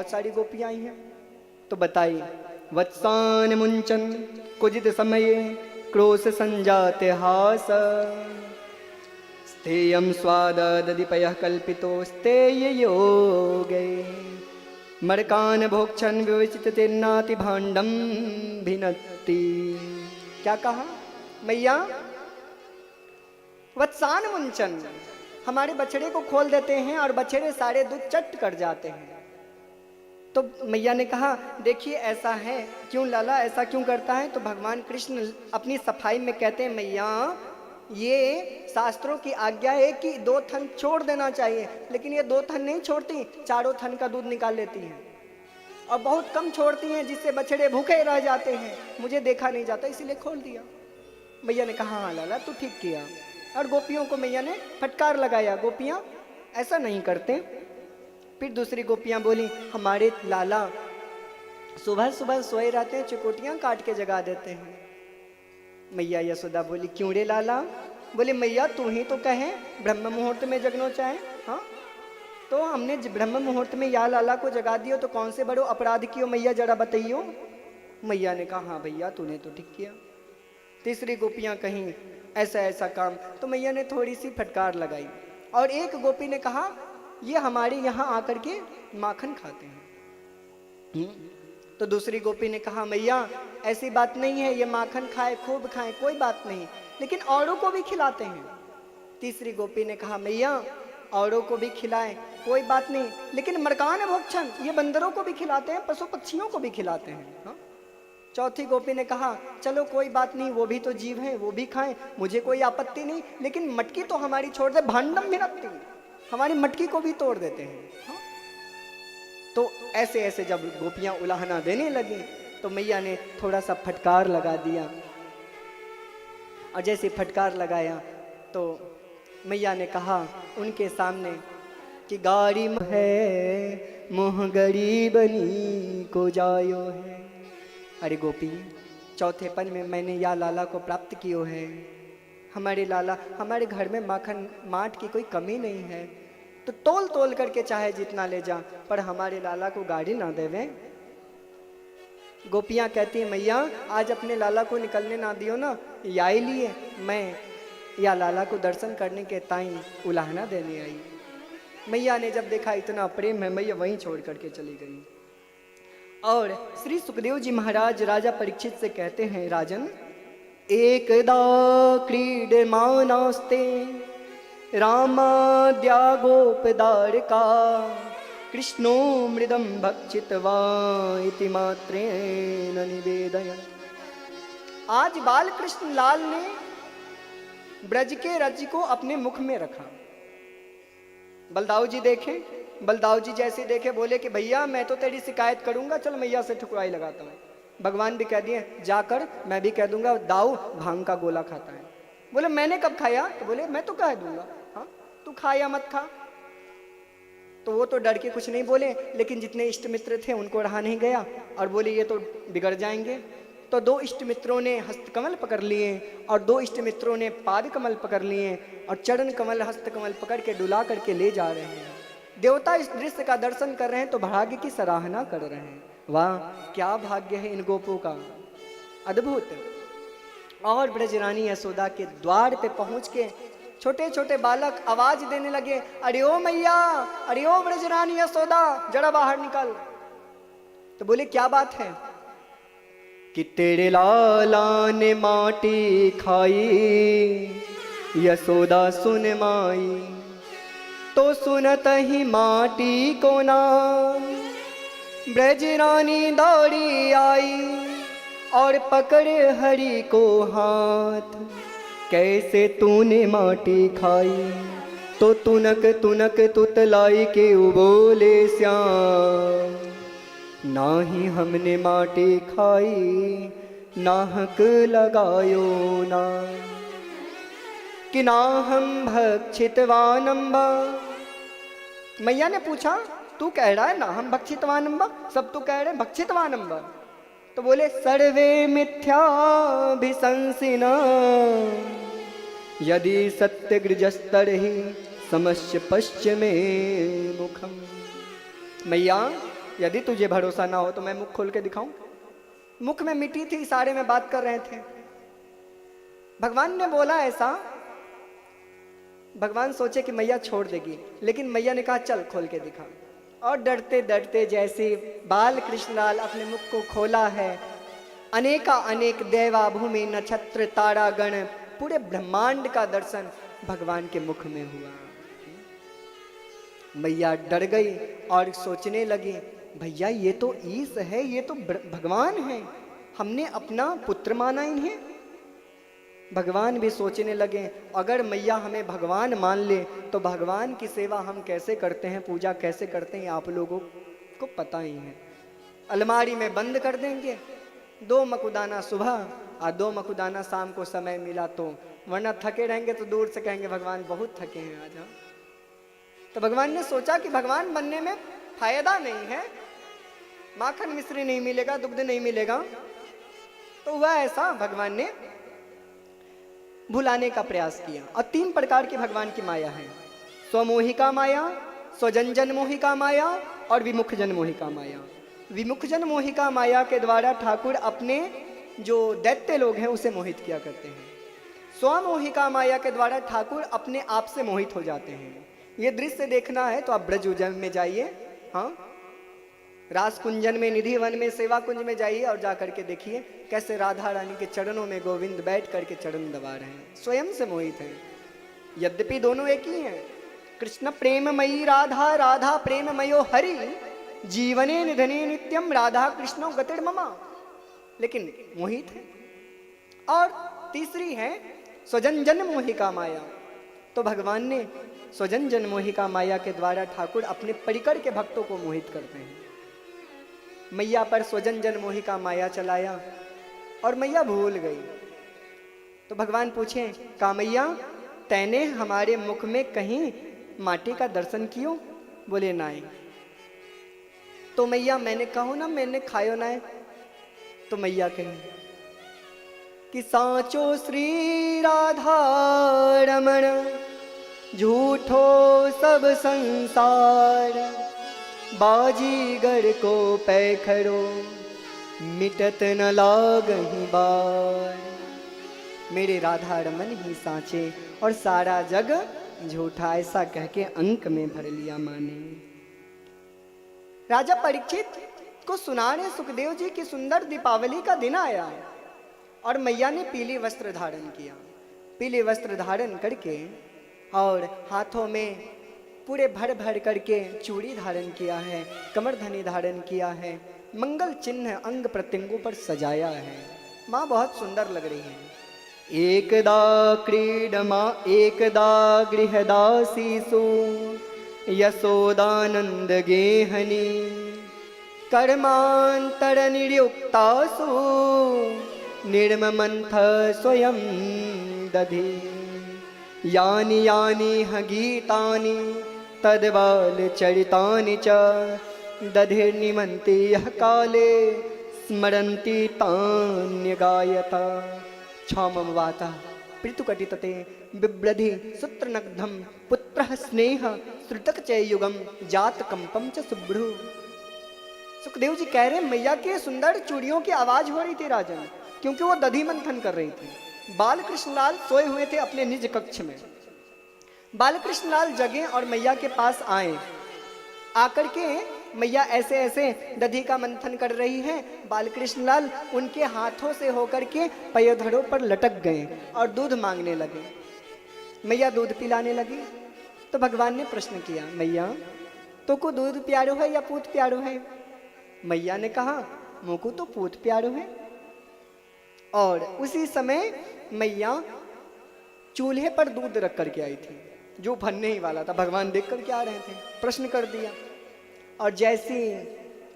बहुत सारी गोपियां आई हैं। तो बताई, वत्सान मुंचन कुजित समय क्रोश संजाते हास, स्थेयम स्वाद दधिपय कल्पितो स्तेय योगे, मरकान भोक्षण विवचित तिन्नाति भांडम भिनत्ति। क्या कहा मैया? वत्सान मुंचन, हमारे बछड़े को खोल देते हैं और बछड़े सारे दूध चट कर जाते हैं। तो मैया ने कहा, देखिए ऐसा है, क्यों लाला ऐसा क्यों करता है? तो भगवान कृष्ण अपनी सफाई में कहते हैं, मैया ये शास्त्रों की आज्ञा है कि 2 थन छोड़ देना चाहिए, लेकिन ये 2 थन नहीं छोड़ती, 4 थन का दूध निकाल लेती हैं और बहुत कम छोड़ती हैं, जिससे बछड़े भूखे रह जाते हैं। मुझे देखा नहीं जाता, इसीलिए खोल दिया। मैया ने कहा, हाँ लाला तू ठीक किया। और गोपियों को मैया ने फटकार लगाया, गोपियां ऐसा नहीं करते। फिर दूसरी गोपियां बोली, हमारे लाला सुबह सुबह सोए रहते हैं, चुकोटियां काट के जगा देते हैं। मैया यशोदा बोली, क्यों रे लाला? बोले, मैया तू ही तो कहे ब्रह्म मुहूर्त में जगनो चाहे। हाँ, तो हमने ब्रह्म मुहूर्त में या लाला को जगा दियो, तो कौन से बड़ो अपराध कियो मैया, जरा बताइयो। मैया ने कहा, हाँ भैया तूने तो ठीक किया। तीसरी गोपियां कहीं ऐसा ऐसा काम, तो मैया ने थोड़ी सी फटकार लगाई। और एक गोपी ने कहा, ये हमारे यहाँ आकर के माखन खाते हैं। तो दूसरी गोपी ने कहा, मैया ऐसी बात नहीं है, ये माखन खाए खूब खाए कोई बात नहीं, लेकिन औरों को भी खिलाते हैं। तीसरी गोपी ने कहा, मैया औरों को भी खिलाए कोई बात नहीं, लेकिन मरकान भोक्षण, ये बंदरों को भी खिलाते हैं, पशु पक्षियों को भी खिलाते हैं। हाँ? चौथी गोपी ने कहा, चलो कोई बात नहीं, वो भी तो जीव हैं, वो भी खाएं, मुझे कोई आपत्ति नहीं, लेकिन मटकी तो हमारी छोड़ दे, भांडम भी रखती, हमारी मटकी को भी तोड़ देते हैं। हाँ? तो ऐसे ऐसे जब गोपियां उलाहना देने लगी, तो मैया ने थोड़ा सा फटकार लगा दिया। और जैसे फटकार लगाया तो मैया ने कहा उनके सामने कि गाड़ी है मोह गरीबनी को जायो है। अरे गोपी, चौथेपन में मैंने या लाला को प्राप्त कियो है। हमारे लाला, हमारे घर में माखन माट की कोई कमी नहीं है, तो तोल तोल करके चाहे जितना ले जा, पर हमारे लाला को गाड़ी ना देवे। गोपियां कहती है, मैया आज अपने लाला को निकलने ना दियो ना, याई लिए मैं या लाला को दर्शन करने के ताई उलाहना देने आई। मैया ने जब देखा इतना प्रेम है, मैया वहीं छोड़ करके चली गई। और श्री सुखदेव जी महाराज राजा परीक्षित से कहते हैं, राजन एकदा क्रीडमानास्ते रामाद्या गोपदारका कृष्णो मृदम भक्षित्वा इति मात्रेण निवेदयन्। आज बाल कृष्ण लाल ने ब्रज के रज को अपने मुख में रखा। बलदाऊ जी देखे, बलदाऊ जी जैसे देखे बोले कि भैया मैं तो तेरी शिकायत करूंगा, चल मैया से ठुकराई लगाता हूँ। भगवान भी कह दिए, जाकर मैं भी कह दूंगा दाऊ भांग का गोला खाता है। बोले मैंने कब खाया? तो बोले मैं तो कह दूंगा, हाँ तू खा या मत खा। तो वो तो डर के कुछ नहीं बोले, लेकिन जितने इष्ट मित्र थे उनको रहा नहीं गया और बोले ये तो बिगड़ जाएंगे। तो 2 इष्ट मित्रों ने हस्तकमल पकड़ लिए और 2 इष्ट मित्रों ने पाद कमल पकड़ लिए और चरण कमल हस्तकमल पकड़ के डुला करके ले जा रहे हैं। देवता इस दृश्य का दर्शन कर रहे हैं तो भाग्य की सराहना कर रहे हैं। वाह क्या भाग्य है इन गोपों का, अद्भुत। और ब्रजरानी यशोदा के द्वार पे पहुंच के छोटे छोटे बालक आवाज देने लगे, अरे ओ मैया, अरे ओ ब्रजरानी यशोदा, जरा बाहर निकल। तो बोले क्या बात है? कि तेरे लाला ने माटी खाई, यशोदा सुन माई, तो सुनत ही माटी को नाम ब्रजरानी दौड़ी आई और पकड़े हरि को हाथ, कैसे तूने माटी खाई? तो तुनक तुनक तुतलाई के उबोले श्याम, नाही हमने माटी खाई नाहक लगायो ना, कि ना हम भक्षितवानम्बा। मैया ने पूछा तू कह रहा है ना हम भक्षितवानम्बा, सब तो कह रहे हैं भक्षितवानम्बा। तो बोले सर्वे मिथ्याभिशंसिना यदि सत्यगृजस्तर ही समस्य पश्चिमे मुखम। मैया यदि तुझे भरोसा ना हो तो मैं मुख खोल के दिखाऊं। मुख में मिट्टी थी, इशारे में बात कर रहे थे। भगवान ने बोला ऐसा, भगवान सोचे कि मैया छोड़ देगी, लेकिन मैया ने कहा चल खोल के दिखा। और डरते डरते जैसे बाल कृष्णलाल अपने मुख को खोला है, अनेका अनेक देवा भूमि नक्षत्र तारागण पूरे ब्रह्मांड का दर्शन भगवान के मुख में हुआ। मैया डर गई और सोचने लगी, भैया ये तो ईश है, ये तो भगवान है, हमने अपना पुत्र माना इन्हें। भगवान भी सोचने लगे, अगर मैया हमें भगवान मान ले तो भगवान की सेवा हम कैसे करते हैं, पूजा कैसे करते हैं, आप लोगों को पता ही है। अलमारी में बंद कर देंगे, 2 मकुदाना सुबह और 2 मकुदाना शाम को समय मिला तो, वरना थके रहेंगे तो दूर से कहेंगे भगवान बहुत थके हैं आज। तो भगवान ने सोचा कि भगवान बनने में फायदा नहीं है, माखन मिश्री नहीं मिलेगा, दुग्ध नहीं मिलेगा। तो हुआ ऐसा, भगवान ने भुलाने का प्रयास किया। और 3 प्रकार की भगवान की माया है, स्वमोहिका माया, स्वजनजन मोहिका माया और विमुख जन मोहिका माया। विमुख जन मोहिका माया के द्वारा ठाकुर अपने जो दैत्य लोग हैं उसे मोहित किया करते हैं। स्वमोहिका माया के द्वारा ठाकुर अपने आप से मोहित हो जाते हैं। ये दृश्य देखना है तो आप ब्रज उज्जैन में जाइए, हाँ, रास कुंजन में, निधि वन में, सेवा कुंज में जाइए और जा करके देखिए कैसे राधा रानी के चरणों में गोविंद बैठ करके चरण दबा रहे हैं, स्वयं से मोहित हैं। यद्यपि दोनों एक ही हैं, कृष्ण प्रेममयी राधा, राधा प्रेममयो हरि, जीवने निधने नित्यम राधा कृष्णो गतिर्ममा, लेकिन मोहित है। और तीसरी है स्वजन जन मोहिका माया। तो भगवान ने स्वजन जन मोहिका माया के द्वारा ठाकुर अपने परिकर के भक्तों को मोहित करते हैं। मैया पर स्वजन जन मोहिका माया चलाया और मैया भूल गई। तो भगवान पूछे, का मैया तैने हमारे मुख में कहीं माटी का दर्शन कियो? बोले नाई। तो मैया मैंने कहो ना, मैंने खायो ना। तो मैया कही कि सांचो श्री राधा रमण, झूठो सब संसार, बाजीगर को पैखरो, मिटत न लागहि बार। मेरे राधा रमन ही सांचे और सारा जग झूठा, ऐसा कह के अंक में भर लिया माने। राजा परीक्षित को सुनाने सुखदेव जी की सुंदर दीपावली का दिन आया और मैया ने पीली वस्त्र धारण किया। पीले वस्त्र धारण करके और हाथों में पूरे भर भर करके चूड़ी धारण किया है, कमरधनी धारण किया है, मंगल चिन्ह अंग प्रत्यंगों पर सजाया है। माँ बहुत सुंदर लग रही है। एकदा क्रीडमा एकदा गृहदासीसु, यशोदानंद गेहनी, कर्मांतर निरुक्तासु, निर्ममंथ स्वयं दधि, यानि यानि ह गीतानि तद्बाल चरितानि च, दधिर्निमन्ति यः काले स्मरन्ति तान्य गायता। क्षौमं वातः पृथुकटितते बिभ्रधि सूत्रनग्धं, पुत्रः स्नेह श्रुतक चयुगम, जात कंपम च सुभ्रु। सुखदेव जी कह रहे मैया के सुंदर चूड़ियों की आवाज हो रही थी राजन, क्योंकि वो दधि मंथन कर रही थी। बाल कृष्णलाल सोए हुए थे अपने निज कक्ष में। बाल कृष्णलाल जगे और मैया के पास आए। आकर के मैया ऐसे ऐसे दधि का मंथन कर रही हैं। बाल कृष्णलाल उनके हाथों से होकर के पयोधरों पर लटक गए और दूध मांगने लगे। मैया दूध पिलाने लगी। तो भगवान ने प्रश्न किया, मैया तो को दूध प्यारो है या पूत प्यारो है? मैया ने कहा, मुझको तो पूत प्यारो है। और उसी समय मैया चूल्हे पर दूध रख करके आई थी, जो फनने ही वाला था। भगवान देख कर के आ रहे थे, प्रश्न कर दिया। और जैसे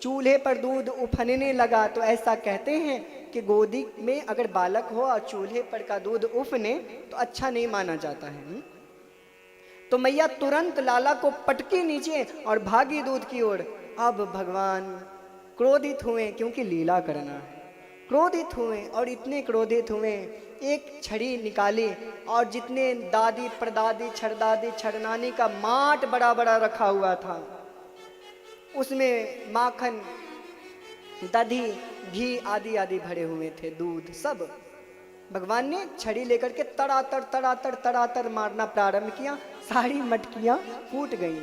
चूल्हे पर दूध उफनने लगा तो ऐसा कहते हैं कि गोदी में अगर बालक हो और चूल्हे पर का दूध उफने तो अच्छा नहीं माना जाता है। तो मैया तुरंत लाला को पटकी नीचे और भागी दूध की ओर। अब भगवान क्रोधित हुए, क्योंकि लीला करना है। क्रोधित हुए और इतने क्रोधित हुए, एक छड़ी निकाली और जितने दादी परदादी छड़दादी छड़नानी का माट बड़ा बड़ा रखा हुआ था, उसमें माखन, दही, घी आदि आदि भरे हुए थे, दूध सब। भगवान ने छड़ी लेकर के तड़ातड़ तड़ातड़ तड़ातड़ मारना प्रारंभ किया, सारी मटकियां फूट गईं।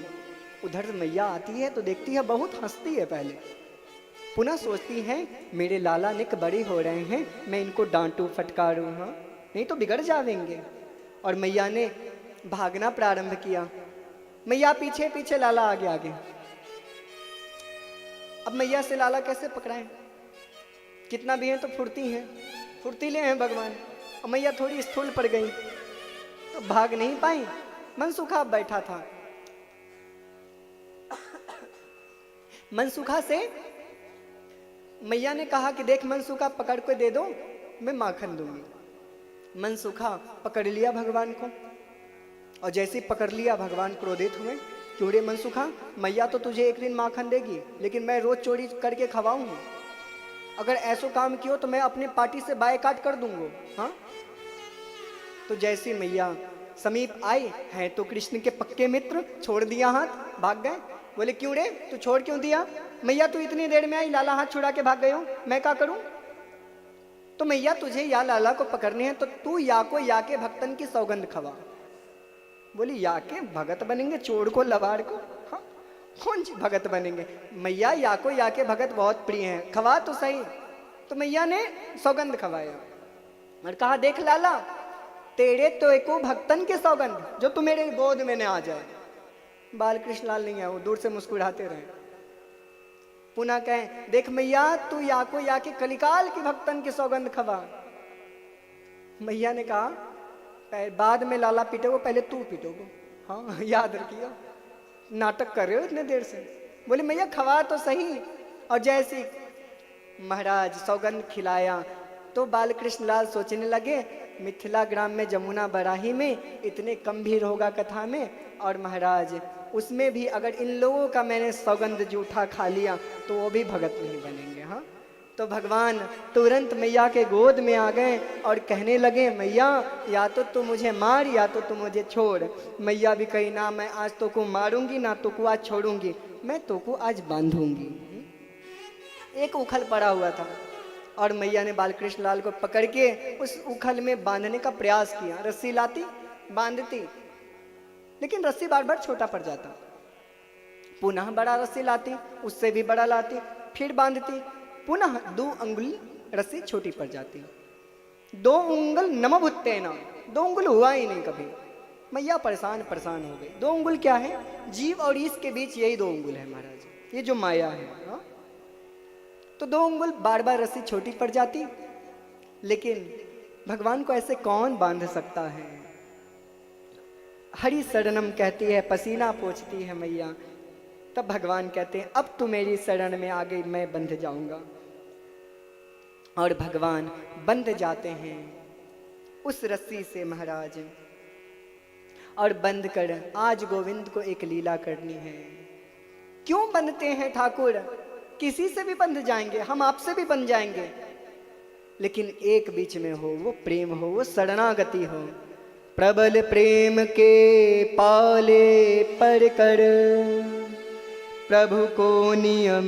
उधर मैया आती है तो देखती है, बहुत हंसती है पहले, पुनः सोचती है मेरे लाला निक बड़े हो रहे हैं, मैं इनको डांटूं फटकारूं, हाँ नहीं तो बिगड़ जाएंगे। और मैया ने भागना प्रारंभ किया, मैया पीछे पीछे, लाला आगे आगे। अब मैया से लाला कैसे पकड़ाएं, कितना भी है तो फुर्ती हैं, फुर्तीले हैं भगवान। और मैया थोड़ी स्थूल पड़ गई तो भाग नहीं पाई, मनसुखा बैठा था। मनसुखा से मैया ने कहा कि देख मनसुखा पकड़ के दे दो, मैं माखन दूंगी। मनसुखा पकड़ लिया भगवान को, और जैसे पकड़ लिया भगवान क्रोधित हुए, क्यों रे मनसुखा, मैया तो तुझे एक दिन माखन देगी, लेकिन मैं रोज चोरी करके खवाऊंगी, अगर ऐसो काम कियो तो मैं अपने पार्टी से बायकाट कर दूंगा। हाँ, तो जैसे मैया समीप आए हैं तो कृष्ण के पक्के मित्र, छोड़ दिया हाथ, भाग गए। बोले क्यों रे, तू छोड़ क्यों दिया? मैया तू इतनी देर में आई, लाला हाथ छुड़ा के भाग गए हो, मैं क्या करूं? तो मैया तुझे या लाला को पकड़ने हैं तो तू या को या के भक्तन की सौगंध खवा। बोली या के भगत बनेंगे, चोर को लवार को, हाँ कौन सी भगत बनेंगे? मैया या को या के भगत बहुत प्रिय हैं, खवा तो सही। तो मैया ने सौगंध खवाया और कहा देख लाला, तेरे तो एको भक्तन के सौगंध, जो तू मेरे गोद में न आ जाए। बाल कृष्ण लाल नहीं है, वो दूर से मुस्कुराते रहे। पुनः कहें देख मैया, तू या को या के कलिकाल के भक्तन के सौगंध खवा। मैया ने कहा बाद में लाला पीटोगो, पहले तू पीटोगो। हाँ याद रखियो, नाटक कर रहे हो इतने देर से। बोले मैया खवा तो सही। और जैसे महाराज सौगंध खिलाया तो बालकृष्ण लाल सोचने लगे मिथिला ग्राम में जमुना बराही में इतने कम भीड़ होगा कथा में, और महाराज उसमें भी अगर इन लोगों का मैंने सौगंध जूठा खा लिया तो वो भी भगत नहीं बनेंगे। हाँ, तो भगवान तुरंत मैया के गोद में आ गए और कहने लगे मैया या तो तू मुझे मार या तो तू मुझे छोड़। मैया भी कही ना मैं आज तो को मारूंगी ना तो को आज छोड़ूंगी, मैं तो को आज बांधूंगी। एक उखल पड़ा हुआ था और मैया ने बालकृष्ण लाल को पकड़ के उस उखल में बांधने का प्रयास किया। रस्सी लाती, बांधती, लेकिन रस्सी बार बार छोटा पड़ जाता। पुनः बड़ा रस्सी लाती, उससे भी बड़ा लाती, फिर बांधती, पुनः 2 अंगुल रस्सी छोटी पड़ जाती। 2 उंगल नमभुत्तेन, 2 उंगल हुआ ही नहीं कभी। मैया परेशान परेशान हो गई। 2 उंगल क्या है? जीव और ईश के बीच यही 2 उंगल है महाराज, ये जो माया है। हा? तो 2 उंगल बार बार रस्सी छोटी पड़ जाती, लेकिन भगवान को ऐसे कौन बांध सकता है? हरि शरणम कहती है, पसीना पोंछती है मैया। तब भगवान कहते हैं अब तू मेरी शरण में आ गई, मैं बंध जाऊंगा। और भगवान बंध जाते हैं उस रस्सी से महाराज, और बंद कर आज गोविंद को एक लीला करनी है। क्यों बंधते हैं ठाकुर? किसी से भी बंध जाएंगे, हम आपसे भी बंध जाएंगे, लेकिन एक बीच में हो, वो प्रेम हो, वो शरणागति हो। प्रबल प्रेम के पाले पर कर प्रभु को नियम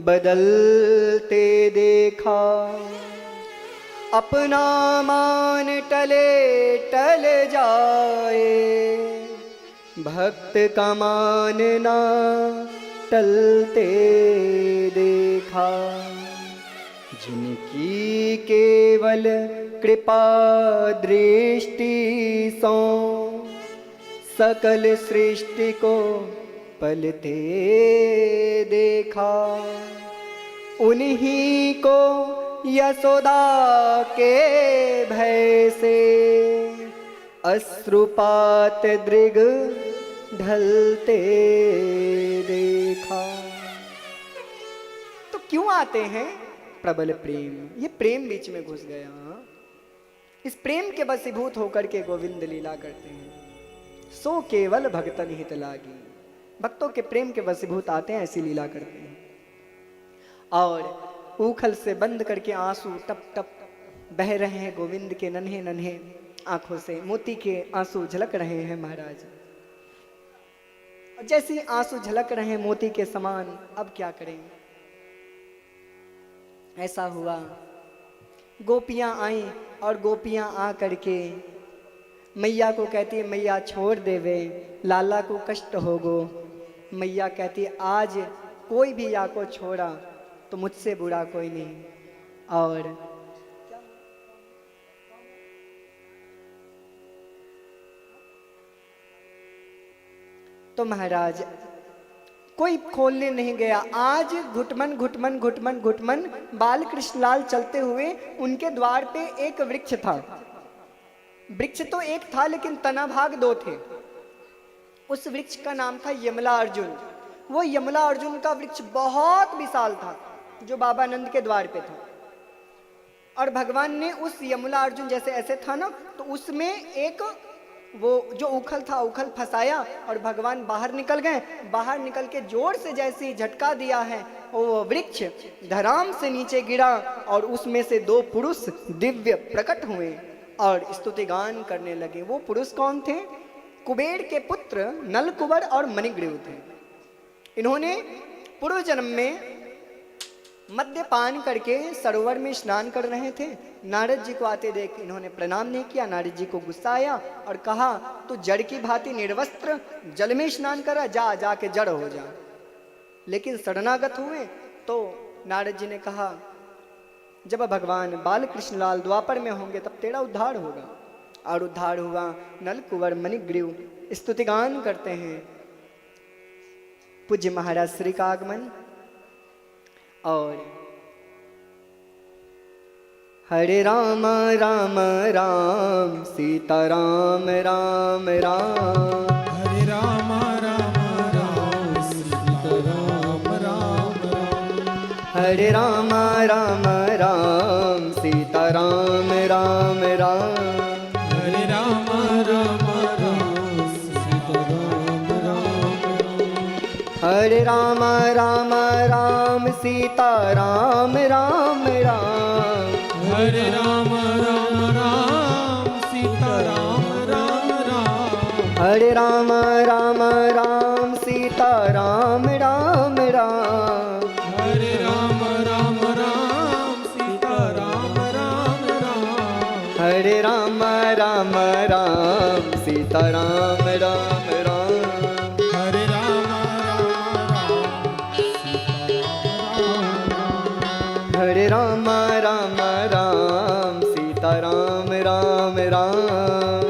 बदलते देखा। अपना मान टले टल जाए, भक्त का मान ना टलते देखा। जिनकी केवल कृपा दृष्टि सो सकल सृष्टि को पलते देखा। उन्हीं को यशोदा के भय से अश्रुपात दृग ढलते देखा। तो क्यों आते हैं? प्रबल प्रेम, ये प्रेम बीच में घुस गया। इस प्रेम के वशीभूत होकर के गोविंद लीला करते हैं। सो केवल भक्तन हित लागी, भक्तों के प्रेम के वशीभूत आते हैं, ऐसी लीला करते हैं। और उखल से बंद करके आंसू टप टप बह रहे हैं गोविंद के नन्हे नन्हे आंखों से, मोती के आंसू झलक रहे हैं महाराज। जैसे ही आंसू झलक रहे हैं मोती के समान, अब क्या करें। ऐसा हुआ, गोपियां आईं और गोपियां आ करके मैया को कहती है, मैया छोड़ देवे, लाला को कष्ट होगो। मैया कहती है, आज कोई भी या को छोड़ा तो मुझसे बुरा कोई नहीं। और तो महाराज कोई खोलने नहीं गया। आज घुटमन घुटमन घुटमन घुटमन बाल कृष्णलाल चलते हुए उनके द्वार पे एक वृक्ष था। वृक्ष तो एक था लेकिन तना भाग दो थे। उस वृक्ष का नाम था यमला अर्जुन। वो यमला अर्जुन का वृक्ष बहुत विशाल था जो बाबा नंद के द्वार पे था। और भगवान ने उस यमला अर्जुन जैसे ऐसे था ना, तो उसमें एक वो जो उखल था, उखल फंसाया और भगवान बाहर निकल गए। बाहर निकल के जोर से जैसे ही झटका दिया है, वो वृक्ष धराम से नीचे गिरा और उसमें से दो पुरुष दिव्य प्रकट हुए और स्तुतिगान करने लगे। वो पुरुष कौन थे? कुबेर के पुत्र नलकुबर और मणिग्रीव थे। इन्होंने पूर्व जन्म में मद्यपान करके सरोवर में स्नान कर रहे थे। नारद जी को आते देख इन्होंने प्रणाम नहीं किया। नारद जी को गुस्सा आया और कहा, तू जड़ की भांति निर्वस्त्र जल में स्नान कर रहा, जा जाके जड़ हो जा। लेकिन शरणागत हुए तो नारद जी ने कहा, जब भगवान बाल कृष्णलाल द्वापर में होंगे तब तेरा उद्धार होगा। और उद्धार हुआ। नलकुवर मणिग्रीव स्तुतिगान करते हैं। पूज्य महाराज श्री का आगमन। और हरे राम राम राम सीता राम राम राम, हरे राम राम राम सीता राम राम राम, हरे राम राम राम सीता राम राम राम, हरे राम राम राम सीता राम राम राम, हरे राम राम राम सीता राम राम राम, हरे राम राम राम सीता राम राम राम, हरे राम राम राम सीता राम राम राम, हरे राम राम राम सीता राम राम राम, हरे राम राम राम सीता राम राम राम, हरे राम राम राम सीता राम राम, हरे राम राम राम सीता राम राम राम,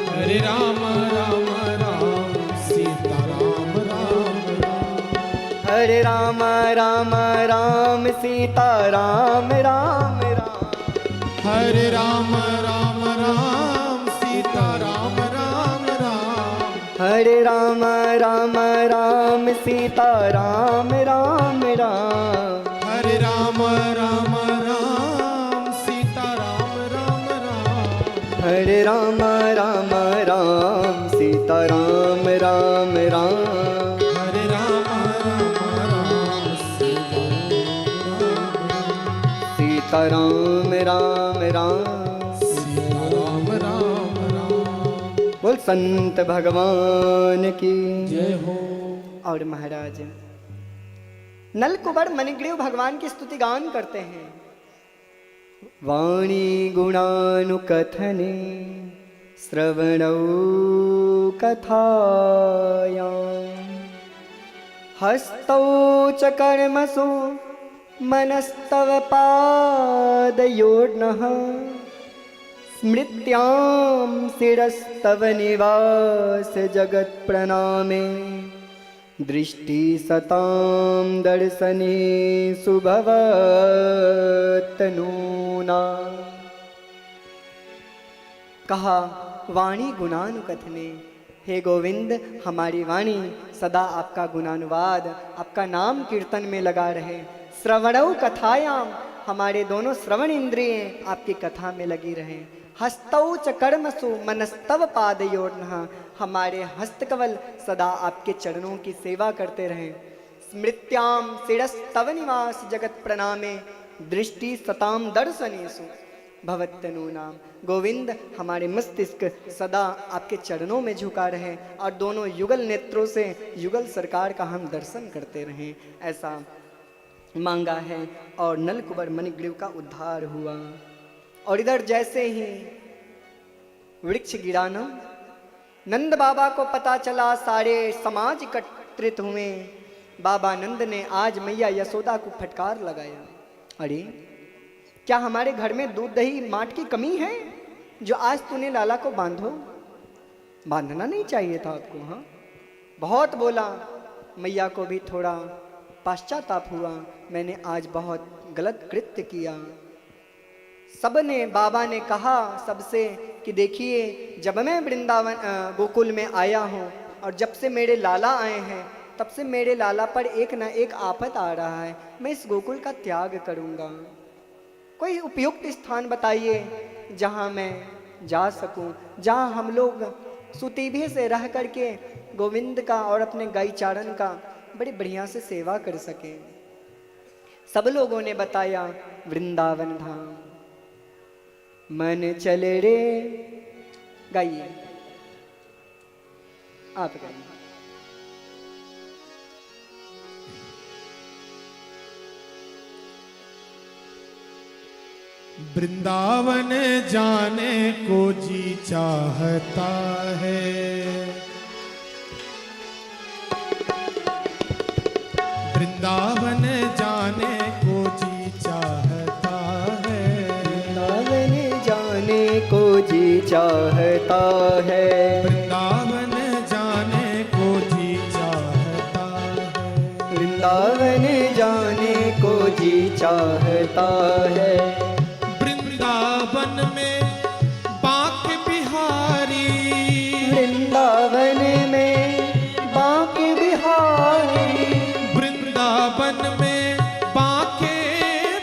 हरे राम राम राम सीता राम राम राम, हरे राम राम राम सीता राम राम राम, हरे राम राम राम सीता राम राम राम, हरे राम राम राम सीता राम राम राम, हरे राम राम राम सीता राम राम राम, हरे राम राम राम सीता राम राम राम, हरे राम राम राम सीता राम राम सीता राम राम राम। सीता राम राम राम, बोल संत भगवान की। जय हो। और महाराज नलकुबर मणिग्रीव भगवान की स्तुति गान करते हैं। वाणी गुणानुकथने श्रवणौ कथायां, हस्तौ च कर्मसु मनस्तव पादयोर्नः, स्मृत्यां शिरस्तव निवास जगत् प्रणामे, दृष्टि सतां दर्शने सुभवत्तनूना। कहा वाणी गुणानुकथने, हे गोविंद हमारी वाणी सदा आपका गुणानुवाद, आपका नाम कीर्तन में लगा रहे। श्रवणौ कथायाम, हमारे दोनों श्रवण इंद्रियें आपकी कथा में लगी रहे। हस्तौ च कर्मसु मनस्तव पादयोर्नः, हमारे हस्तकवल सदा आपके चरणों की सेवा करते रहें। स्मृत्याम शिरस्तव निवास जगत प्रणामे, दृष्टि सताम दर्शनेषु, भवत्तनु नाम। गोविंद हमारे मस्तिष्क सदा आपके चरणों में झुका रहे और दोनों युगल नेत्रों से युगल सरकार का हम दर्शन करते रहें, ऐसा मांगा है। और नलकुबर मणिग्रीव का उद्धार हुआ। और इधर जैसे ही वृक्ष गिरा न, नंद बाबा को पता चला, सारे समाज एकत्रित हुए। बाबा नंद ने आज मैया यशोदा को फटकार लगाया, अरे क्या हमारे घर में दूध दही माट की कमी है जो आज तूने लाला को बांधो? बांधना नहीं चाहिए था आपको। हाँ, बहुत बोला, मैया को भी थोड़ा पश्चाताप हुआ, मैंने आज बहुत गलत कृत्य किया। सबने, बाबा ने कहा सबसे कि देखिए, जब मैं वृंदावन गोकुल में आया हूँ और जब से मेरे लाला आए हैं, तब से मेरे लाला पर एक न एक आफत आ रहा है। मैं इस गोकुल का त्याग करूँगा। कोई उपयुक्त स्थान बताइए जहाँ मैं जा सकूं, जहाँ हम लोग सुतिभे से रह करके गोविंद का और अपने गाय चारण का बड़ी बढ़िया से सेवा कर सकें। सब लोगों ने बताया वृंदावन धाम। मन चले रे, गाइए, आप गाइए। वृंदावन जाने को जी चाहता है, वृंदावन जाने को जी चाहता है, वृंदावन जाने को जी चाहता है, वृंदावन जाने को जी चाहता है, वृंदावन जाने को जी चाहता है। वृंदावन में बांके बिहारी, वृंदावन में बांके बिहारी, वृंदावन में बांके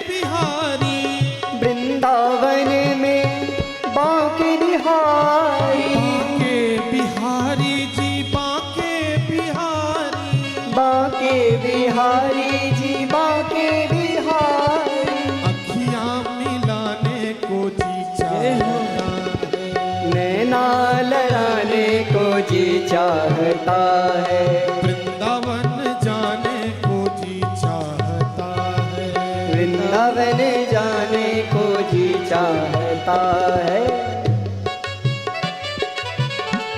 बिहारी, वृंदावन में बांके बिहारी, बांके बिहारी जी बांके बिहारी, बांके बिहारी जी बांके बिहारी। अखियां मिलाने को जी चाहता है, नैना लड़ाने को जी चाहता है, वृंदावन जाने को जी चाहता है, वृंदावन जाने को जी चाहता है।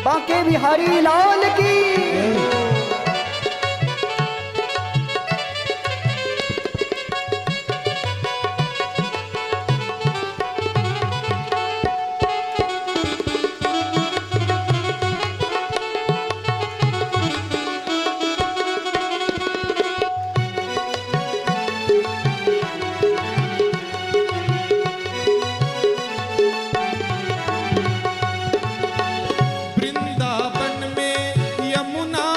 बांके बिहारी लाल की। वृंदावन में यमुना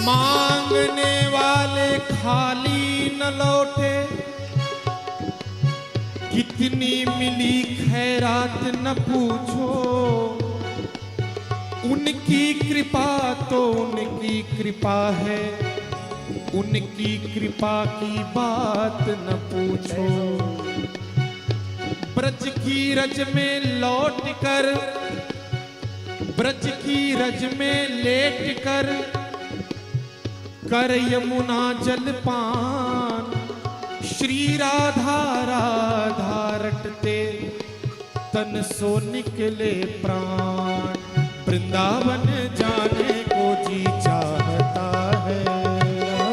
मांगने वाले खाली न लौटे, कितनी मिली खैरात न पूछो, उनकी कृपा तो उनकी कृपा है, उनकी कृपा की बात न पूछो। ब्रज की रज में लौट कर, ब्रज की रज में लेट कर, कर यमुना जलपान, श्री राधा राधा रटते तन सो निकले प्राण। वृंदावन जाने को जी चाहता है,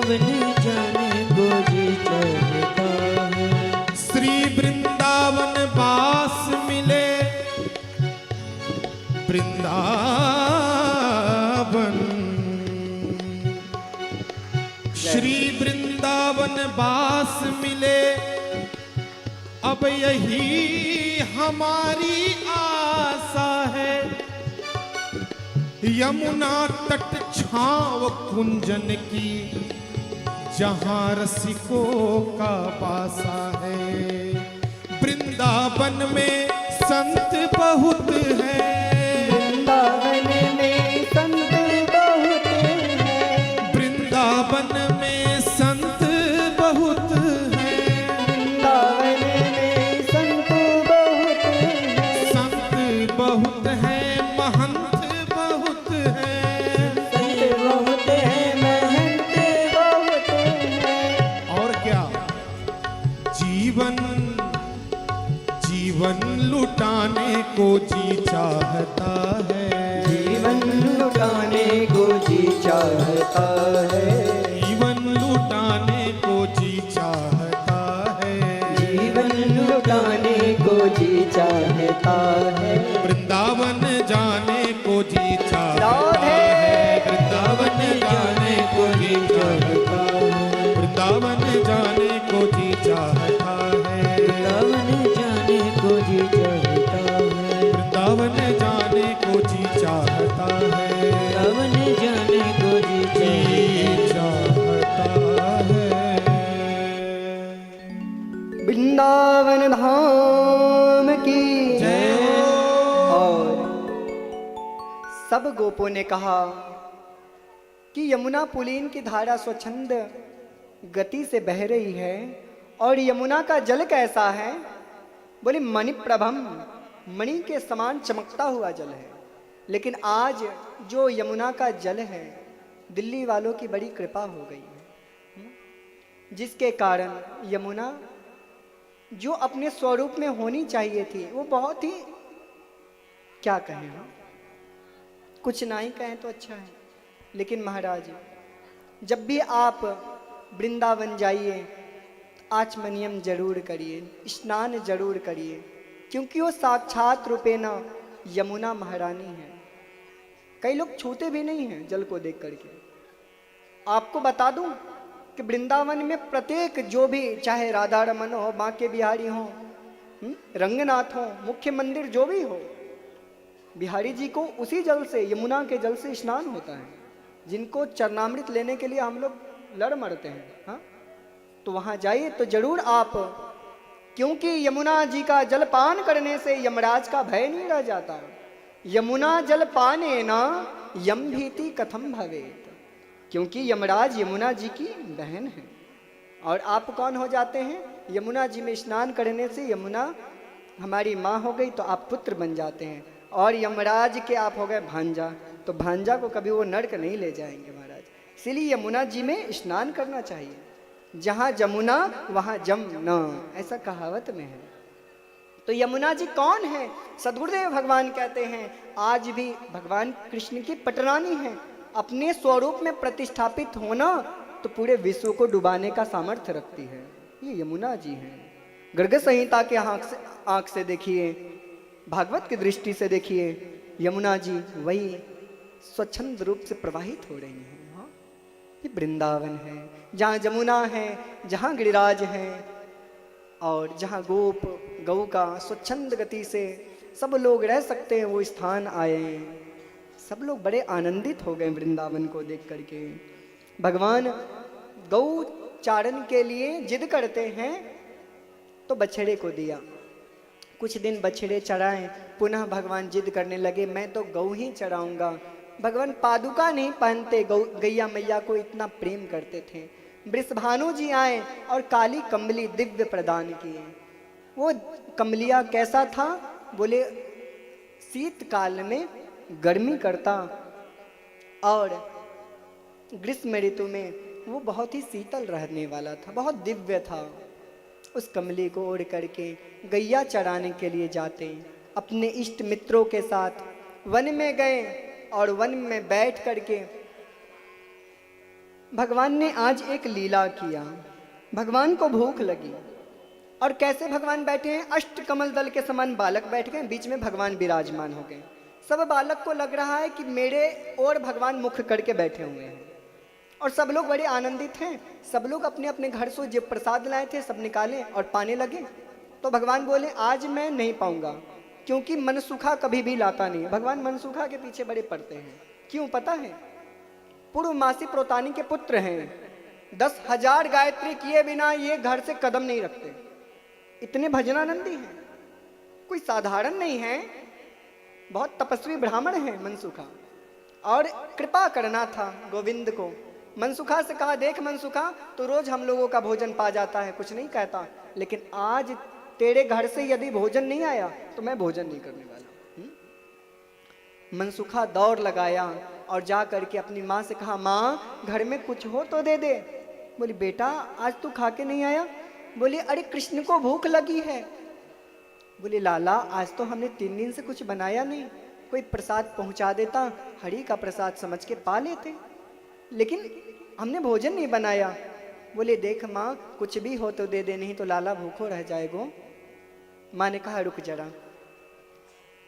वृंदावन जाने को जी चाहता है। श्री वृंदावन वास मिले, वृंदावन श्री वृंदावन वास मिले, अब यही हमारी आशा है। यमुना तट छाव कुंजन की, जहां रसिकों का पासा है। वृंदावन में संत बहुत है, वृंदावन में संत बहुत है, वृंदावन में संत बहुत है, वृंदावन में संत बहुत है, संत बहुत है, महंत बहुत है। संत बहुत है, महंत बहुत है। और क्या, जीवन जीवन लुटाने को जी चाहता है, जीवन लुटाने को जी चाहता है, जीवन लुटाने को जी चाहता है, जीवन लुटाने को जी चाहता है। वृंदावन जाने को जी चाहता है, वृंदावन जाने को जी चाहता है, वृंदावन जाने को जी चाहता है, वृंदावन जाने को जी चाहता है, वृंदावन जाने को जी चाहता है, वृंदावन जाने को जी चाहता है। वृंदावन धाम की जय हो। और सब गोपों ने कहा कि यमुना पुलीन की धारा स्वच्छंद गति से बह रही है और यमुना का जल कैसा है? बोले मणिप्रभम, मणि के समान चमकता हुआ जल है। लेकिन आज जो यमुना का जल है, दिल्ली वालों की बड़ी कृपा हो गई है, जिसके कारण यमुना जो अपने स्वरूप में होनी चाहिए थी, वो बहुत ही, क्या कहें हम, कुछ ना ही कहें तो अच्छा है। लेकिन महाराज, जब भी आप वृंदावन जाइए, आचमनियम जरूर करिए, स्नान जरूर करिए, क्योंकि वो साक्षात रूपेण यमुना महारानी है। कई लोग छूते भी नहीं हैं जल को देख करके। आपको बता दूं कि वृंदावन में प्रत्येक जो भी, चाहे राधा रमन हो, बांके बिहारी हो, रंगनाथ हो, मुख्य मंदिर जो भी हो, बिहारी जी को उसी जल से, यमुना के जल से स्नान होता है। जिनको चरणामृत लेने के लिए हम लोग लड़ मरते हैं, हाँ, तो वहां जाइए तो जरूर आप, क्योंकि यमुना जी का जल पान करने से यमराज का भय नहीं रह जाता। यमुना जल पाने ना यम भीति कथम भवेत, क्योंकि यमराज यमुना जी की बहन है। और आप कौन हो जाते हैं? यमुना जी में स्नान करने से यमुना हमारी माँ हो गई तो आप पुत्र बन जाते हैं, और यमराज के आप हो गए भांजा, तो भांजा को कभी वो नरक नहीं ले जाएंगे महाराज। इसीलिए यमुना जी में स्नान करना चाहिए। जहाँ जमुना वहाँ जमना, ऐसा कहावत में है। तो यमुना जी कौन है? सद्गुरुदेव भगवान कहते हैं आज भी भगवान कृष्ण की पटरानी है। अपने स्वरूप में प्रतिष्ठापित होना तो पूरे विश्व को डुबाने का सामर्थ्य रखती है। ये यमुना जी हैं। गर्ग संहिता के आंख से देखिए, भागवत की दृष्टि से देखिए, यमुना जी वही स्वच्छंद रूप से प्रवाहित हो रही हैं। हाँ, ये वृंदावन है, जहाँ जमुना है, जहाँ गिरिराज है, और जहाँ गोप गौ का स्वच्छंद गति से सब लोग रह सकते हैं, वो स्थान आए। सब लोग बड़े आनंदित हो गए वृंदावन को देख करके। भगवान गौ चारण के लिए जिद करते हैं तो बछड़े को दिया। कुछ दिन बछड़े चराएं, पुनः भगवान जिद करने लगे मैं तो गौ ही चराऊंगा। भगवान पादुका नहीं पहनते, गैया मैया को इतना प्रेम करते थे। वृषभानु जी आए और काली कमली दिव्य प्रदान किए। वो कमलिया कैसा था? बोले शीतकाल में गर्मी करता और ग्रीष्म ऋतु में वो बहुत ही शीतल रहने वाला था, बहुत दिव्य था। उस कमली को ओढ़ करके गैया चराने के लिए जाते, अपने इष्ट मित्रों के साथ वन में गए और वन में बैठ करके भगवान ने आज एक लीला किया। भगवान को भूख लगी और कैसे भगवान बैठे हैं? अष्ट कमल दल के समान बालक बैठ गए, बीच में भगवान विराजमान हो गए। सब बालक को लग रहा है कि मेरे और भगवान मुख करके बैठे हुए हैं और सब लोग बड़े आनंदित हैं। सब लोग अपने अपने घर से जो प्रसाद लाए थे सब निकाले और पाने लगे। तो भगवान बोले आज मैं नहीं पाऊंगा, क्योंकि मनसुखा कभी भी लाता नहीं है। भगवान मनसुखा के पीछे बड़े पड़ते हैं। क्यों पता है? पूर्वमासी प्रोतानी के पुत्र हैं। 10,000 गायत्री किए बिना ये घर से कदम नहीं रखते, इतने भजनानंदी हैं, कोई साधारण नहीं है। बहुत तपस्वी ब्राह्मण हैं मनसुखा। और कृपा करना था गोविंद को। मनसुखा से कहा देख मनसुखा, तो रोज हम लोगों का भोजन पा जाता है, कुछ नहीं कहता, लेकिन आज तेरे घर से यदि भोजन नहीं आया तो मैं भोजन नहीं करने वाला। मनसुखा दौड़ लगाया और जा करके अपनी माँ से कहा माँ घर में कुछ हो तो दे दे। बोली बेटा आज तू खा के नहीं आया? बोली अरे कृष्ण को भूख लगी है। बोले लाला आज तो हमने 3 दिन से कुछ बनाया नहीं, कोई प्रसाद पहुंचा देता, हरि का प्रसाद समझ के पा लेते, लेकिन हमने भोजन नहीं बनाया। बोले देख माँ कुछ भी हो तो दे दे, नहीं तो लाला भूखो रह जाएगो। माँ ने कहा रुक जरा।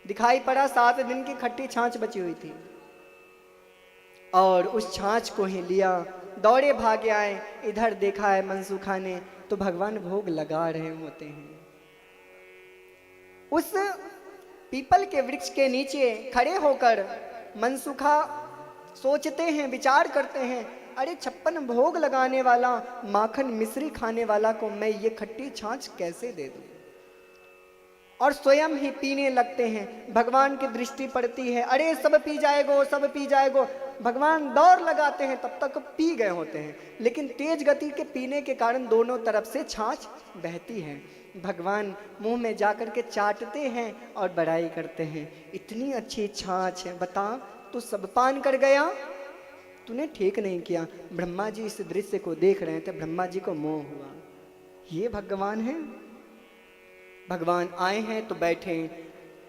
दिखाई पड़ा 7 दिन की खट्टी छाछ बची हुई थी और उस छाछ को ही लिया, दौड़े भागे आए। इधर देखा है मनसुखा ने तो भगवान भोग लगा रहे होते हैं। उस पीपल के वृक्ष के नीचे खड़े होकर मनसुखा सोचते हैं, विचार करते हैं, अरे 56 भोग लगाने वाला, माखन मिश्री खाने वाला को मैं ये खट्टी छाछ कैसे दे दूं? और स्वयं ही पीने लगते हैं। भगवान की दृष्टि पड़ती है, अरे सब पी जाएगो, सब पी जाएगो। भगवान दौड़ लगाते हैं, तब तक पी गए होते हैं, लेकिन तेज गति के पीने के कारण दोनों तरफ से छाछ बहती है। भगवान मुंह में जाकर के चाटते हैं और बड़ाई करते हैं, इतनी अच्छी छाछ है, बता तू सब पान कर गया, तूने ठीक नहीं किया। ब्रह्मा जी इस दृश्य को देख रहे थे, ब्रह्मा जी को मोह हुआ, ये भगवान है। भगवान आए हैं तो बैठे,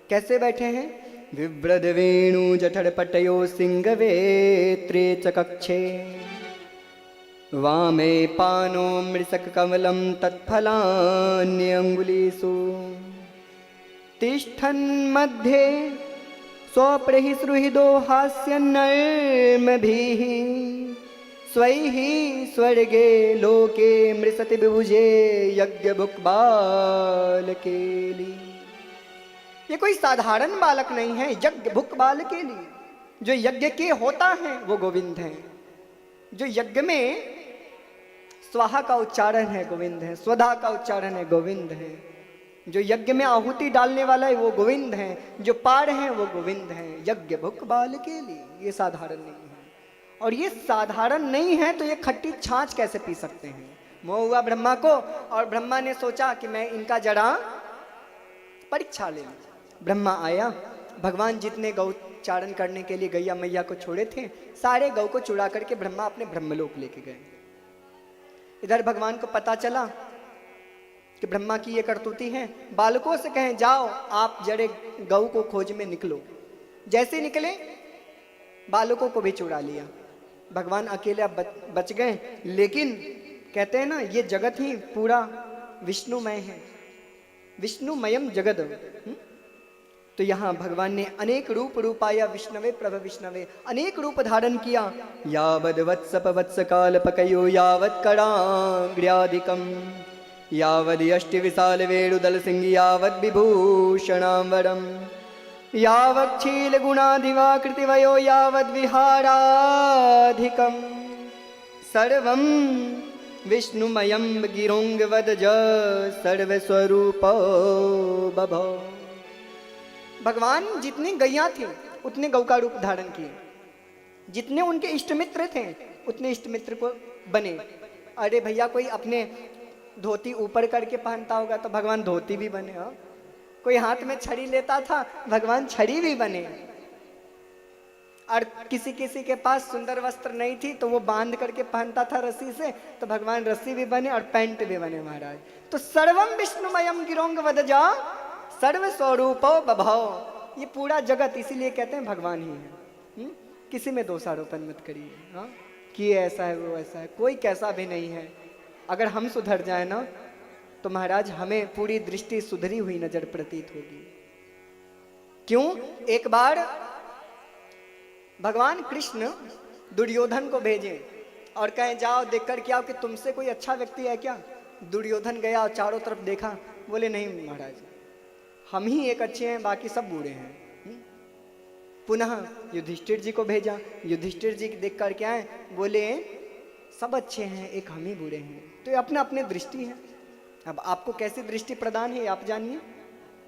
कैसे बैठे हैं? विव्रद वेणु जठर पटयो सिंहवेत्रे चकक्षे वामे पानो मृषक कमलम तत्फलान्यंगुलीषु तिष्ठन् मध्ये स्वप्रहिसृहृदो हास्यन्नर्मभिः स्वैः स्वर्गे लोके मृषति विभुजे यज्ञ भुक् बालकेली। ये कोई साधारण बालक नहीं है, यज्ञ भुक् बालकेली। जो यज्ञ के होता है वो गोविंद है। जो यज्ञ में स्वाहा का उच्चारण है गोविंद है, स्वधा का उच्चारण है गोविंद है। जो यज्ञ में आहुति डालने वाला है वो गोविंद है, जो पार है वो गोविंद है। यज्ञ भुक् बालकेली, ये साधारण नहीं है। और ये साधारण नहीं है तो ये खट्टी छाछ कैसे पी सकते हैं? मोह हुआ ब्रह्मा को और ब्रह्मा ने सोचा कि मैं इनका जरा परीक्षा ले लूं। ब्रह्मा आया, भगवान जितने गौ चारण करने के लिए गैया मैया को छोड़े थे सारे गौ को चुरा करके ब्रह्मा अपने ब्रह्मलोक लेके गए। इधर भगवान को पता चला कि ब्रह्मा की ये करतूती है, बालकों से कहें जाओ आप जड़े गौ को खोज में निकलो। जैसे निकले बालकों को भी चुरा लिया। भगवान अकेले बच गए, लेकिन कहते हैं ना ये जगत ही पूरा विष्णुमय है, विष्णुमयम जगद। तो यहाँ भगवान ने अनेक रूप रूपाया विष्णवे प्रभ विष्णवे, अनेक रूप धारण किया। यावद वत्सप वत्स काल पकयो यावत करांग्र्यादिकम यावद यष्टि विशाल वेणुदल सिंह यावद विभूषणांवरम यावच्छील गुणाधिवा कृतिवयो यावद विहाराधिकम सर्वं विष्णुमयं गिरोंगवदज सर्वस्वरूपो बभो। भगवान जितनी गैया थी उतने गौ का रूप धारण किए, जितने उनके इष्ट मित्र थे उतने इष्ट मित्र को बने। अरे भैया कोई अपने धोती ऊपर करके पहनता होगा तो भगवान धोती भी बने। हाँ, कोई हाथ में छड़ी लेता था भगवान छड़ी भी बने। और किसी किसी के पास सुंदर वस्त्र नहीं थी तो वो बांध करके पहनता था रस्सी से, तो भगवान रस्सी भी बने और पैंट भी बने महाराज। तो सर्वम विष्णुमयम गिरोंग वदजा सर्व स्वरूपो बभव। ये पूरा जगत इसीलिए कहते हैं भगवान ही है। किसी में दोषारोपण मत करिए। हाँ, कि ऐसा है वो ऐसा है, कोई कैसा भी नहीं है। अगर हम सुधर जाए ना तो महाराज हमें पूरी दृष्टि सुधरी हुई नजर प्रतीत होगी। क्यों? एक बार भगवान कृष्ण दुर्योधन को भेजे और कहें जाओ देख कर क्या कि तुमसे कोई अच्छा व्यक्ति है क्या। दुर्योधन गया और चारों तरफ देखा, बोले नहीं महाराज हम ही एक अच्छे हैं बाकी सब बुरे हैं। पुनः युधिष्ठिर जी को भेजा, युधिष्ठिर जी देख कर क्या है, बोले सब अच्छे हैं एक हम ही बुरे हैं। तो ये अपना अपने दृष्टि है। अब आपको कैसी दृष्टि प्रदान है आप जानिए।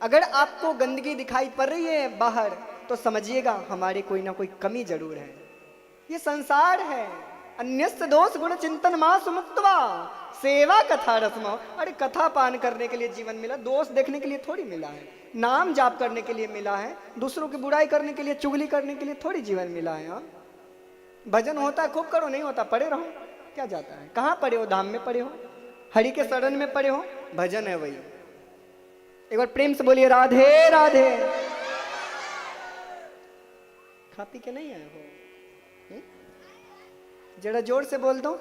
अगर आपको गंदगी दिखाई पड़ रही है बाहर तो समझिएगा हमारे कोई ना कोई कमी जरूर है। ये संसार है। अन्यस्य दोष गुण चिंतन मां सुमुक्तवा सेवा कथा रसमा। अरे कथा पान करने के लिए जीवन मिला, दोष देखने के लिए थोड़ी मिला है। नाम जाप करने के लिए मिला है, दूसरों की बुराई करने के लिए चुगली करने के लिए थोड़ी जीवन मिला है। हाँ, भजन होता है खूब करो, नहीं होता पड़े रहो, क्या जाता है। कहाँ पड़े हो? धाम में पड़े हो, हरि के शरण में पड़े हो, भजन है वही। एक बार प्रेम से बोलिए राधे राधे। खा पी के नहीं आए हो? जरा जोर से बोल दो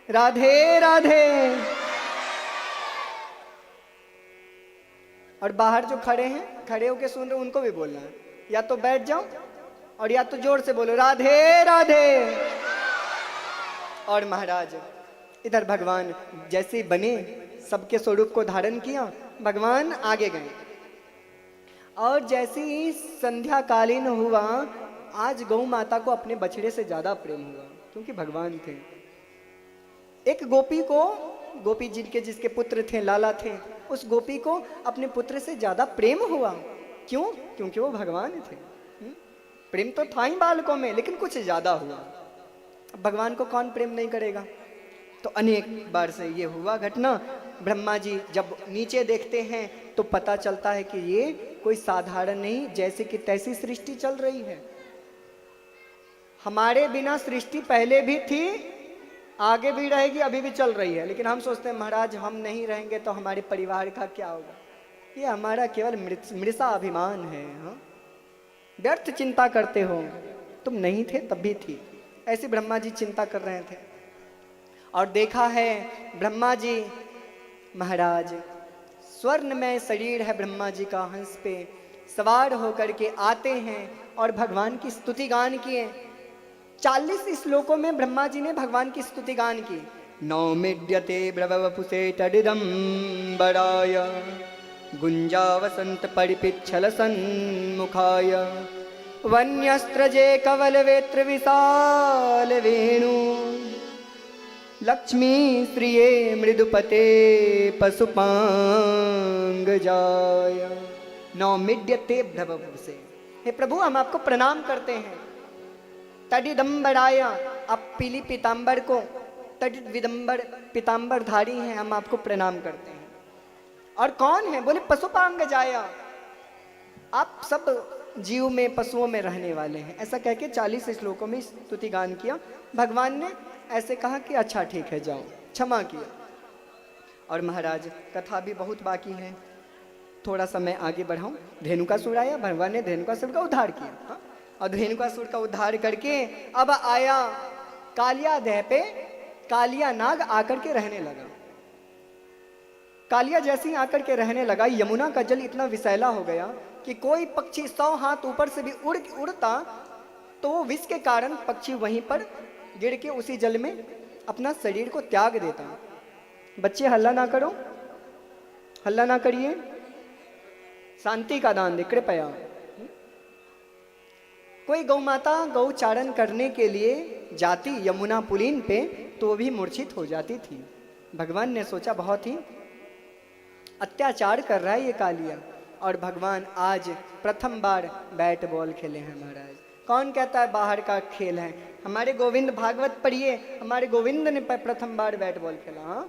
राधे राधे। और बाहर जो खड़े हैं, खड़े होके सुन रहे उनको भी बोलना है, या तो बैठ जाओ और या तो जोर से बोलो राधे राधे। और महाराज इधर भगवान जैसे बने सबके स्वरूप को धारण किया, भगवान आगे गए। और जैसे ही संध्या कालीन हुआ, आज गौ माता को अपने बछड़े से ज्यादा प्रेम हुआ क्योंकि भगवान थे। एक गोपी को, गोपी जी के जिसके पुत्र थे लाला थे, उस गोपी को अपने पुत्र से ज्यादा प्रेम हुआ। क्यों? क्योंकि वो भगवान थे। प्रेम तो था ही बालकों में लेकिन कुछ ज्यादा हुआ। भगवान को कौन प्रेम नहीं करेगा। तो अनेक बार से ये हुआ घटना। ब्रह्मा जी जब नीचे देखते हैं तो पता चलता है कि ये कोई साधारण नहीं, जैसे कि तैसी सृष्टि चल रही है। हमारे बिना सृष्टि पहले भी थी, आगे भी रहेगी, अभी भी चल रही है। लेकिन हम सोचते हैं महाराज हम नहीं रहेंगे तो हमारे परिवार का क्या होगा। ये हमारा केवल मृषा अभिमान है। हाँ, व्यर्थ चिंता करते हो, तुम नहीं थे तब भी थी। ऐसे ब्रह्मा जी चिंता कर रहे थे और देखा है ब्रह्मा जी महाराज स्वर्णमय शरीर है ब्रह्मा जी का, हंस पे सवार होकर के आते हैं और भगवान की स्तुति गान किए। 40 श्लोकों में ब्रह्मा जी ने भगवान की स्तुति गान की। नौमिड्यते ब्रवपुषे तडिदम्बराय गुंजावसंत परिपिच्छल सन्मुखाय वन्यस्त्रजे कवलवेत्र विशाल वेणु लक्ष्मी श्रिये मृदुपते पशुपांगजाय। नौमिड्यते ब्रवपुषे। हे प्रभु हम आपको प्रणाम करते हैं। तडिदम्बराय, आप पीली पीताम्बर को तडिद विदम्बर पीताम्बर धारी हैं, हम आपको प्रणाम करते हैं। और कौन है? बोले पशुपांग जाया, आप सब जीव में पशुओं में रहने वाले हैं। ऐसा कह के 40 श्लोकों में स्तुति गान किया। भगवान ने ऐसे कहा कि अच्छा ठीक है जाओ, क्षमा किया। और महाराज कथा भी बहुत बाकी है, थोड़ा सा मैं आगे बढ़ाऊं। धेनुकासुर आया, भगवान ने धेनुकासुर का उद्धार किया। हाँ? और धेनुकासुर का उद्धार करके अब आया कालिया देह पे, कालिया नाग आकर के रहने लगा। कालिया जैसे ही आकर के रहने लगा, यमुना का जल इतना विषैला हो गया कि कोई पक्षी 100 हाथ ऊपर से भी उड़ता तो वो विष के कारण पक्षी वहीं पर गिर के उसी जल में अपना शरीर को त्याग देता। बच्चे हल्ला ना करो, हल्ला ना करिए, शांति का दान दे कृपया। कोई गौ माता गौ चारण करने के लिए जाती यमुना पुलीन पे तो वो भी मूर्छित हो जाती थी। भगवान ने सोचा बहुत ही अत्याचार कर रहा है ये कालिया, और भगवान आज प्रथम बार बैट बॉल खेले हैं महाराज। कौन कहता है बाहर का खेल है? हमारे गोविंद भागवत पढ़िए, हमारे गोविंद ने प्रथम बार बैट बॉल खेला। हाँ,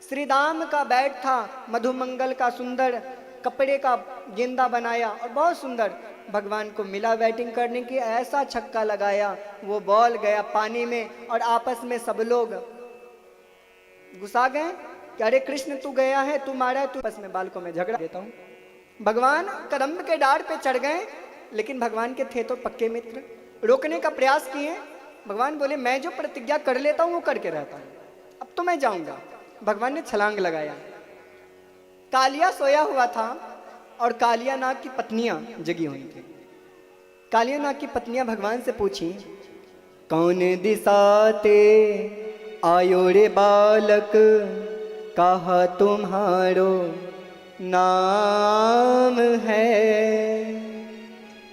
श्री राम का बैट था, मधुमंगल का सुंदर कपड़े का गेंदा बनाया और बहुत सुंदर भगवान को मिला बैटिंग करने की, ऐसा छक्का लगाया, वो बॉल गया पानी में और आपस में सब लोग गुस्सा गए कि अरे कृष्ण तू गया है, तू मारा है, तू आपस में बालकों में झगड़ा देता हूँ। भगवान कदम्ब के डार पे चढ़ गए, लेकिन भगवान के थे तो पक्के मित्र, रोकने का प्रयास किए। भगवान बोले मैं जो प्रतिज्ञा कर लेता हूँ वो करके रहता हूँ, अब तो मैं जाऊंगा। भगवान ने छलांग लगाया। कालिया सोया हुआ था और कालिया नाग की पत्नियां जगी हुई थी। कालिया नाग की पत्नियां भगवान से पूछी, कौन दिशाते आयो रे बालक, कहा तुम्हारो नाम है,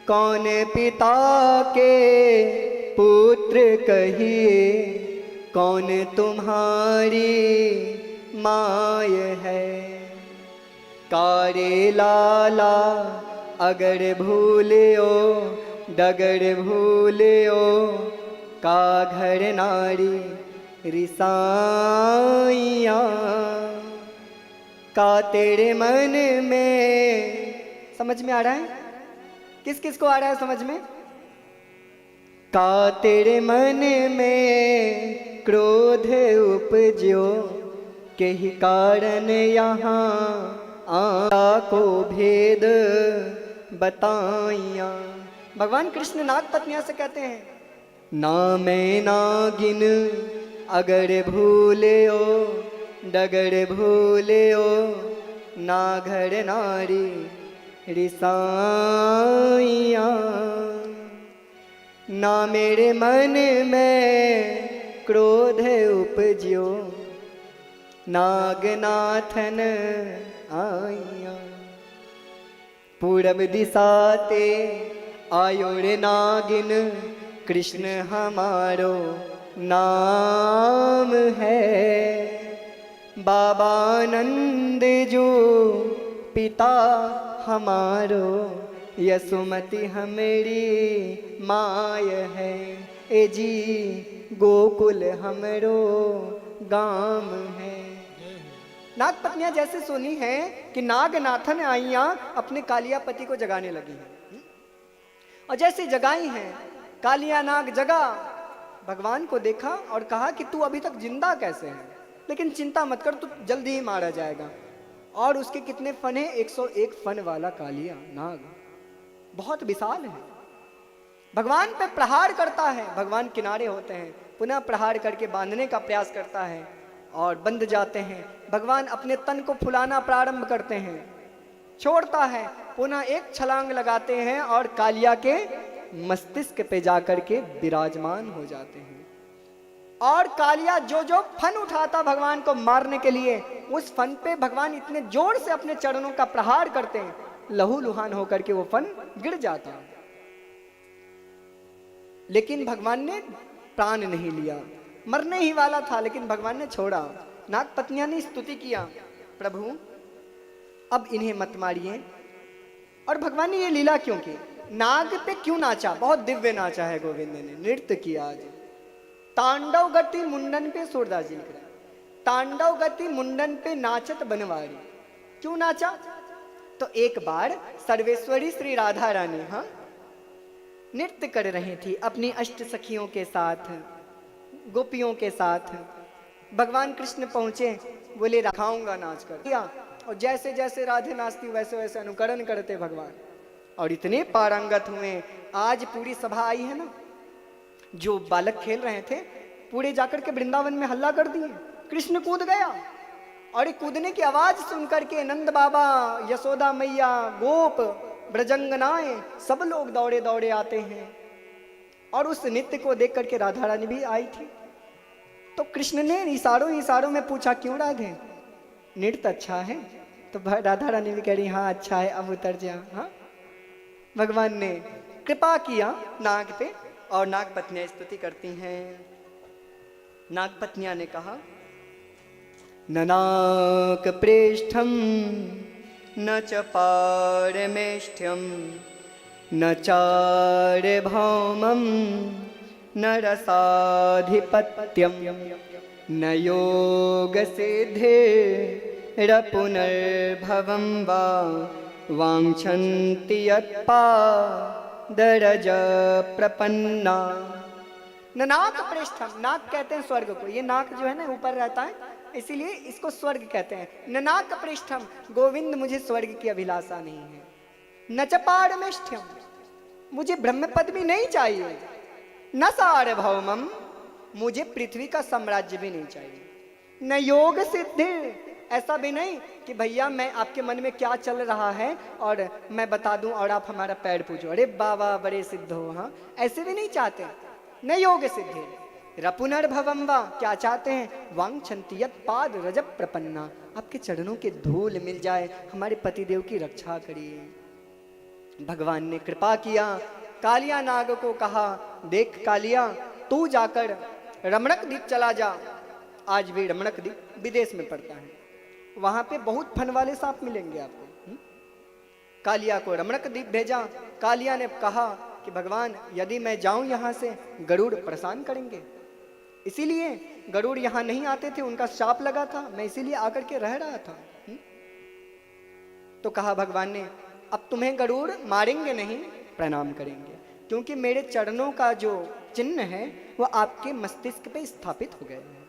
कौन पिता के पुत्र कहिए, कौन तुम्हारी माय है। कारे लाला अगर भूलियो डगर भूलियो, का घर नारी रिसाइया, का तेरे मन में, समझ में आ रहा है? किस किस को आ रहा है समझ में? का तेरे मन में क्रोध उपजो, के ही कारण यहाँ आया को भेद बताइया। भगवान कृष्ण नाग पत्नियां से कहते हैं, ना मैं नागिन अगर भूले ओ डगर भूले ओ, ना घर नारी रिसाइया, ना मेरे मन में क्रोध उपजियो, नागनाथन आइया। पूरब दिशा ते आयो रे नागिन, कृष्ण हमारो नाम है, बाबा नंद जो पिता हमारो, यसुमति हमेरी माय है, ए जी गोकुल हमरो गाम है। नाग पत्नियां जैसे सोनी हैं कि नागनाथन आइया अपने कालियापति को जगाने लगी हैं, और जैसे जगाई हैं कालिया नाग जगा, भगवान को देखा और कहा कि तू अभी तक जिंदा कैसे है, लेकिन चिंता मत कर, तू जल्दी ही मारा जाएगा। और उसके कितने फन है? 101 फन वाला कालिया नाग, बहुत विशाल है। भगवान पे प्रहार करता है, भगवान किनारे होते हैं, पुनः प्रहार करके बांधने का प्रयास करता है और बंध जाते हैं। भगवान अपने तन को फुलाना प्रारंभ करते हैं, छोड़ता है, पुनः एक छलांग लगाते हैं और कालिया के मस्तिष्क पे जाकर के विराजमान हो जाते हैं। और कालिया जो जो फन उठाता भगवान को मारने के लिए, उस फन पे भगवान इतने जोर से अपने चरणों का प्रहार करते हैं, लहू लुहान होकर के वो फन गिर जाता है। लेकिन भगवान ने प्राण नहीं लिया, मरने ही वाला था, लेकिन भगवान ने छोड़ा। नाग पत्नियां ने स्तुति किया, प्रभु अब इन्हें मत मारिए। और भगवान ने ये लीला क्यों की? नाग पे क्यों नाचा? बहुत दिव्य नाचा है गोविंद ने, नृत्य किया आज। तांडव गति मुंडन पे, सूरदास जी लिख रहे हैं, तांडव गति मुंडन पे नाचत बनवारी। क्यों नाचा? तो एक बार सर्वेश्वरी श्री राधा रानी नृत्य कर रही थी अपनी अष्ट सखियों के साथ, गोपियों के साथ। भगवान कृष्ण पहुंचे, बोले रखाऊंगा नाच कर किया, और जैसे जैसे राधे नाचती वैसे वैसे अनुकरण करते भगवान, और इतने पारंगत हुए। आज पूरी सभा आई है ना, जो बालक खेल रहे थे पूरे जाकर के वृंदावन में हल्ला कर दिए, कृष्ण कूद गया। और कूदने की आवाज सुनकर के नंद बाबा, यशोदा मैया, गोप, ब्रजंगनाएं सब लोग दौड़े दौड़े आते हैं। और उस नृत्य को देख करके राधा रानी भी आई थी। तो कृष्ण ने इशारों इशारों में पूछा, क्यों राधे नृत्य अच्छा है? तो राधा रानी भी कह रही हाँ अच्छा है, अब उतर जा। हाँ, भगवान ने कृपा किया नाग पे, और नाग पत्नियां स्तुति करती हैं। नागपत्नियां ने कहा, न नाक प्रेष्ठम न च पारमेष्ठ्यम न चार भौमम न रसाधिपत्यम न योग सिद्धिरपुनर्भवं वा वाञ्छन्ति यत्पादरज प्रपन्ना। न नाक पृष्ठम, नाक कहते हैं स्वर्ग को, ये नाक जो है ना ऊपर रहता है, इसीलिए इसको स्वर्ग कहते हैं। न नाक पृष्ठम, गोविंद मुझे स्वर्ग की अभिलाषा नहीं है। न च पारमेष्ठ्यम, मुझे ब्रह्म पद भी नहीं चाहिए। न सार्वभौमम, मुझे पृथ्वी का साम्राज्य भी नहीं चाहिए। न योग सिद्धि, ऐसा भी नहीं कि भैया मैं आपके मन में क्या चल रहा है और मैं बता दूं और आप हमारा पैर पूछो, अरे बाबा बड़े सिद्ध हो, हाँ ऐसे भी नहीं चाहते। न योग सिद्धि रपुनर्भवम वा, क्या चाहते हैं, वांछन्ति यत् पाद रजब प्रपन्ना, आपके चरणों के धूल मिल जाए, हमारे पतिदेव की रक्षा करिए। भगवान ने कृपा किया, कालिया नाग को कहा, देख कालिया तू जाकर रमणक द्वीप चला जा। आज भी रमणक द्वीप विदेश में पड़ता है, वहां पे बहुत फन वाले सांप मिलेंगे आपको। कालिया को रमणक द्वीप भेजा। कालिया ने कहा कि भगवान यदि मैं जाऊं यहां से, गरुड़ परेशान करेंगे, इसीलिए गरुड़ यहां नहीं आते थे, उनका शाप लगा था, मैं इसीलिए आकर के रह रहा था। तो कहा भगवान ने, अब तुम्हें गरुड़ मारेंगे नहीं, प्रणाम करेंगे, क्योंकि मेरे चरणों का जो चिन्ह है वो आपके मस्तिष्क पे स्थापित हो गए हैं।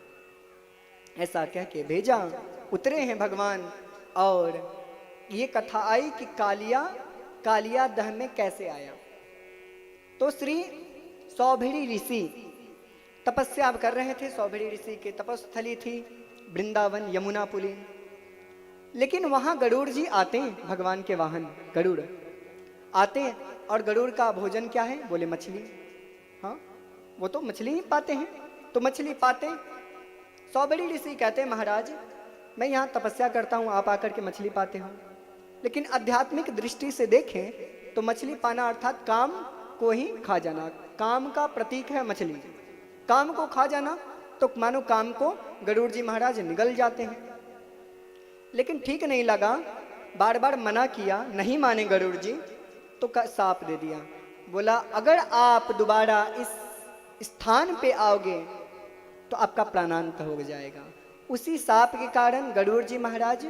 ऐसा कह के भेजा, उतरे हैं भगवान। और ये कथा आई कि कालिया दह में कैसे आया। तो श्री सौभिरी ऋषि तपस्या कर रहे थे, सौभिरी ऋषि के तपस्थली थी वृंदावन यमुना पुलीन। लेकिन वहां गरुड़ जी आते हैं, भगवान के वाहन गरुड़ आते हैं, और गरुड़ का भोजन क्या है, बोले मछली। हाँ वो तो मछली ही पाते हैं, तो मछली पाते। सौभिरी ऋषि कहते हैं, महाराज मैं यहाँ तपस्या करता हूँ, आप आकर के मछली पाते हो। लेकिन आध्यात्मिक दृष्टि से देखें तो मछली पाना अर्थात काम को ही खा जाना, काम का प्रतीक है मछली। काम को खा जाना तो मानो काम को गरुड़ जी महाराज निगल जाते हैं। लेकिन ठीक नहीं लगा, बार बार मना किया, नहीं माने गरुड़ जी, तो साप दे दिया। बोला अगर आप दोबारा इस स्थान पे आओगे तो आपका प्राणांत हो जाएगा। उसी साप के कारण गरुड़ जी महाराज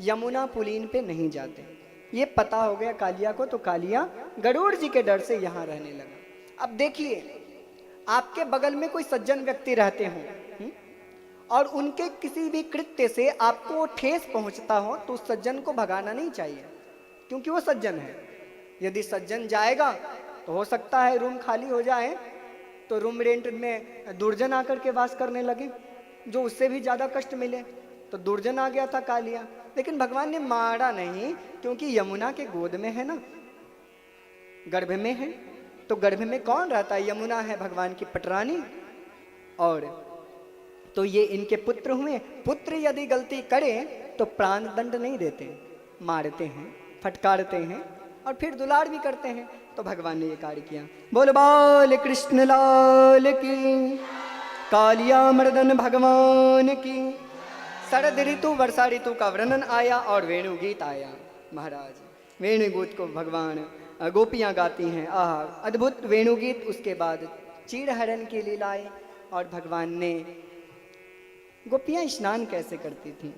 यमुना पुलीन पे नहीं जाते। ये पता हो गया कालिया को, तो कालिया गरुड़ जी के डर से यहाँ रहने लगा। अब देखिए, आपके बगल में कोई सज्जन व्यक्ति रहते हो और उनके किसी भी कृत्य से आपको ठेस पहुंचता हो, तो उस सज्जन को भगाना नहीं चाहिए, क्योंकि वो सज्जन है। यदि सज्जन जाएगा तो हो सकता है रूम खाली हो जाए, तो रूम रेंट में दुर्जन आकर के वास करने लगे, जो उससे भी ज्यादा कष्ट मिले। तो दुर्जन आ गया था कालिया, लेकिन भगवान ने मारा नहीं, क्योंकि यमुना के गोद में है ना, गर्भ में है। तो गर्भ में कौन रहता है, यमुना है भगवान की पटरानी। और तो ये इनके पुत्र हुए। पुत्र यदि गलती करे तो प्राण दंड नहीं देते, मारते हैं, फटकारते हैं और फिर दुलार भी करते हैं। तो भगवान ने ये कार्य किया। बोल बाल कृष्ण लाल की, कालिया मर्दन भगवान की। शरद ऋतु वर्षा ऋतु का वर्णन आया और वेणु गीत आया। महाराज वेणु गीत को भगवान गोपियां गाती हैं, आह अद्भुत वेणु गीत। उसके बाद चीड़हरण की लीलाएं, और भगवान ने गोपियां स्नान कैसे करती थी।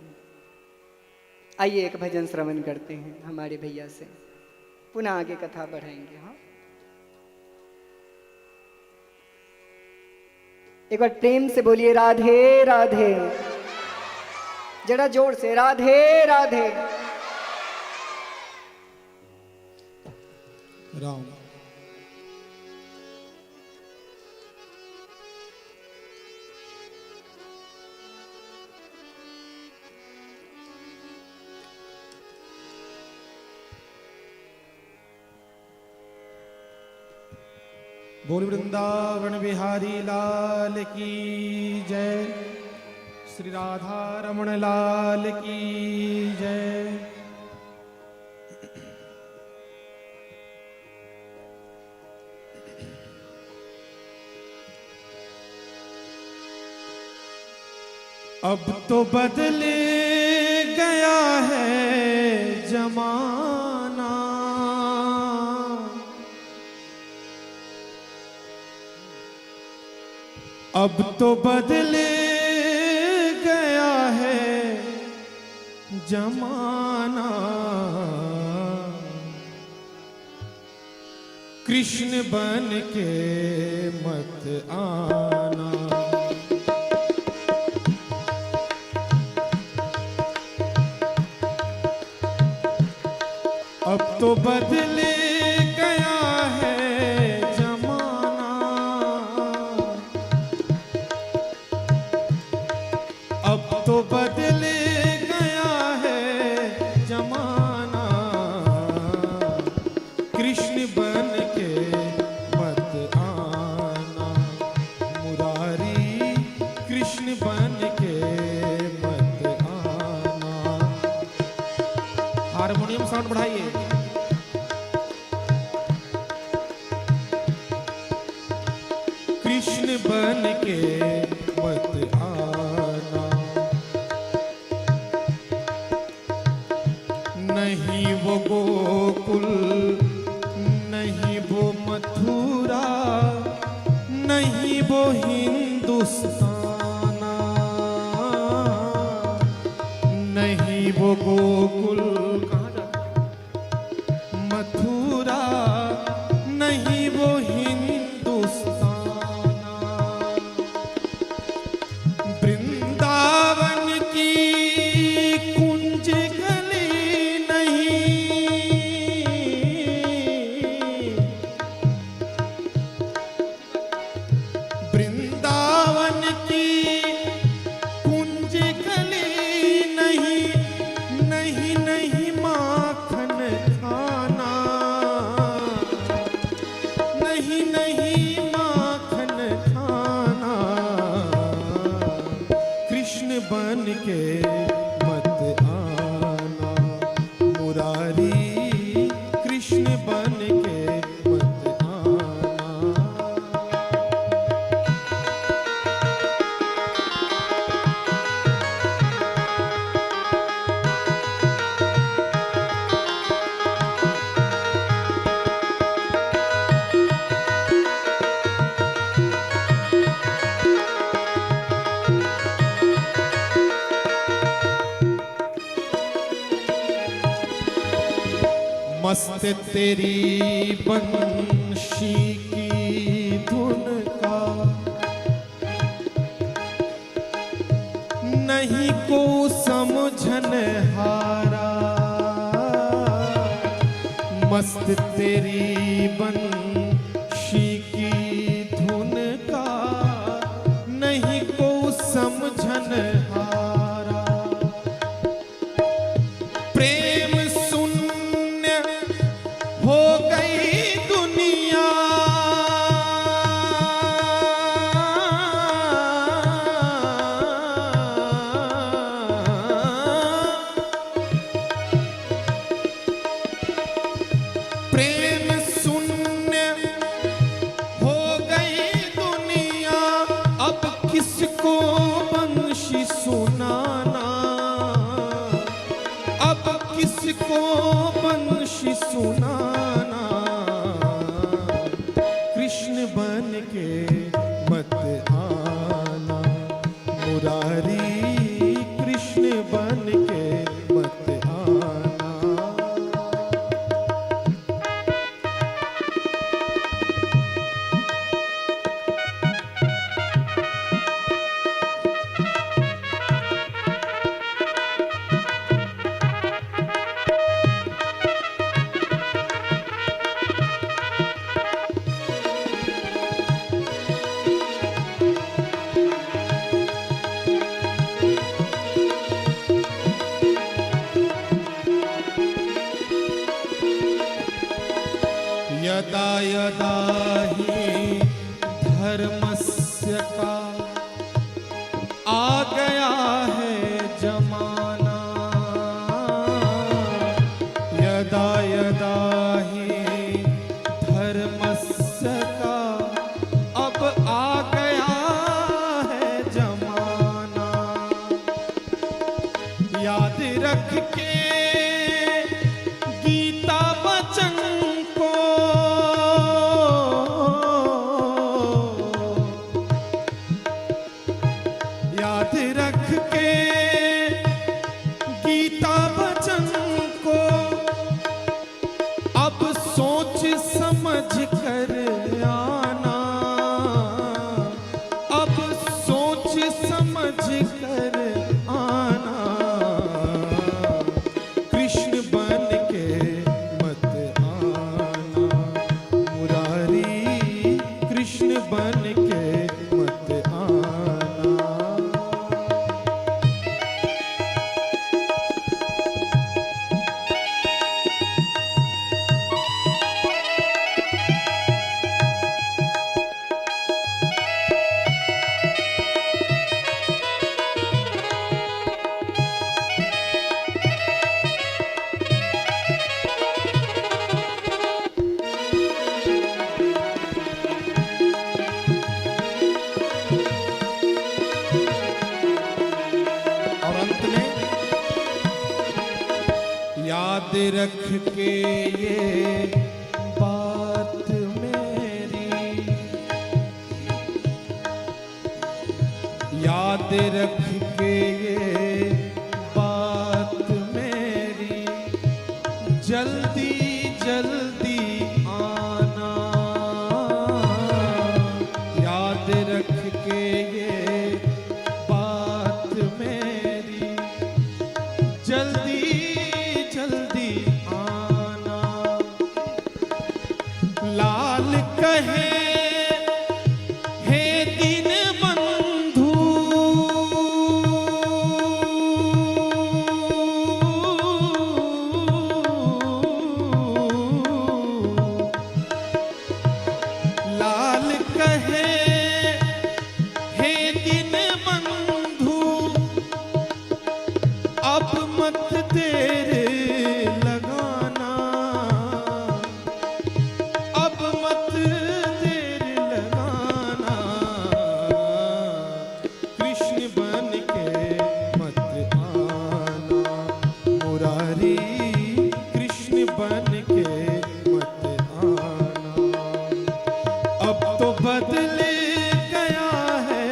आइए एक भजन श्रवण करते हैं हमारे भैया से, पुनः आगे कथा बढ़ाएंगे। हाँ एक बार प्रेम से बोलिए राधे राधे, जरा जोर से राधे राधे। राम बोल वृंदावन बिहारी लाल की जय, श्री राधा रमण लाल की जय। अब तो बदल गया है जमाना, अब तो बदल गया है जमाना। कृष्ण बन के मत आना, अब तो बदल गया है जमाना, अब तो बदल गया है जमाना। कृष्ण बन के मत आना, मुरारी कृष्ण बन के मत आना। हारमोनियम साउंड बढ़ाइए। कृष्ण बन के मत आना, नहीं वो गोकुल, नहीं वो मथुरा, नहीं वो हिंदुस्ताना, नहीं वो गोकुल मथुरा, नहीं वो हिंदुस्ताना। वृंदावन की कुंज गली नहीं, वृंदावन की कुंज गली नहीं, नहीं नहीं माखन खाना, नहीं नहीं माखन खाना। कृष्ण बन के मत आना, मुरारी कृष्ण बन के मत आना। मस्त तेरी बंशी की धुन का, नहीं को समझन हारा। मस्त तेरी बंशी की धुन का, नहीं को समझन हारा। प्रेम शून्य हो गई दुनिया, प्रेम शून्य हो गई दुनिया। अब किसको बंशी सुनाना, अब किसको बंशी सुनाना। कृष्ण बन के मत आना, मुरारी कृष्ण बन के मत आना। यदा यदा हि धर्मस्य का आ गया है जमाना, यदा यदा हि धर्मस्य का अब आ गया है जमाना। बन के मत आना। और अंत में याद रख के ये बात मेरी, याद रख के ये बात मेरी, जल्दी जल्दी आना। याद रख के ये बात मेरी, जल्दी जल्दी आना। लाल कहे हे दीन बंधु, लाल कहे हे दीन बंधु, अब मत देर लगाना, अब मत देर लगाना। कृष्ण बन के मत आना, मुरारी कृष्ण बन के मत आना। अब तो बदल गया है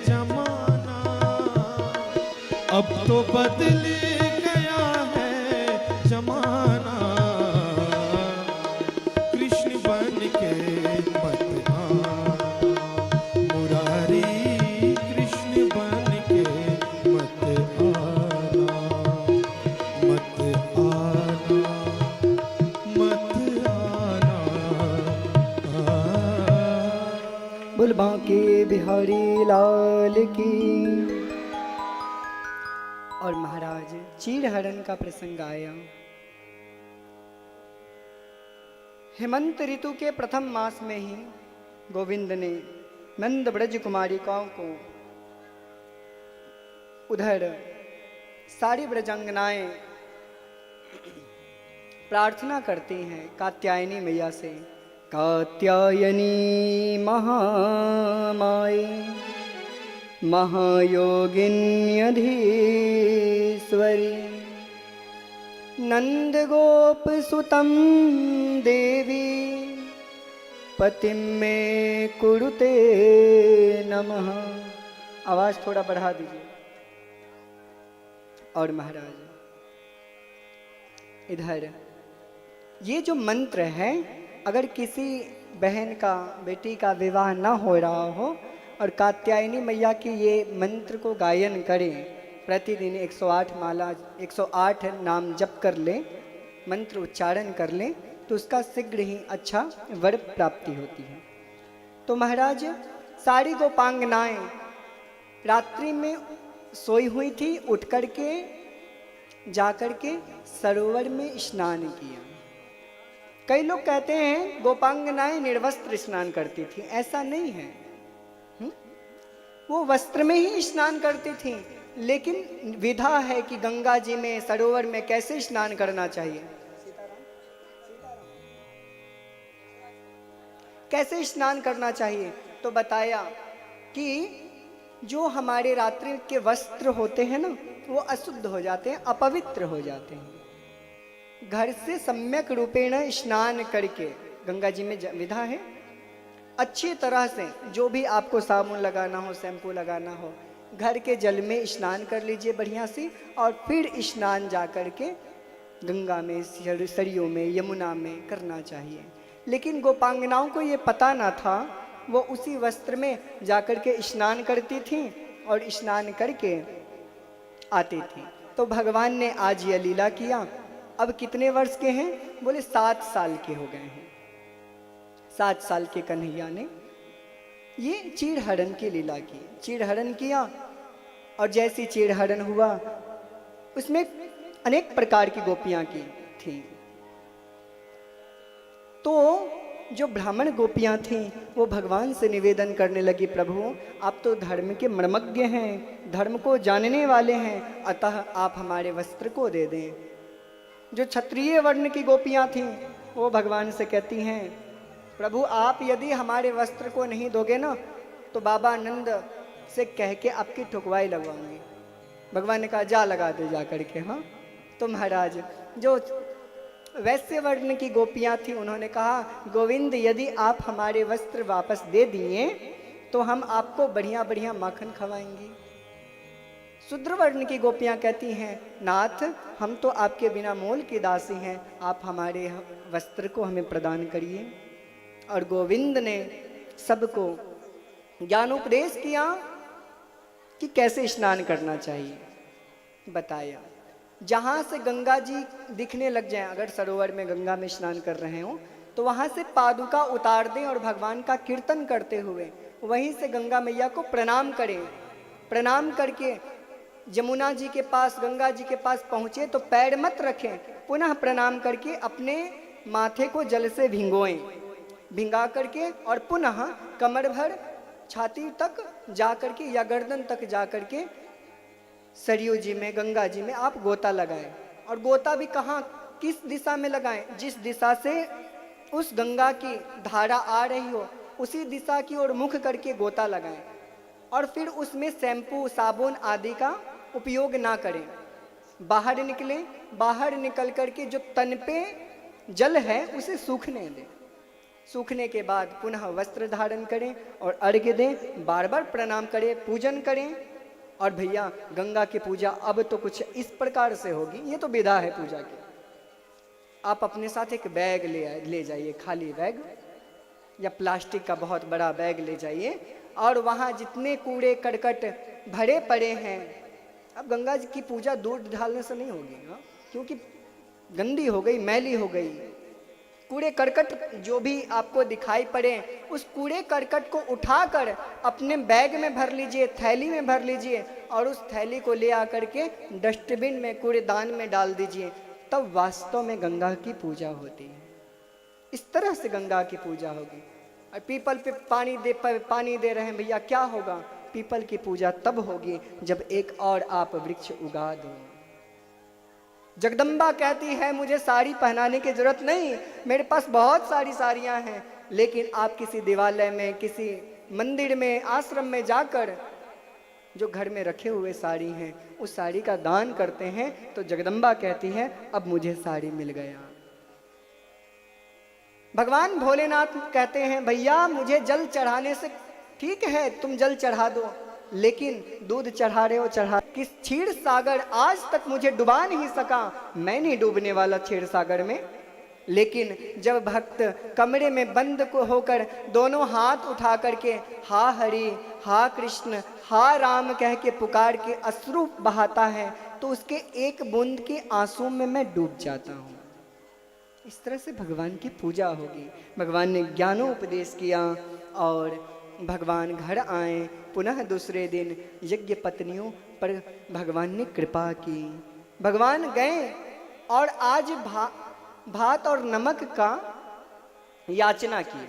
जमाना, अब तो बदल गया है जमाना। कृष्ण बन के मत आना, मुरारी कृष्ण बन के मत आना, मत आना, मत आना। बोल बांके बिहारी लाल की। और महाराज चीड़हरण का प्रसंग आया। हेमंत ऋतु के प्रथम मास में ही गोविंद ने नंद ब्रज कुमारिकाओं को, उधर सारी ब्रजांगनाएं प्रार्थना करती हैं कात्यायनी मैया से। कात्यायनी महामाये महायोगिन्यधीश्वरी, नंद गोप सुतम देवी, पतिम में कुरुते नमः। आवाज थोड़ा बढ़ा दीजिए। और महाराज इधर ये जो मंत्र है, अगर किसी बहन का, बेटी का विवाह ना हो रहा हो और कात्यायनी मैया की ये मंत्र को गायन करें, प्रतिदिन 108 माला, 108 नाम जप कर ले, मंत्र उच्चारण कर ले, तो उसका शीघ्र ही अच्छा वर प्राप्ति होती है। तो महाराज सारी गोपांगनाएं रात्रि में सोई हुई थी, उठ करके जाकर के सरोवर में स्नान किया। कई लोग कहते हैं गोपांगनाएं निर्वस्त्र स्नान करती थी, ऐसा नहीं है। वो वस्त्र में ही स्नान करती थी, लेकिन विधा है कि गंगा जी में, सरोवर में कैसे स्नान करना चाहिए, कैसे स्नान करना चाहिए। तो बताया कि जो हमारे रात्रि के वस्त्र होते हैं ना, वो अशुद्ध हो जाते हैं, अपवित्र हो जाते हैं। घर से सम्यक रूपेण स्नान करके, गंगा जी में विधा है, अच्छी तरह से जो भी आपको साबुन लगाना हो, शैम्पू लगाना हो, घर के जल में स्नान कर लीजिए बढ़िया सी, और फिर स्नान जा कर के गंगा में, सरयू में, यमुना में करना चाहिए। लेकिन गोपांगनाओं को ये पता ना था, वो उसी वस्त्र में जाकर के स्नान करती थी और स्नान करके आती थी। तो भगवान ने आज यह लीला किया। अब कितने वर्ष के हैं? बोले 7 साल के हो गए हैं। 7 साल के कन्हैया ने ये चीड़-हरण की लीला की, चीड़-हरण किया और जैसी चीड़-हरण हुआ उसमें अनेक प्रकार की गोपियां की थी। तो जो ब्राह्मण गोपियां थीं वो भगवान से निवेदन करने लगी, प्रभु आप तो धर्म के मर्मज्ञ हैं, धर्म को जानने वाले हैं, अतः आप हमारे वस्त्र को दे दें। जो क्षत्रिय वर्ण की गोपियां थीं वो भगवान से कहती हैं, प्रभु आप यदि हमारे वस्त्र को नहीं दोगे ना तो बाबा नंद से कह के आपकी ठुकवाई लगवाऊंगी। भगवान ने कहा जा लगा दे जा करके। हाँ, तो महाराज जो वैश्य वर्ण की गोपियां थी उन्होंने कहा, गोविंद यदि आप हमारे वस्त्र वापस दे दिए तो हम आपको बढ़िया बढ़िया माखन खवाएंगे। शूद्र वर्ण की गोपियां कहती हैं, नाथ हम तो आपके बिना मोल की दासी हैं, आप हमारे वस्त्र को हमें प्रदान करिए। और गोविंद ने सबको ज्ञानोपदेश किया कि कैसे स्नान करना चाहिए, बताया। जहाँ से गंगा जी दिखने लग जाएं, अगर सरोवर में गंगा में स्नान कर रहे हो तो वहाँ से पादुका उतार दें और भगवान का कीर्तन करते हुए वहीं से गंगा मैया को प्रणाम करें। प्रणाम करके यमुना जी के पास, गंगा जी के पास पहुँचे तो पैर मत रखें, पुनः प्रणाम करके अपने माथे को जल से भिंगोएं, भिंगा करके और पुनः कमर भर छाती तक जा करके या गर्दन तक जा करके सरयू जी में, गंगा जी में आप गोता लगाएं। और गोता भी कहाँ, किस दिशा में लगाएं? जिस दिशा से उस गंगा की धारा आ रही हो उसी दिशा की ओर मुख करके गोता लगाएं। और फिर उसमें शैम्पू, साबुन आदि का उपयोग ना करें। बाहर निकलें, बाहर निकल करके जो तन पे जल है उसे सूखने दें। सूखने के बाद पुनः वस्त्र धारण करें और अर्घ्य दें, बार बार प्रणाम करें, पूजन करें। और भैया गंगा की पूजा अब तो कुछ इस प्रकार से होगी, ये तो विधा है पूजा की। आप अपने साथ एक बैग ले जाइए, खाली बैग या प्लास्टिक का बहुत बड़ा बैग ले जाइए और वहाँ जितने कूड़े करकट भरे पड़े हैं, अब गंगा जी की पूजा दूध डालने से नहीं होगी, हाँ, क्योंकि गंदी हो गई, मैली हो गई। कूड़े करकट जो भी आपको दिखाई पड़े उस कूड़े करकट को उठाकर अपने बैग में भर लीजिए, थैली में भर लीजिए और उस थैली को ले आकर के डस्टबिन में, कूड़ेदान में डाल दीजिए, तब वास्तव में गंगा की पूजा होती है। इस तरह से गंगा की पूजा होगी। और पीपल पे पानी दे रहे हैं भैया, क्या होगा? पीपल की पूजा तब होगी जब एक और आप वृक्ष उगा दो। जगदम्बा कहती है मुझे साड़ी पहनाने की जरूरत नहीं, मेरे पास बहुत सारी साड़ियाँ हैं, लेकिन आप किसी देवालय में, किसी मंदिर में, आश्रम में जाकर जो घर में रखे हुए साड़ी हैं उस साड़ी का दान करते हैं तो जगदम्बा कहती है अब मुझे साड़ी मिल गया। भगवान भोलेनाथ कहते हैं भैया मुझे जल चढ़ाने से, ठीक है तुम जल चढ़ा दो, लेकिन दूध चढ़ा रहे हो चढ़ा, किस क्षीर सागर आज तक मुझे डुबा नहीं सका, मैं नहीं डूबने वाला क्षीर सागर में। लेकिन जब भक्त कमरे में बंद को होकर दोनों हाथ उठा करके हा हरि, हा कृष्ण, हा राम कह के पुकार के अश्रु बहाता है तो उसके एक बूंद के आंसू में मैं डूब जाता हूँ। इस तरह से भगवान की पूजा होगी। भगवान ने ज्ञानोपदेश किया और भगवान घर आए। पुनः दूसरे दिन यज्ञ पत्नियों पर भगवान ने कृपा की। भगवान गए और आज भात और नमक का याचना की।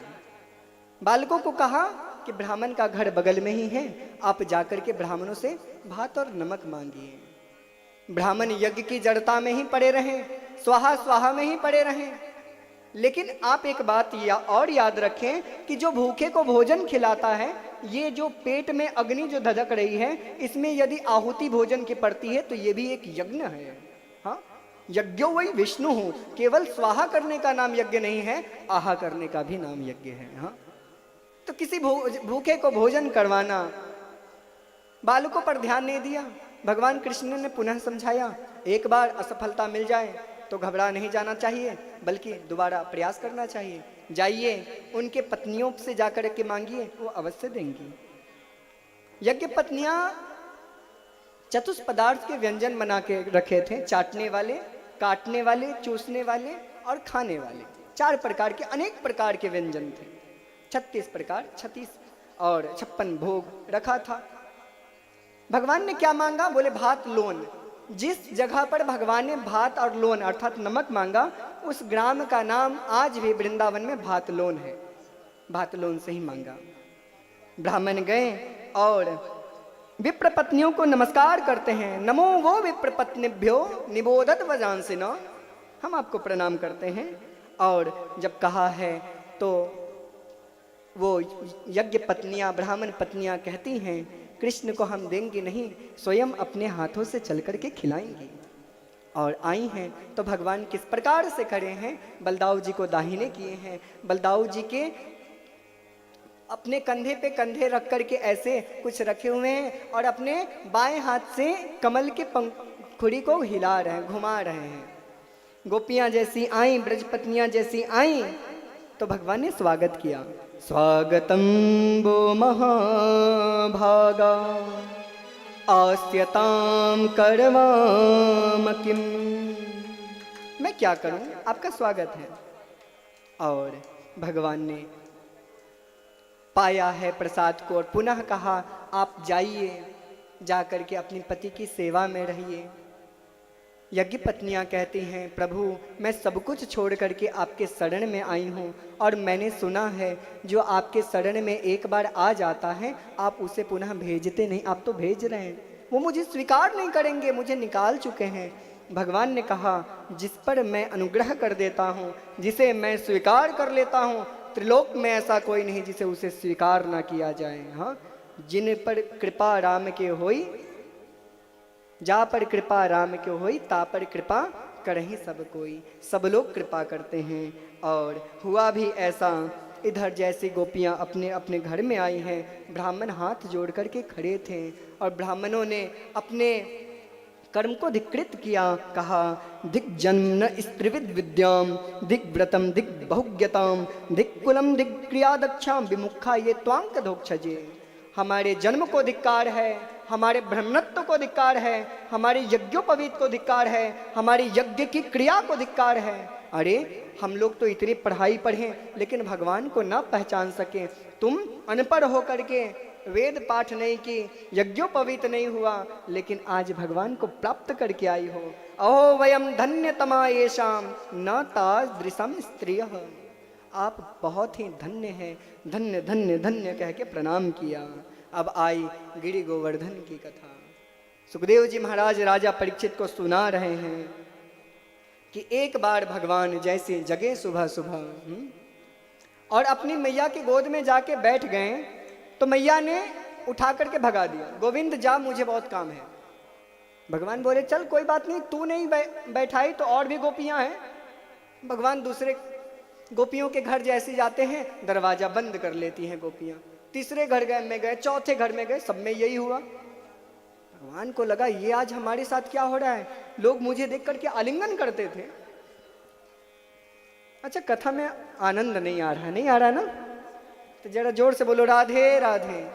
बालकों को कहा कि ब्राह्मण का घर बगल में ही है, आप जाकर के ब्राह्मणों से भात और नमक मांगिए। ब्राह्मण यज्ञ की जड़ता में ही पड़े रहें, स्वाहा स्वाहा में ही पड़े रहें। लेकिन आप एक बात और याद रखें कि जो भूखे को भोजन खिलाता है, ये जो पेट में अग्नि जो धधक रही है, इसमें यदि आहुति भोजन की पड़ती है तो ये भी एक यज्ञ है। हाँ, यज्ञो वही विष्णु हूँ, केवल स्वाहा करने का नाम यज्ञ नहीं है, आहा करने का भी नाम यज्ञ है। हाँ, तो किसी भूखे को भोजन करवाना, बालकों पर ध्यान नहीं दिया। भगवान कृष्ण ने पुनः समझाया, एक बार असफलता मिल जाए तो घबरा नहीं जाना चाहिए, बल्कि दोबारा प्रयास करना चाहिए। जाइए उनके पत्नियों से जाकर के मांगिए, वो अवश्य देंगी। यज्ञ पत्नियां चतुष पदार्थ के व्यंजन बना के रखे थे, चाटने वाले, काटने वाले, चूसने वाले और खाने वाले। 4 प्रकार के, अनेक प्रकार के व्यंजन थे। 36 प्रकार, 36 और 56 भोग रखा था। भगवान ने क्या मांगा? बोले भात लोन। जिस जगह पर भगवान ने भात और लोन अर्थात नमक मांगा, उस ग्राम का नाम आज भी वृंदावन में भातलोन है। भातलोन से ही मांगा। ब्राह्मण गए और विप्र पत्नियों को नमस्कार करते हैं। नमो वो विप्र पत्निभ्यो निबोधत वजांसिन, हम आपको प्रणाम करते हैं। और जब कहा है तो वो यज्ञ पत्नियां, ब्राह्मण पत्नियां कहती हैं, कृष्ण को हम देंगे नहीं, स्वयं अपने हाथों से चल करके खिलाएंगे। और आई हैं तो भगवान किस प्रकार से खड़े हैं? बलदाऊ जी को दाहिने किए हैं, बलदाऊ जी के अपने कंधे पे कंधे रख करके ऐसे कुछ रखे हुए हैं और अपने बाएं हाथ से कमल के पंखुड़ी को हिला रहे हैं, घुमा रहे हैं। गोपियां जैसी आई, ब्रजपत्नियां जैसी आई तो भगवान ने स्वागत किया। स्वागतम वो महाभागा आस्यताम करवाम किम, मैं क्या करूं, आपका स्वागत है। और भगवान ने पाया है प्रसाद को और पुनः कहा आप जाइए, जा करके अपनी पति की सेवा में रहिए। यज्ञ पत्नियां कहती हैं, प्रभु मैं सब कुछ छोड़ करके आपके शरण में आई हूँ और मैंने सुना है जो आपके शरण में एक बार आ जाता है आप उसे पुनः भेजते नहीं, आप तो भेज रहे हैं, वो मुझे स्वीकार नहीं करेंगे, मुझे निकाल चुके हैं। भगवान ने कहा जिस पर मैं अनुग्रह कर देता हूँ, जिसे मैं स्वीकार कर लेता हूँ, त्रिलोक में ऐसा कोई नहीं जिसे उसे स्वीकार ना किया जाए। हाँ, जिन पर कृपा राम के होई, जा पर कृपा राम के होई, ता पर कृपा करहि सब कोई। सब लोग कृपा करते हैं। और हुआ भी ऐसा, इधर जैसे गोपियां अपने अपने घर में आई हैं, ब्राह्मण हाथ जोड़ करके खड़े थे और ब्राह्मणों ने अपने कर्म को धिक्कृत किया। कहा दिग्जन्म स्त्रिविद विद्याम दिग्व्रतम दिग्बहुज्ञताम दिक्कुलम दिक्क्रिया दक्षाम विमुखा ये त्वांक धोक्षजे। हमारे जन्म को धिक्कार है, हमारे ब्रह्मत्व को धिक्कार है, हमारे यज्ञोपवीत को धिक्कार है, हमारी यज्ञ की क्रिया को धिक्कार है। अरे हम लोग तो इतनी पढ़ाई पढ़े लेकिन भगवान को ना पहचान सके। तुम अनपढ़ होकर के वेद पाठ नहीं की, यज्ञोपवीत नहीं हुआ, लेकिन आज भगवान को प्राप्त करके आई हो। अहो वयम धन्यतमा येषाम न तादृशम स्त्रियः, आप बहुत ही धन्य हैं, धन्य धन्य धन्य कह के प्रणाम किया। अब आई गिरि गोवर्धन की कथा। सुखदेव जी महाराज राजा परीक्षित को सुना रहे हैं कि एक बार भगवान जैसे जगे सुबह सुबह और अपनी मैया की गोद में जाके बैठ गए तो मैया ने उठा करके भगा दिया, गोविंद जा मुझे बहुत काम है। भगवान बोले चल कोई बात नहीं, तू नहीं बैठाई तो और भी गोपियां हैं। भगवान दूसरे गोपियों के घर जैसे जाते हैं दरवाजा बंद कर लेती हैं गोपियां। तीसरे घर में गए, चौथे घर में गए, सब में यही हुआ। भगवान को लगा ये आज हमारे साथ क्या हो रहा है, लोग मुझे देख करके आलिंगन करते थे। अच्छा कथा में आनंद नहीं आ रहा, नहीं आ रहा ना, तो जरा जोर से बोलो राधे राधे।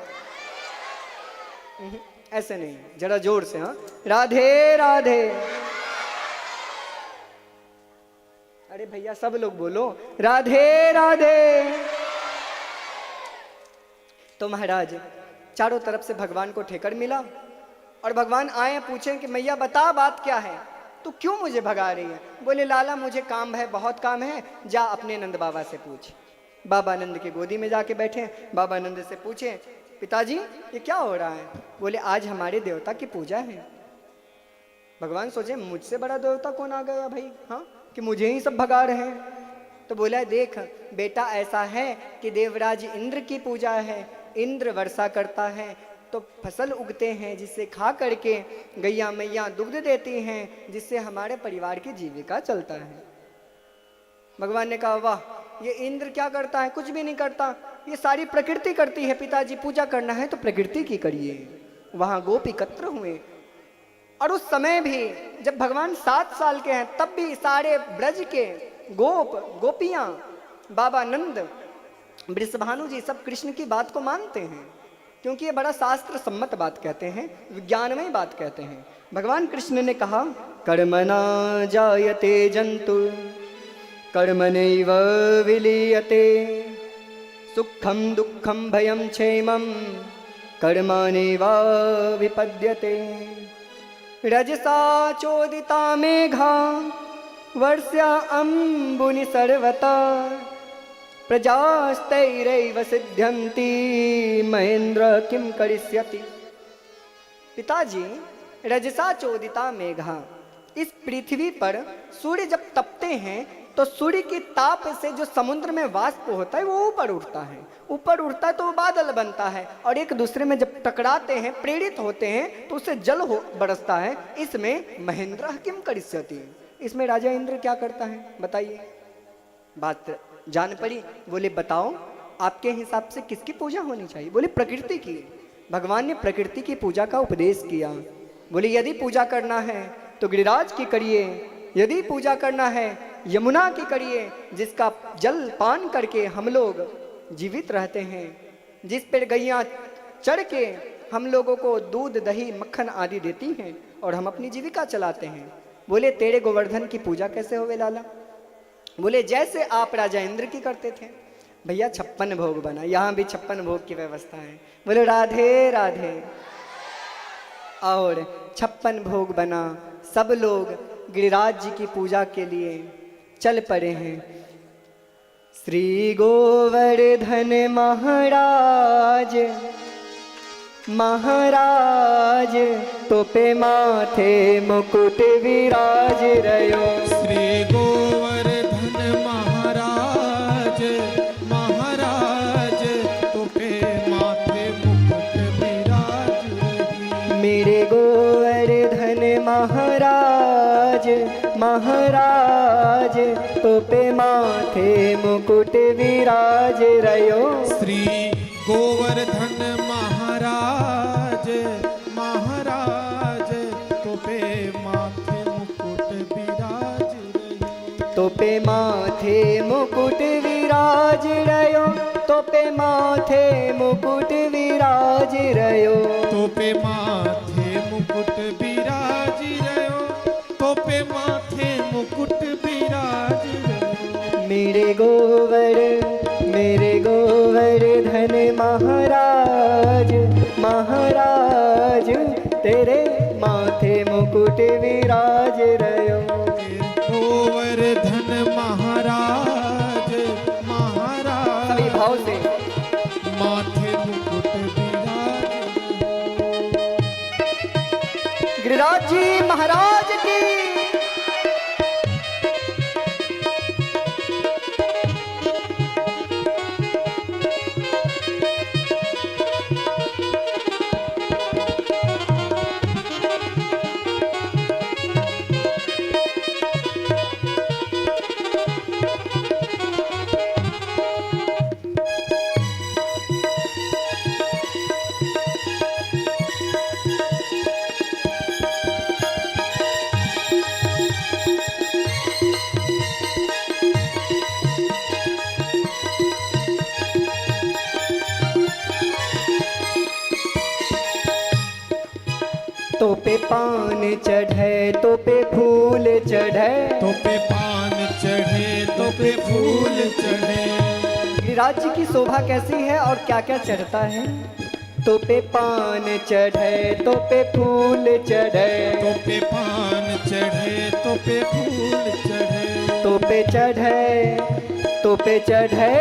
ऐसे नहीं, जरा जोर से, हाँ राधे राधे। अरे भैया सब लोग बोलो राधे राधे। तो महाराज चारों तरफ से भगवान को ठेकर मिला और भगवान आए पूछे कि मैया बता बात क्या है, तू क्यों मुझे भगा रही है? बोले लाला मुझे काम है, बहुत काम है, जा अपने नंद बाबा से पूछ। बाबा नंद की गोदी में जाके बैठे, बाबा नंद से पूछे पिताजी ये क्या हो रहा है? बोले आज हमारे देवता की पूजा है। भगवान सोचे मुझसे बड़ा देवता कौन आ गया भाई, हाँ कि मुझे ही सब भगा रहे हैं। तो बोला देख बेटा ऐसा है कि देवराज इंद्र की पूजा है, इंद्र वर्षा करता है तो फसल उगते हैं जिससे खा करके गैया मैया दुग्ध देती हैं जिससे हमारे परिवार की जीविका चलता है। भगवान ने कहा वाह ये इंद्र क्या करता है? कुछ भी नहीं करता, ये सारी प्रकृति करती है। पिताजी पूजा करना है तो प्रकृति की करिए। वहां गोप एकत्र हुए और उस समय भी जब भगवान 7 साल के हैं तब भी सारे ब्रज के गोप गोपियां, बाबा नंद, वृषभानु जी सब कृष्ण की बात को मानते हैं क्योंकि ये बड़ा शास्त्र सम्मत बात कहते हैं, विज्ञानमय बात कहते हैं। भगवान कृष्ण ने कहा कर्मणा जायते जंतु कर्मणैव विलीयते सुखम दुखम भयम क्षेमम कर्मणेवा विपद्यते। रजसा चोदिता मेघा वर्ष्या अम्बुनि सर्वता प्रजास्तैरैव सिद्ध्यन्ति महेंद्र किम करिष्यति। पिताजी, रजसा चोदिता मेघा, इस पृथ्वी पर सूर्य जब तपते हैं तो सूर्य की ताप से जो समुद्र में वाष्प होता है वो ऊपर उठता है, ऊपर उठता है तो वो बादल बनता है, और एक दूसरे में जब टकराते हैं, प्रेरित होते हैं तो उससे जल बरसता है। इसमें महेंद्र किम करिष्यति, इसमें राजा इंद्र क्या करता है बताइए। बात जान पड़ी। बोले बताओ आपके हिसाब से किसकी पूजा होनी चाहिए? बोले प्रकृति की। भगवान ने प्रकृति की पूजा का उपदेश किया। बोले यदि पूजा करना है तो गिरिराज की करिए, यदि पूजा करना है यमुना की करिए, जिसका जल पान करके हम लोग जीवित रहते हैं, जिस पर गैया चढ़ के हम लोगों को दूध दही मक्खन आदि देती हैं और हम अपनी जीविका चलाते हैं। बोले तेरे गोवर्धन की पूजा कैसे होवे लाला? बोले जैसे आप राजा इंद्र की करते थे। भैया 56 भोग बना, यहाँ भी 56 भोग की व्यवस्था है। बोले राधे राधे। और 56 भोग बना, सब लोग गिरिराज जी की पूजा के लिए चल पड़े हैं। श्री गोवर्धन महाराज महाराज तोपे माथे मुकुट विराज रयो। श्री गोवर्धन महाराज महाराज तोपे माथे मुकुट विराज रही। मेरे गोवर्धन महाराज महाराज तोपे माथे मुकुट विराज रयो। श्री गोवर्धन महाराज महाराज तोपे माथे मुकुट विराज रही। तोपे माथे मुकुट विराज रयो, तोपे माथे मुकुट विराज रयो। तोपे माथे मुकुट विराज रयो, तोपे माथे मुकुट विराज रयो। मेरे गोवर्धन महाराज महाराज तेरे माथे मुकुट विराज रयो। गोवर्धन महाराज महाराज सभी भाव से माथे मुकुट विराज। गिरिराज जी महाराज की। तोपे पान चढ़े तोपे फूल चढ़े, तोपे पान चढ़े तोपे फूल चढ़े। गिरिराज जी की शोभा कैसी है और क्या क्या चढ़ता है? तोपे पान चढ़े तोपे फूल चढ़े, तोपे पान चढ़े तोपे फूल चढ़े। तोपे चढ़े तोपे चढ़े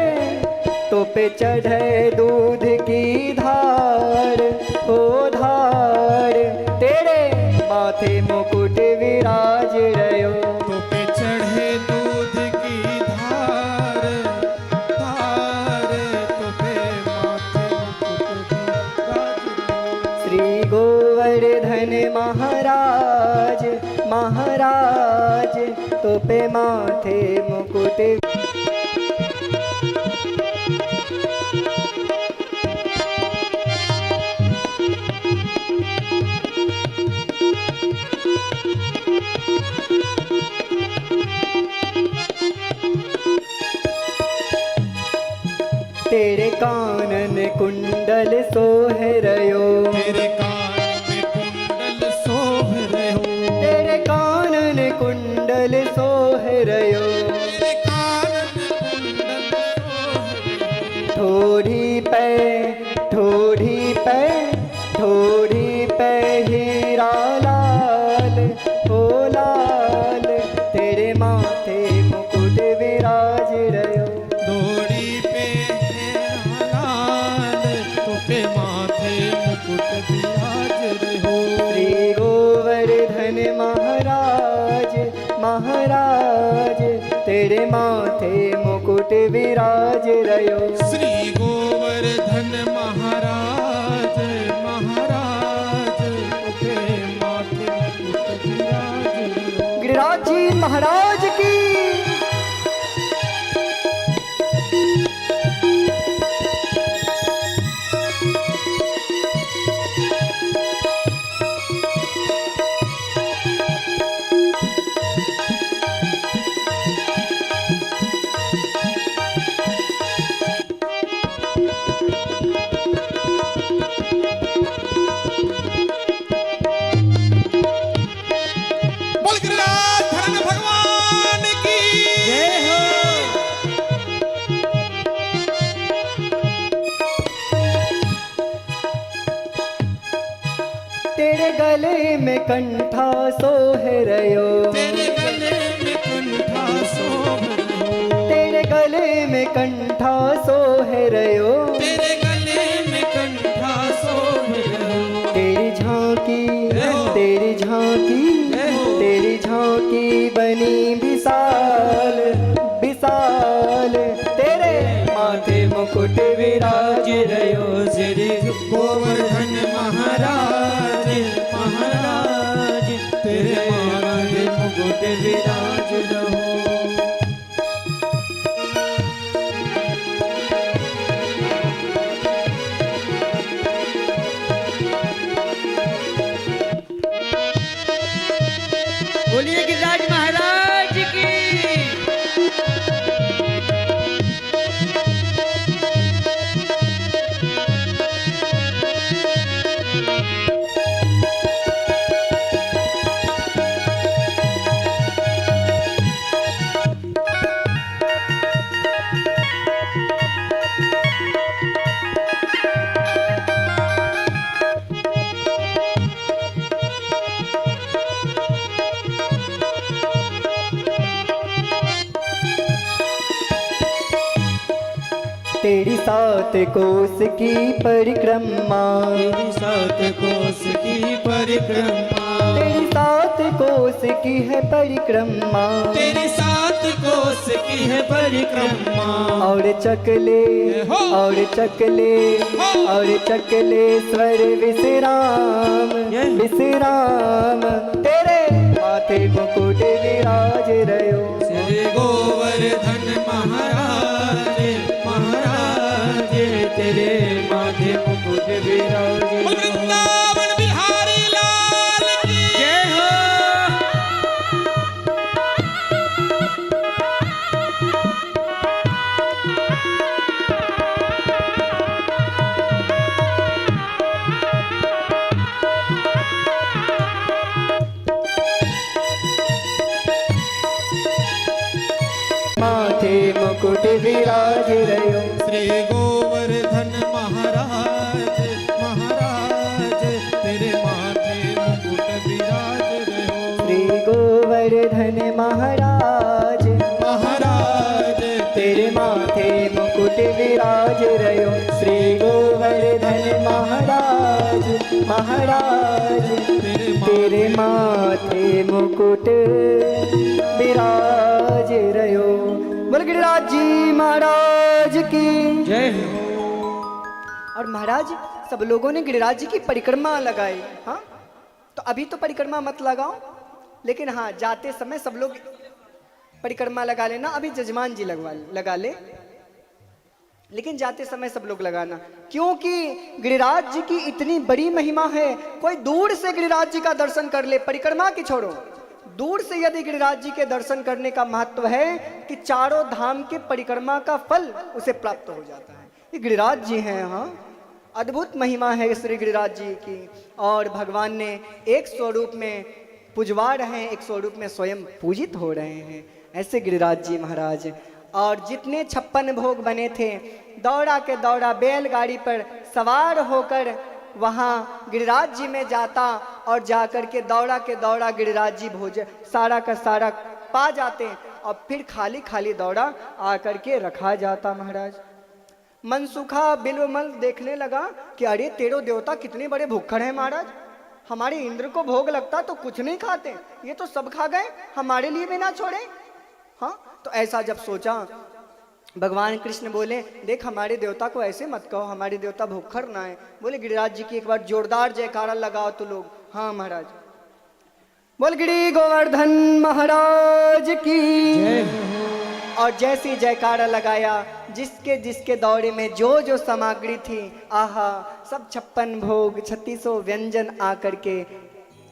तोपे चढ़े दूध की धार, ओ धार तेरे माथे मुकुट विराज रयो। तोपे चढ़े दूध की धार, धार तोपे माथे मुकुट विराज रयो। श्री गोवर्धन महाराज महाराज तोपे माथे मुकुट। तेरे कानन कुंडल सोह रयो, तेरे कान में कुंडल शोभ रहो। तेरे कानन कुंडल सोह रयो। तेरे कान में कुंडल शोभ रहो। महाराज तेरे माथे मुकुट विराज रयो। श्री गोवर्धन महाराज महाराज तेरे माथे मुकुट विराज रयो। गिरिराज जी महाराज की। बोल गिरिराज धरण भगवान की जय हो। तेरे गले में कंठा सोहे रयो। तेरे गले में कंठा सोहरो। तेरे गले में कंठा सोहे रयो। तेरे गले में कंठा सोहरो। तेरी झांकी तेरी झांकी तेरी झांकी बनी विशाल विशाल तेरे माथे मुकुट विराज रयो। श्री गोवर्धन महाराज महाराज तेरे माथे मुकुट विराज रहो। बोलिए गिरिराज महाराज की। तेरी सात कोस की परिक्रमा। तेरी सात कोस की परिक्रमा। तेरी सात कोस की है परिक्रमा। तेरी सात कोस की है परिक्रमा। और चकले और चकले और चकले स्वर विश्राम विश्राम तेरे माथे मुकुट विराज रयो। श्री गोवर्धन महाराज महाराज तेरे माथे मुकुट विराज बोल रहो। वृंदावन बिहारी लाल की जय हो। माथे मुकुट विराज रयो। श्री गोवर्धन महाराज महाराज तेरे माथे मुकुट विराज रहो। श्री गोवर्धन महाराज महाराज तेरे माथे मुकुट विराज रयो। श्री गोवर्धन महाराज महाराज तेरे माथे मुकुट विराज रयो। बोल गिरिराज जी महाराज की। जय हो। और महाराज सब लोगों ने गिरिराज जी की परिक्रमा लगाई। हाँ तो अभी तो परिक्रमा मत लगाओ, लेकिन हाँ जाते समय सब लोग परिक्रमा लगा लेना। अभी जजमान जी लगा ले, लेकिन जाते समय सब लोग लगाना, क्योंकि गिरिराज जी की इतनी बड़ी महिमा है। कोई दूर से गिरिराज जी का दर्शन कर ले, परिक्रमा की छोड़ो, दूर से यदि गिरिराज जी के दर्शन करने का महत्व है कि चारों धाम के परिक्रमा का फल उसे प्राप्त हो जाता है। ये गिरिराज जी हैं। हाँ अद्भुत महिमा है श्री गिरिराज जी की। और भगवान ने एक स्वरूप में पुजवा रहे हैं, एक स्वरूप में स्वयं पूजित हो रहे हैं। ऐसे गिरिराज जी महाराज। और जितने 56 भोग बने थे, दौड़ा के दौड़ा बैलगाड़ी पर सवार होकर वहाँ गिरिराज जी में जाता और जाकर के दौड़ा गिरिराज जी भोजन सारा का सारा पा जाते और फिर खाली खाली दौड़ा आकर के रखा जाता। महाराज मनसुखा बिल्वमल देखने लगा कि अरे तेरो देवता कितने बड़े भूखड़ हैं महाराज, हमारे इंद्र को भोग लगता तो कुछ नहीं खाते, ये तो सब खा गए, हमारे लिए भी ना छोड़े। हाँ, तो ऐसा जब सोचा, भगवान कृष्ण बोले देख हमारे देवता को ऐसे मत कहो, हमारे देवता भूखर ना है। बोले गिरिराज जी की एक बार जोरदार जयकारा लगाओ तो लोग। हाँ महाराज, बोल गिरि गोवर्धन महाराज की जय। और जैसी जयकारा लगाया, जिसके जिसके दौरे में जो जो सामग्री थी, आहा, सब 56 भोग 3600 व्यंजन आकर के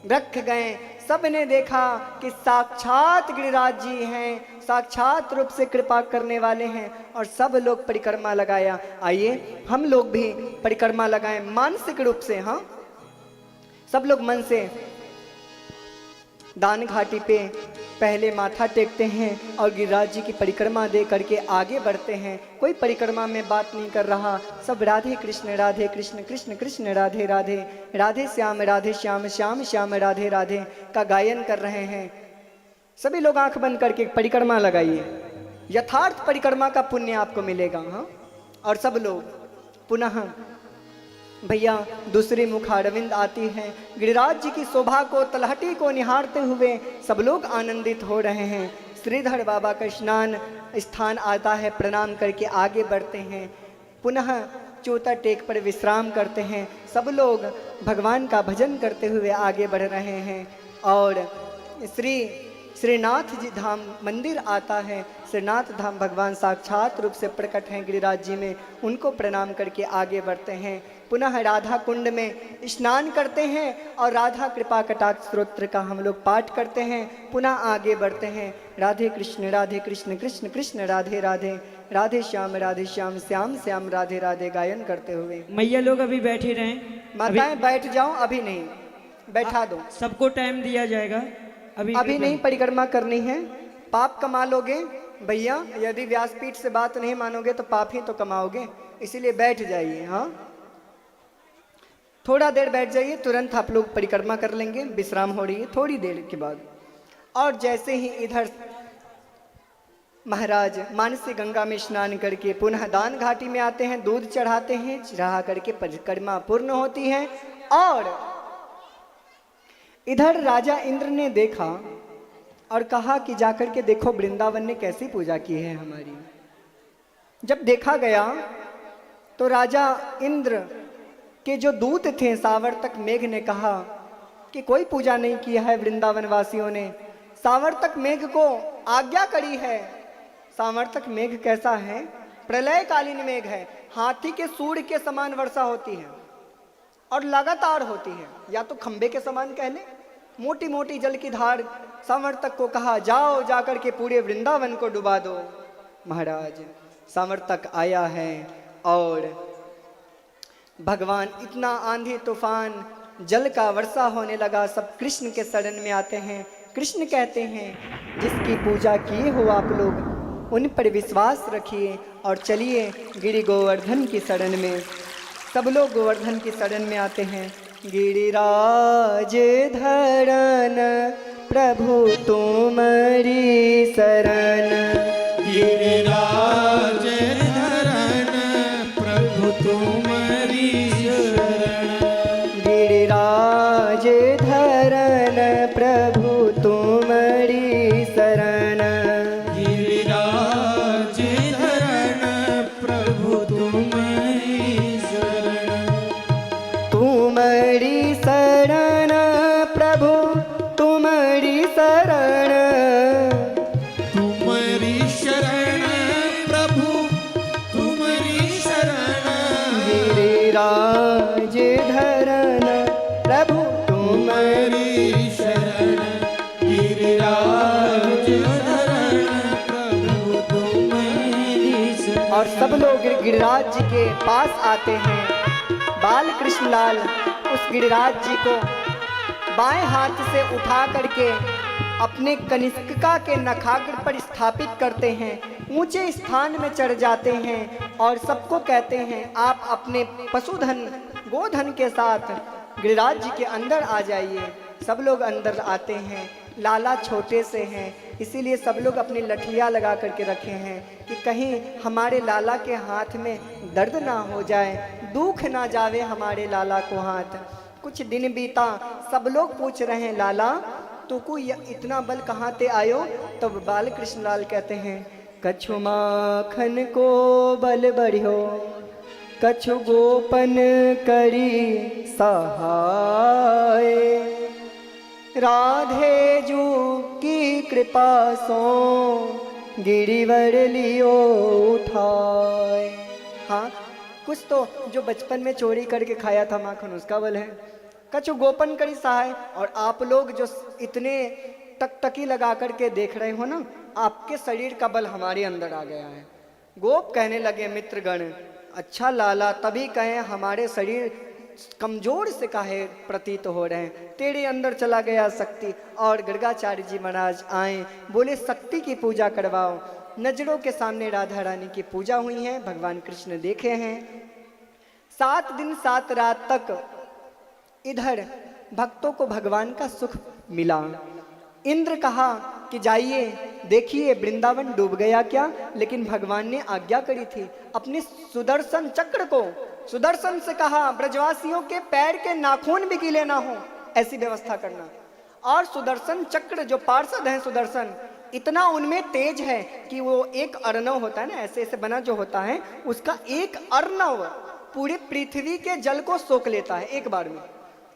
रख गए। सबने देखा कि साक्षात गिरिराज जी हैं, साक्षात रूप से कृपा करने वाले हैं, और सब लोग परिक्रमा लगाया। आइए हम लोग भी परिक्रमा लगाएं मानसिक रूप से। हाँ, सब लोग मन से दान घाटी पे पहले माथा टेकते हैं और गिरिराज जी की परिक्रमा दे करके आगे बढ़ते हैं। कोई परिक्रमा में बात नहीं कर रहा, सब राधे कृष्ण कृष्ण कृष्ण राधे राधे, राधे श्याम श्याम श्याम राधे राधे का गायन कर रहे हैं। सभी लोग आंख बंद करके परिक्रमा लगाइए, यथार्थ परिक्रमा का पुण्य आपको मिलेगा। हाँ, और सब लोग पुनः भैया दूसरी मुखारविंद आती है, गिरिराज जी की शोभा को, तलहटी को निहारते हुए सब लोग आनंदित हो रहे हैं। श्रीधर बाबा का स्नान स्थान आता है, प्रणाम करके आगे बढ़ते हैं, पुनः चौथा टेक पर विश्राम करते हैं। सब लोग भगवान का भजन करते हुए आगे बढ़ रहे हैं। और श्रीनाथ जी धाम मंदिर आता है। श्रीनाथ धाम भगवान साक्षात रूप से प्रकट हैं गिरिराज जी में, उनको प्रणाम करके आगे बढ़ते हैं। पुनः राधा कुंड में स्नान करते हैं और राधा कृपा कटाक्ष स्तोत्र का हम लोग पाठ करते हैं। पुनः आगे बढ़ते हैं, राधे कृष्ण कृष्ण कृष्ण राधे राधे, राधे श्याम श्याम श्याम राधे राधे गायन करते हुए। मैया लोग अभी बैठे रहें, माताएं बैठ जाओ, अभी नहीं, बैठा दो, सबको टाइम दिया जाएगा। अभी नहीं परिक्रमा करनी है, पाप कमा लोगे भैया। यदि व्यासपीठ से बात नहीं मानोगे तो पाप ही तो कमाओगे, इसीलिए बैठ जाइए। हाँ, थोड़ा देर बैठ जाइए, तुरंत आप लोग परिक्रमा कर लेंगे। विश्राम हो रही है थोड़ी देर के बाद। और जैसे ही इधर महाराज मानसी गंगा में स्नान करके पुनः दान घाटी में आते हैं, दूध चढ़ाते हैं, चढ़ा करके परिक्रमा पूर्ण होती है। और इधर राजा इंद्र ने देखा और कहा कि जाकर के देखो वृंदावन ने कैसी पूजा की है हमारी। जब देखा गया तो राजा इंद्र के जो दूत थे सावर्तक मेघ ने कहा कि कोई पूजा नहीं किया है वृंदावन वासियों ने, सावर्तक मेघ को आज्ञा करी है। सावर्तक मेघ कैसा है? प्रलयकालीन मेघ है, हाथी के सूंड के समान वर्षा होती है और लगातार होती है, या तो खंबे के समान कह ले, मोटी मोटी जल की धार। सावर्तक को कहा जाओ जाकर के पूरे वृंदावन को डुबा दो। महाराज सावर्तक आया है और भगवान इतना आंधी तूफान जल का वर्षा होने लगा। सब कृष्ण के शरण में आते हैं। कृष्ण कहते हैं जिसकी पूजा किए हो आप लोग उन पर विश्वास रखिए और चलिए गिरि गोवर्धन की शरण में। सब लोग गोवर्धन की शरण में आते हैं। गिरिराज धरन प्रभु तुम्हारी शरण, गिरिराज धरन प्रभु तुम्हारी शरण, गिरिराज धरन प्रभु तुम्हारी शरण, गिरिराज धरन प्रभु तुम्हारी शरण, तुम्हारी शरण प्रभु तुम्हारी शरण, तुम्हारी शरण प्रभु तुम्हारी शरण, गिरिराज धरन प्रभु तुम्हारी शरण, गिरिराज धरन प्रभु तुम्हारी शरण। और सब लोग गिरिराज जी के पास आते हैं। बाल कृष्ण लाल उस गिरिराज जी को बाएं हाथ से उठा करके अपने कनिष्का के नखाग्र पर स्थापित करते हैं, ऊंचे स्थान में चढ़ जाते हैं और सबको कहते हैं आप अपने पशुधन गोधन के साथ गिरिराज जी के अंदर आ जाइए। सब लोग अंदर आते हैं। लाला छोटे से हैं, इसीलिए सब लोग अपनी लठिया लगा करके रखे हैं कि कहीं हमारे लाला के हाथ में दर्द ना हो जाए, दुख ना जावे हमारे लाला को हाथ। कुछ दिन बीता, सब लोग पूछ रहे हैं लाला तुको इतना बल कहाँ ते आयो। तब बाल कृष्ण लाल कहते हैं कछु माखन को बल बढ़ियो, कछु गोपन करी सहाय, राधे जू की कृपा सो गिरिवर लियो उठाए। हाँ, कुछ तो जो बचपन में चोरी करके खाया था माखन उसका बल है, कछु गोपन करी सहाय। और आप लोग जो इतने टकटकी लगा करके देख रहे हो ना, आपके शरीर का बल हमारे अंदर आ गया है। गोप कहने लगे मित्रगण, अच्छा लाला तभी कहें हमारे शरीर कमजोर से काहे प्रतीत हो रहे हैं, तेरे अंदर चला गया शक्ति। और गर्गाचार्य जी महाराज आए, बोले शक्ति की पूजा करवाओ। नजरों के सामने राधा रानी की पूजा हुई है, भगवान कृष्ण देखे हैं। 7 दिन 7 रात तक इधर भक्तों को भगवान का सुख मिला। इंद्र कहा कि जाइए देखिए वृंदावन डूब गया क्या, लेकिन भगवान ने आज्ञा करी थी अपने सुदर्शन चक्र को, सुदर्शन से कहा ब्रजवासियों के पैर के नाखून भी गीले ना हो, ऐसी व्यवस्था करना। और सुदर्शन चक्र जो पार्षद हैं सुदर्शन, इतना उनमें तेज है कि वो एक अर्णव होता है ना, ऐसे ऐसे बना जो होता है, उसका एक अर्णव पूरी पृथ्वी के जल को सोख लेता है एक बार में।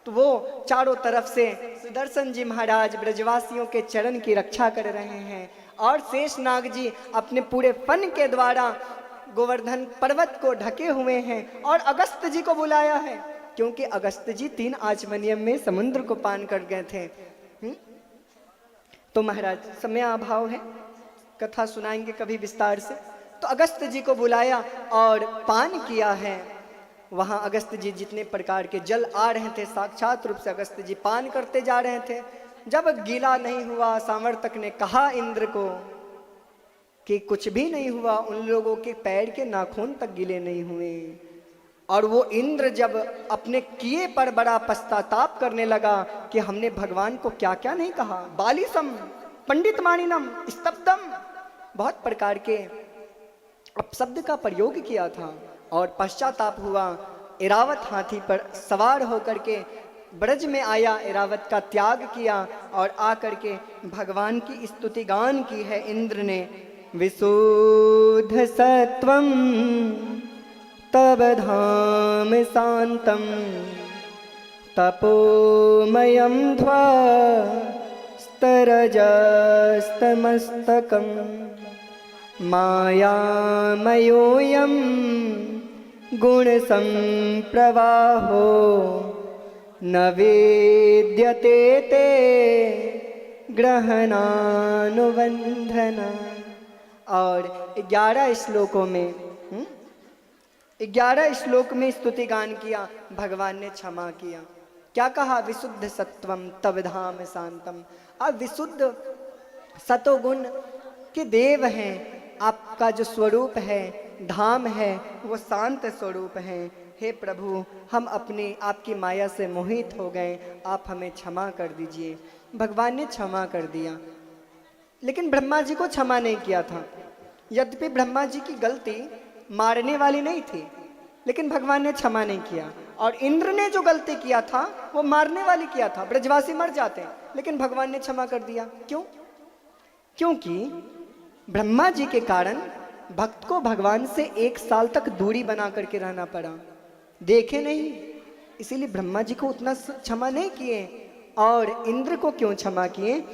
तो वो चारों तरफ से सुदर्शन जी महाराज ब्रजवासियों के चरण की रक्षा कर रहे हैं। और शेषनाग जी अपने पूरे फन के द्वारा गोवर्धन पर्वत को ढके हुए हैं। और अगस्त जी को बुलाया है, क्योंकि अगस्त जी 3 आचमनियम में समुद्र को पान कर गए थे। तो महाराज समय अभाव है, कथा सुनाएंगे कभी विस्तार से। तो अगस्त जी को बुलाया और पान किया है। वहाँ अगस्त जी जितने प्रकार के जल आ रहे थे, साक्षात रूप से अगस्त जी पान करते जा रहे थे। जब गीला नहीं हुआ, सांवर्तक ने कहा इंद्र को कि कुछ भी नहीं हुआ, उन लोगों के पैर के नाखून तक गीले नहीं हुए। और वो इंद्र जब अपने किए पर बड़ा पश्चाताप करने लगा कि हमने भगवान को क्या क्या नहीं कहा, बालिसम पंडित मानिनम स्तब्धम, बहुत प्रकार के अपशब्द का प्रयोग किया था। और पश्चाताप हुआ, एरावत हाथी पर सवार होकर के ब्रज में आया, एरावत का त्याग किया और आकर के भगवान की स्तुति गान की है इंद्र ने। विशुद्ध सत्वम तब धाम शांतम तपोमयम ध्वस्तरजस्तमस्तकम मायामयोऽयं गुण संप्रवाहो न वेद्यते ते ग्रहणानुबंधना। और 11 श्लोकों में 11 श्लोक में स्तुति गान किया, भगवान ने क्षमा किया। क्या कहा? विशुद्ध सत्वम तब धाम शांतम। अब विशुद्ध सतोगुण के देव हैं, आपका जो स्वरूप है, धाम है, वो शांत स्वरूप है। हे प्रभु, हम अपने आपकी माया से मोहित हो गए, आप हमें क्षमा कर दीजिए। भगवान ने क्षमा कर दिया, लेकिन ब्रह्मा जी को क्षमा नहीं किया था। यद्यपि ब्रह्मा जी की गलती मारने वाली नहीं थी, लेकिन भगवान ने क्षमा नहीं किया। और इंद्र ने जो गलती किया था वो मारने वाली किया था, ब्रजवासी मर जाते, लेकिन भगवान ने क्षमा कर दिया। क्यों? क्योंकि ब्रह्मा जी के कारण भक्त को भगवान से 1 साल तक दूरी बना करके रहना पड़ा, देखे नहीं, इसीलिए ब्रह्मा जी को उतना क्षमा नहीं किए। और इंद्र को क्यों क्षमा किए?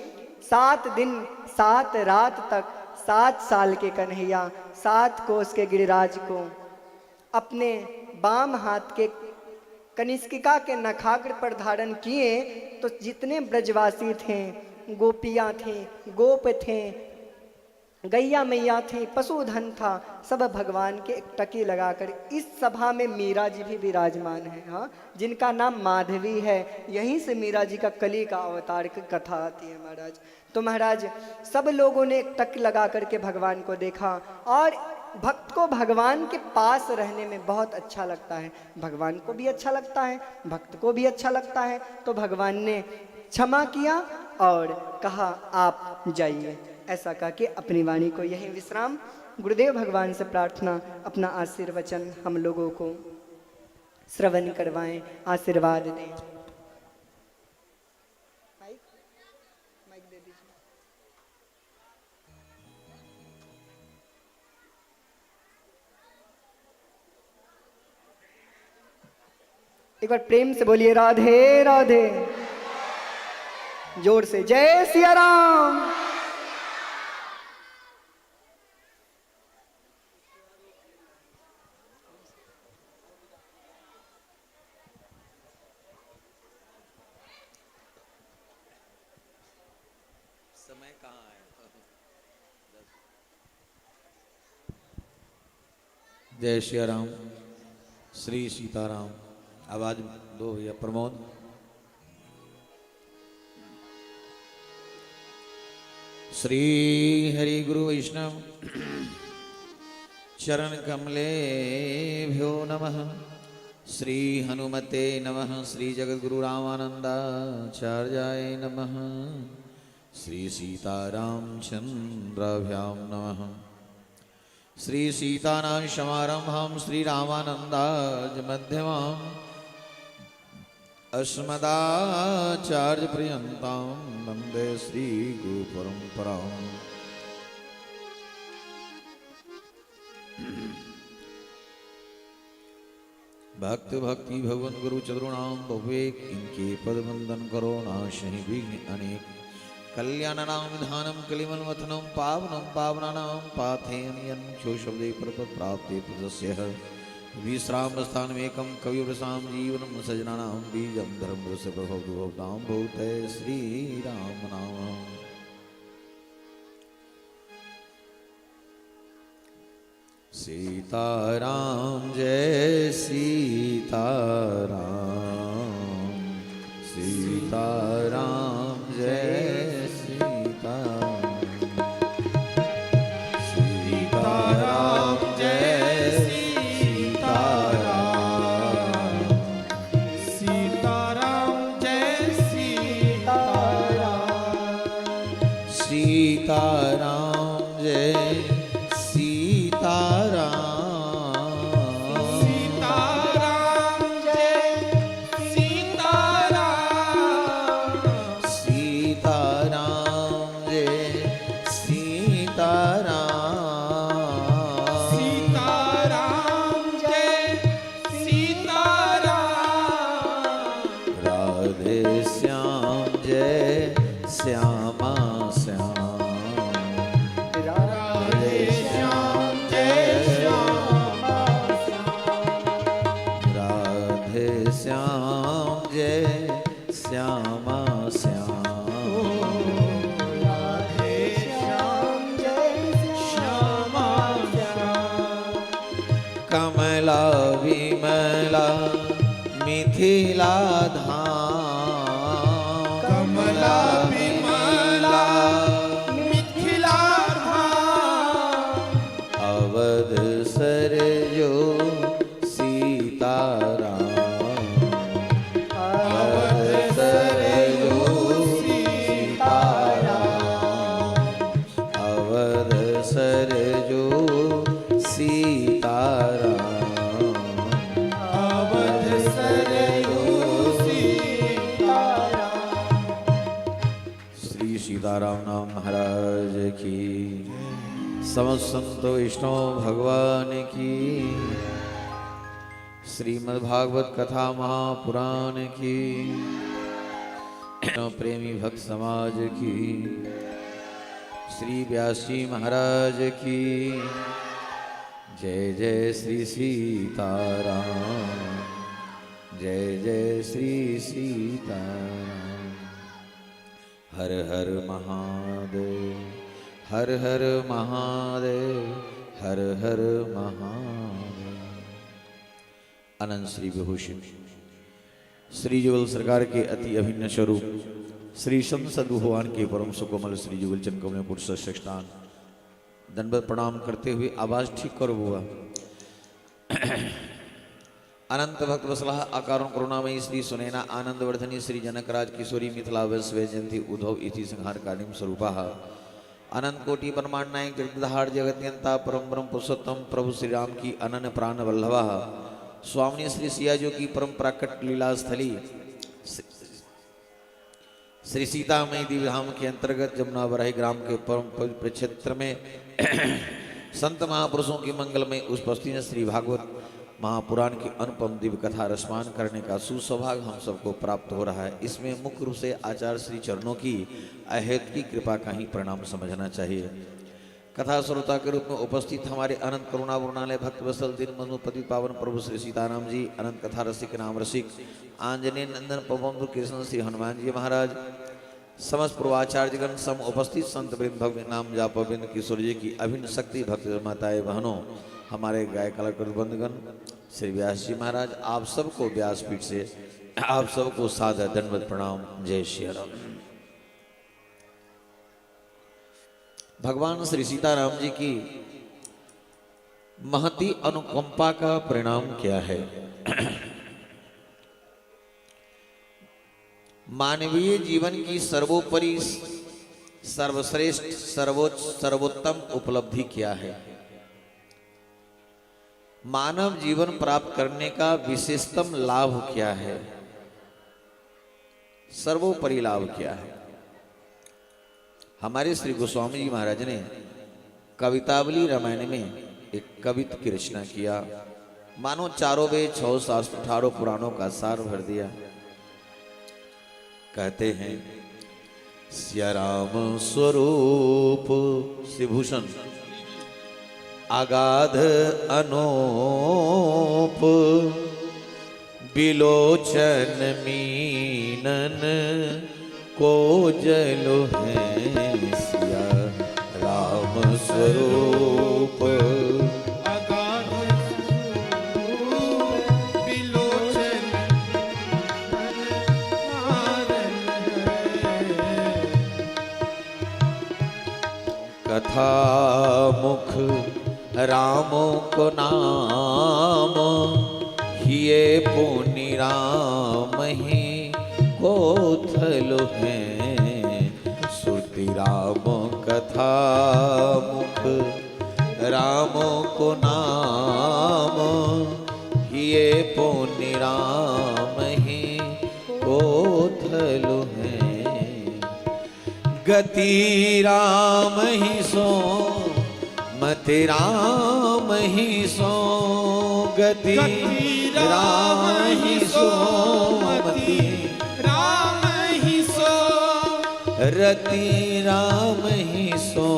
7 दिन 7 रात तक 7 साल के कन्हैया 7 कोस के गिरिराज को अपने बाम हाथ के कनिष्किका के नखाग्र पर धारण किए, तो जितने ब्रजवासी थे, गोपियाँ थी, गोप थे, गैया मैया थी, पशुधन था, सब भगवान के एक टकी लगाकर इस सभा में मीरा जी भी विराजमान है। हाँ, जिनका नाम माधवी है, यहीं से मीरा जी का कली का अवतार की कथा आती है महाराज। तो महाराज सब लोगों ने एक टक लगा करके भगवान को देखा, और भक्त को भगवान के पास रहने में बहुत अच्छा लगता है, भगवान को भी अच्छा लगता है, भक्त को भी अच्छा लगता है। तो भगवान ने क्षमा किया और कहा आप जाइए। ऐसा कह के अपनी वाणी को यही विश्राम। गुरुदेव भगवान से प्रार्थना, अपना आशीर्वचन हम लोगों को श्रवण करवाएं, आशीर्वाद दें। एक बार प्रेम से बोलिए राधे राधे, जोर से जय सिया राम। समय कहाँ है? जय श्री राम, श्री सीताराम। आवाज दो भैया प्रमोद। श्री हरि गुरु वैष्णव चरण कमलेभ्यो नमः। श्री हनुमते नमः। श्री जगद्गुरु रामानंदाचार्याय नमः। श्री सीतारामचंद्राभ्यां नमः। श्री सीतानां समारंभां श्री रामानंदाज मध्यमाम् अस्मदाचार्य पर्यन्तां वन्दे श्री गुरु परंपराम्। भक्त भक्ति भगवन गुरु चतुर्णाम भवेक, इनके पद वंदन करो नाशहि विघ्न अनेक। कल्याणनाम विधानम कलिमलमथनम पावनम पावनानां पाथेयनियं छो शब्दे परपद प्राप्ते तदस्यः। विश्राम स्थानमेकं कविवृषां जीवनं सजनानां बीजं धर्मस्य प्रभवतां भूते श्री राम नाम। सीताराम जय सीताराम, सीताराम जय सीताराम, सीताराम जय सीताराम, सीताराम जय सीताराम, सीताराम जय विमला मिथिला धाम, कमला विमला मिथिला धाम, अवध सरजो सीताराम, अवध सरजो सीताराम, अवध सरजो सीताराम, सीताराम नाम महाराज की, समस्त संत वैष्णव भगवान की, श्रीमद्भागवत कथा महापुराण की, प्रेमी भक्त समाज की, श्री व्यास जी महाराज की। जय जय श्री सीताराम, जय जय श्री सीताराम। हर हर महादेव, हर हर महादेव, हर हर महादेव। अनंत श्री विभूषण श्री जुगल सरकार के अति अभिन्न स्वरूप श्री संत सद्गुरु भगवान के परम सुकोमल श्री जुगल चंद कमल पुरुष सष्टान दंडवत प्रणाम करते हुए आवाज ठीक करो बुआ। अनंत भक्त वसला आकारों करुणामयी श्री सुनैना आनंदवर्धनी श्री जनकराज किशोरी मिथिला वैश्वय जयंती उद्धव इति संहार कालीम स्वरूपः अनंत कोटि ब्रह्मांड नायक जगदहार जगत्यंता परम ब्रह्म पुरुषोत्तम प्रभु श्री राम की अनन्य प्राण वल्लभः स्वामी श्री सियाजो की परम प्राकट लीला स्थली श्री सीतामयी देवी धाम के अंतर्गत जमुना बराही ग्राम के परम पवित्र क्षेत्र में संत महापुरुषों की मंगलमय उस बस्ती में श्री भागवत महापुराण की अनुपम दिव्य कथा रसमान करने का सुसौभाग्य हम सबको प्राप्त हो रहा है। इसमें मुख्य रूप से आचार्य श्री चरणों की अहेतु की कृपा का ही परिणाम समझना चाहिए। कथा श्रोता के रूप में उपस्थित हमारे अनंत करुणा वरुणालय भक्त वसल दिन मनुपति पावन प्रभु श्री सीताराम जी, अनंत कथा रसिक नाम रसिक आंजनेय नंदन पवन कृष्ण श्री हनुमान जी महाराज, समस्त पूर्वाचार्यगण, सम उपस्थित संत वृंद भगवान नाम जाप बिंद किशोर जी की अभिन्न शक्ति भक्त माताएं बहनों, हमारे गाय कलाकार बंधुगण, श्री व्यास जी महाराज, आप सबको व्यासपीठ से आप सबको सादर दंडवत प्रणाम। जय श्री राम। भगवान श्री सीताराम जी की महती अनुकंपा का परिणाम क्या है? मानवीय जीवन की सर्वोपरि सर्वश्रेष्ठ सर्वोच्च सर्वोत्तम उपलब्धि क्या है? मानव जीवन प्राप्त करने का विशेषतम लाभ क्या है? सर्वोपरि लाभ क्या है? हमारे श्री गोस्वामी जी महाराज ने कवितावली रामायण में एक कवित की रचना किया, मानो चारों वेद 6 शास्त्र 18 पुराणों का सार भर दिया। कहते हैं सिया राम स्वरूप शिभूषण अगाध अनूप, बिलोचन मीनन को जलो है। सिया राम स्वरूप अगाध बिलोचन कथा मुख राम को नाम, हिये पुनि राम ही कोथल हैं। सुरति राम कथा मुख राम को नाम, हिये पुनि राम ही कोथल हैं। गति राम ही सो मति राम ही सो, गति राम ही सो मति राम ही सो, रति राम ही सो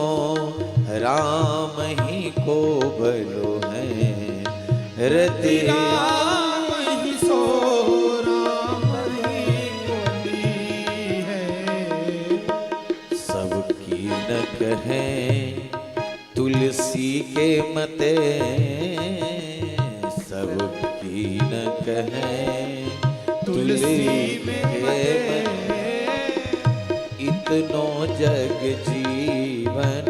राम ही को भलो है। रति राम ही सो राम ही कोली है। सबकी न कहें तुलसी के मते, सबकी न कहें तुलसी के मते। इतनो जग जीवन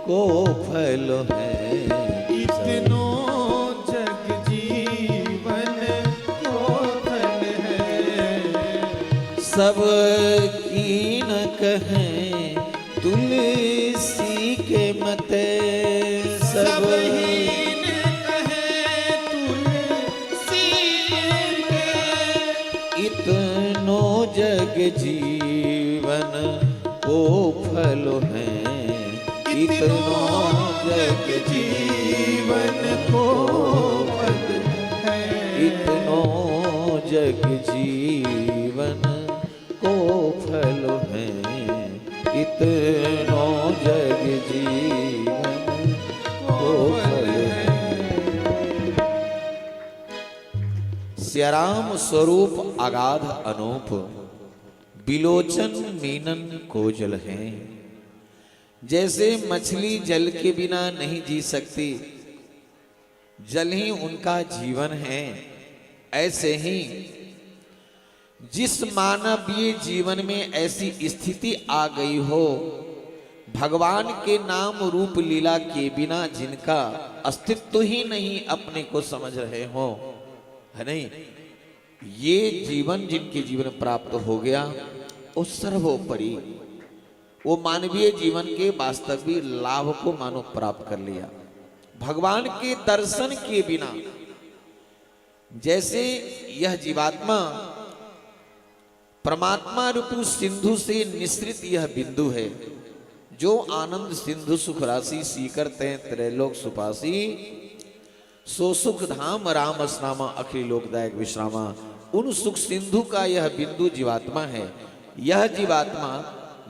को फल है। इतनो जग जीवन को फल है। सब की न कहें तुलसी के मते, सब ही न कहे तुलसी के। इतनो जग जीवन को फल है। इतनो जग जीवन को फल है। इतनो जग जीवन को फल है। इतनो जग जीवन को फल है। सियाराम स्वरूप अगाध अनूप, बिलोचन मीनन कोजल हैं। जैसे मछली जल के बिना नहीं जी सकती, जल ही उनका जीवन है, ऐसे ही जिस मानवीय जीवन में ऐसी स्थिति आ गई हो, भगवान के नाम रूप लीला के बिना जिनका अस्तित्व ही नहीं अपने को समझ रहे हो, है नहीं, ये जीवन जिनके जीवन प्राप्त हो गया वो सर्वोपरि वो मानवीय जीवन के वास्तविक लाभ को मानो प्राप्त कर लिया। भगवान के दर्शन के बिना जैसे यह जीवात्मा परमात्मा रूपी सिंधु से निश्रित यह बिंदु है, जो आनंद सिंधु सुख राशि सीकर तय त्रैलोक सुपासी, सो सुख धाम राम स्नामा अखिल लोकदायक विश्रामा। उन सुख सिंधु का यह बिंदु जीवात्मा है। यह जीवात्मा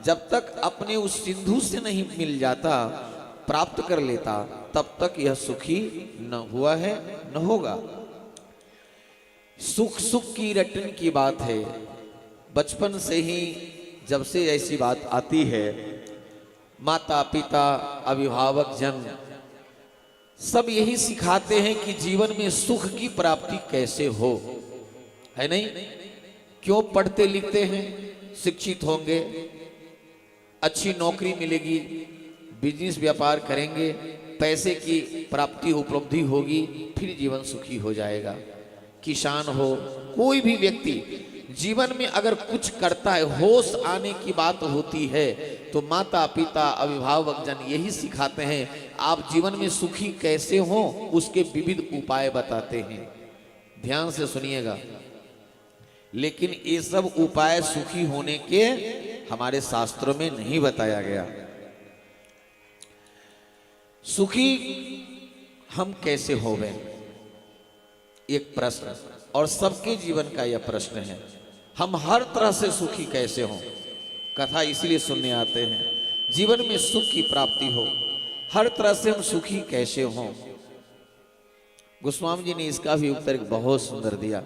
जब तक अपने उस सिंधु से नहीं मिल जाता, प्राप्त कर लेता, तब तक यह सुखी न हुआ है न होगा। सुख सुख की रटन की बात है। बचपन से ही जब से ऐसी बात आती है, माता पिता अभिभावक जन सब यही सिखाते हैं कि जीवन में सुख की प्राप्ति कैसे हो, है नहीं? क्यों पढ़ते लिखते हैं, शिक्षित होंगे, अच्छी नौकरी मिलेगी, बिजनेस व्यापार करेंगे, पैसे की प्राप्ति उपलब्धि होगी, फिर जीवन सुखी हो जाएगा। किसान हो, कोई भी व्यक्ति जीवन में अगर कुछ करता है, होश आने की बात होती है, तो माता पिता अभिभावक जन यही सिखाते हैं आप जीवन में सुखी कैसे हो, उसके विविध उपाय बताते हैं। ध्यान से सुनिएगा। लेकिन ये सब उपाय सुखी होने के हमारे शास्त्रों में नहीं बताया गया। सुखी हम कैसे होवे, एक प्रश्न, और सबके जीवन का यह प्रश्न है। हम हर तरह से सुखी कैसे हों? कथा इसलिए सुनने आते हैं, जीवन में सुख की प्राप्ति हो, हर तरह से हम सुखी कैसे हों। गोस्वामी जी ने इसका भी उत्तर बहुत सुंदर दिया।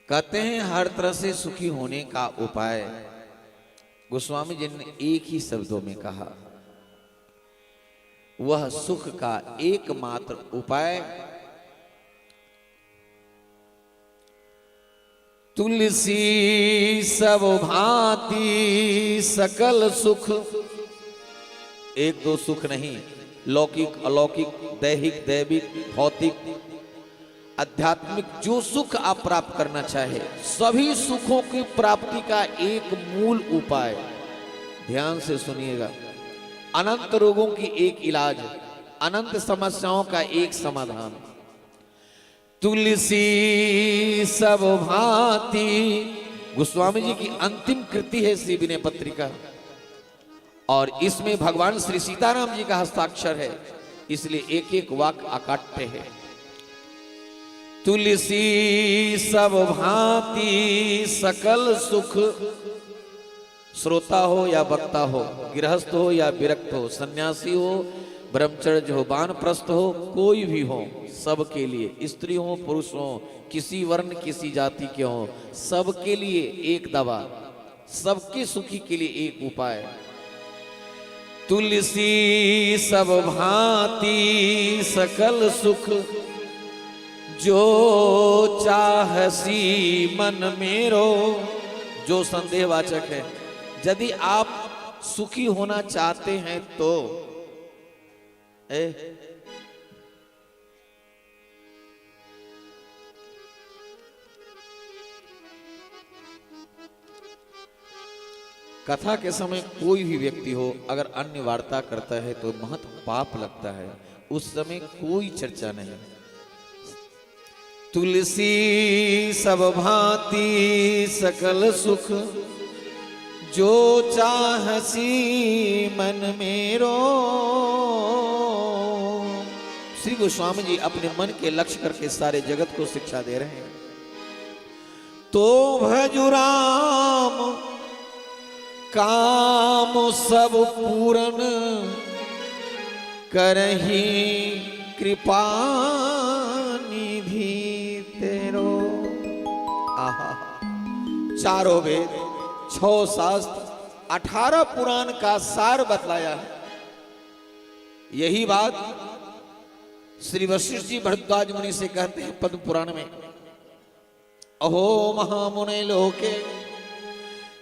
कहते हैं हर तरह से सुखी होने का उपाय गोस्वामी जी ने एक ही शब्दों में कहा, वह सुख का एकमात्र उपाय तुलसी सब भांति सकल सुख। एक दो सुख नहीं, लौकिक अलौकिक, दैहिक दैविक भौतिक आध्यात्मिक, जो सुख आप प्राप्त करना चाहे, सभी सुखों की प्राप्ति का एक मूल उपाय, ध्यान से सुनिएगा, अनंत रोगों की एक इलाज, अनंत समस्याओं का एक समाधान, तुलसी सब भांति। गोस्वामी जी की अंतिम कृति है श्री विनय पत्रिका, और इसमें भगवान श्री सीताराम जी का हस्ताक्षर है, इसलिए एक एक वाक्य अकाट्य है। तुलसी सब भांति सकल सुख। श्रोता हो या वक्ता हो, गृहस्थ हो या विरक्त हो, सन्यासी हो, ब्रह्मचर्य हो, वानप्रस्थ हो, कोई भी हो, सबके लिए, स्त्री हो पुरुष हो, किसी वर्ण किसी जाति के हो, सबके लिए एक दवा, सबके सुखी के लिए एक उपाय, तुलसी सब भांति सकल सुख। जो चाहसी मन मेरो, जो संदेहवाचक है, यदि आप सुखी होना चाहते हैं तो कथा के समय कोई भी व्यक्ति हो, अगर अन्य वार्ता करता है तो महत पाप लगता है, उस समय कोई चर्चा नहीं। तुलसी सब भांति सकल सुख, जो चाहसी मन मेरो। श्री गोस्वामी जी अपने मन के लक्ष्य करके सारे जगत को शिक्षा दे रहे हैं। तो भजु राम काम सब पूरन, करही कृपा निधि तेरो। आहा, चारों वेद, 6 शास्त्र, 18 पुराण का सार बतलाया है। यही बात श्री वशिष्ठ जी भरद्वाज मुनि से कहते हैं पद्म पुराण में, अहो महामुने लोके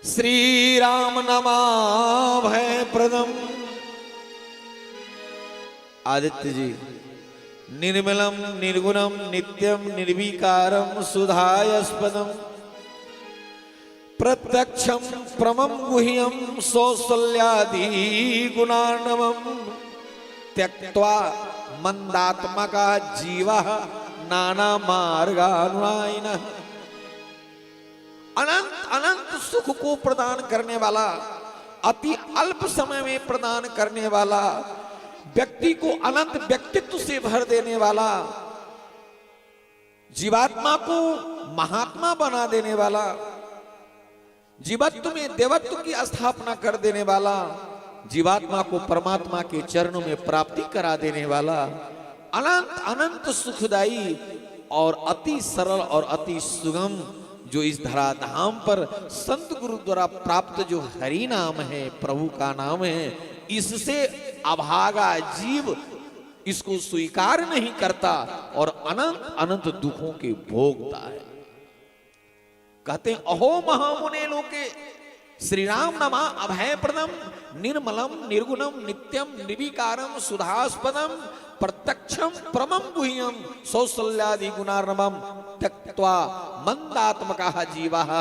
श्री राम नमाभय प्रदम। आदित्य जी, निर्मलम निर्गुणम नित्यम निर्विकारम सुधायस्पदम, प्रत्यक्षम प्रमम गुह्यम सौसल्यादि गुणार्णवम, त्यक्त्वा मंदात्मका जीवः नाना मार्गानुयायिनः। अनंत अनंत सुख को प्रदान करने वाला, अति अल्प समय में प्रदान करने वाला, व्यक्ति को अनंत व्यक्तित्व से भर देने वाला, जीवात्मा को महात्मा बना देने वाला, जीवत्व में देवत्व की स्थापना कर देने वाला, जीवात्मा को परमात्मा के चरणों में प्राप्ति करा देने वाला, अनंत अनंत सुखदाई और अति सरल और अति सुगम जो इस धराधाम पर संत गुरु द्वारा प्राप्त जो हरि नाम है, प्रभु का नाम है, इससे अभागा जीव इसको स्वीकार नहीं करता और अनंत अनंत दुखों के भोगता है। कहते हैं अहो महामुने लोके श्री राम नमा अभय प्रदम निर्मलम निर्गुणम नित्यम निर्विकारम सुधास्पदम प्रत्यक्षम परमं गुह्यम सौशल्यादि गुणार्णवम त्यक्त्वा मंदात्मकः जीवः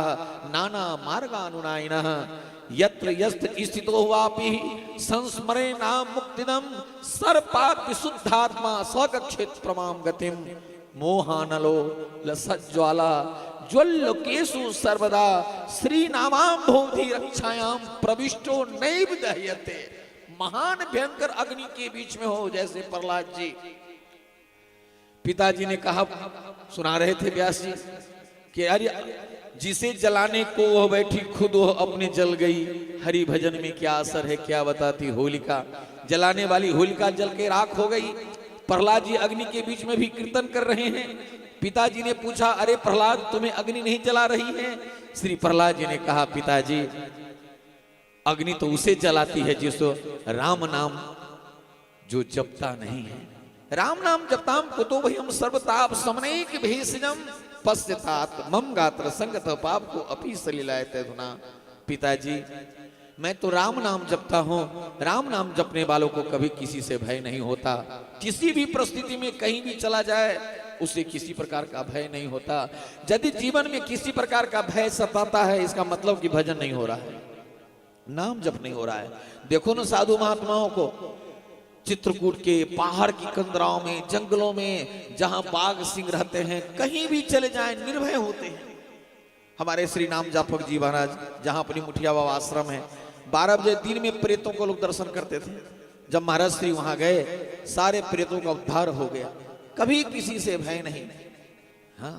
नाना मार्गानुनायिनः यत्र यस्त स्थितो वापि संस्मरे नाम मुक्तिदम सर्वपाप विशुद्धात्मा सगच्छेत् प्रमाम गतिम मोहानलो लसज्ज्वाला ज्वल्लोकेषु सर्वदा श्री नामाम भूति रक्षायाम प्रविष्टो नैव दह्यते। महान भयंकर अग्नि के बीच में हो जैसे प्रहलाद जी। पिताजी ने कहा, सुना रहे थे व्यास जी कि अरे जिसे जलाने को वह बैठी खुद वह अपने जल गई, हरि भजन में क्या असर है क्या बताती होलिका। जलाने वाली होलिका जल के राख हो गई। प्रहलाद जी अग्नि के बीच में भी कीर्तन कर रहे हैं। पिताजी ने पूछा, अरे प्रहलाद तुम्हें अग्नि नहीं जला रही है? श्री प्रहलाद जी ने कहा, पिताजी अग्नि तो उसे जलाती है जिसको राम नाम जो जपता नहीं है। राम नाम जपताम कुतो भयम सर्वताप समनेक भेषजम पश्चात मम गात्र संगत पाप को अपी सलिलायते धुना। पिताजी मैं तो राम नाम जपता हूँ। राम नाम जपने वालों को कभी किसी से भय नहीं होता। किसी भी परिस्थिति में कहीं भी चला जाए उसे किसी प्रकार का भय नहीं होता। यदि जीवन में किसी प्रकार का भय सताता है इसका मतलब कि भजन नहीं हो रहा है, नाम जप नहीं हो रहा है। देखो ना साधु महात्माओं को, चित्रकूट के पहाड़ की कंदराओं में, जंगलों में जहां बाघ सिंह रहते हैं, कहीं भी चले जाएं निर्भय होते हैं। हमारे श्री नाम जापक जी महाराज जहां अपनी मुठिया बाबा आश्रम है, 12 बजे दिन में प्रेतों को लोग दर्शन करते थे। जब महाराज श्री वहां गए सारे प्रेतों का उद्धार हो गया, कभी किसी से भय नहीं। हाँ,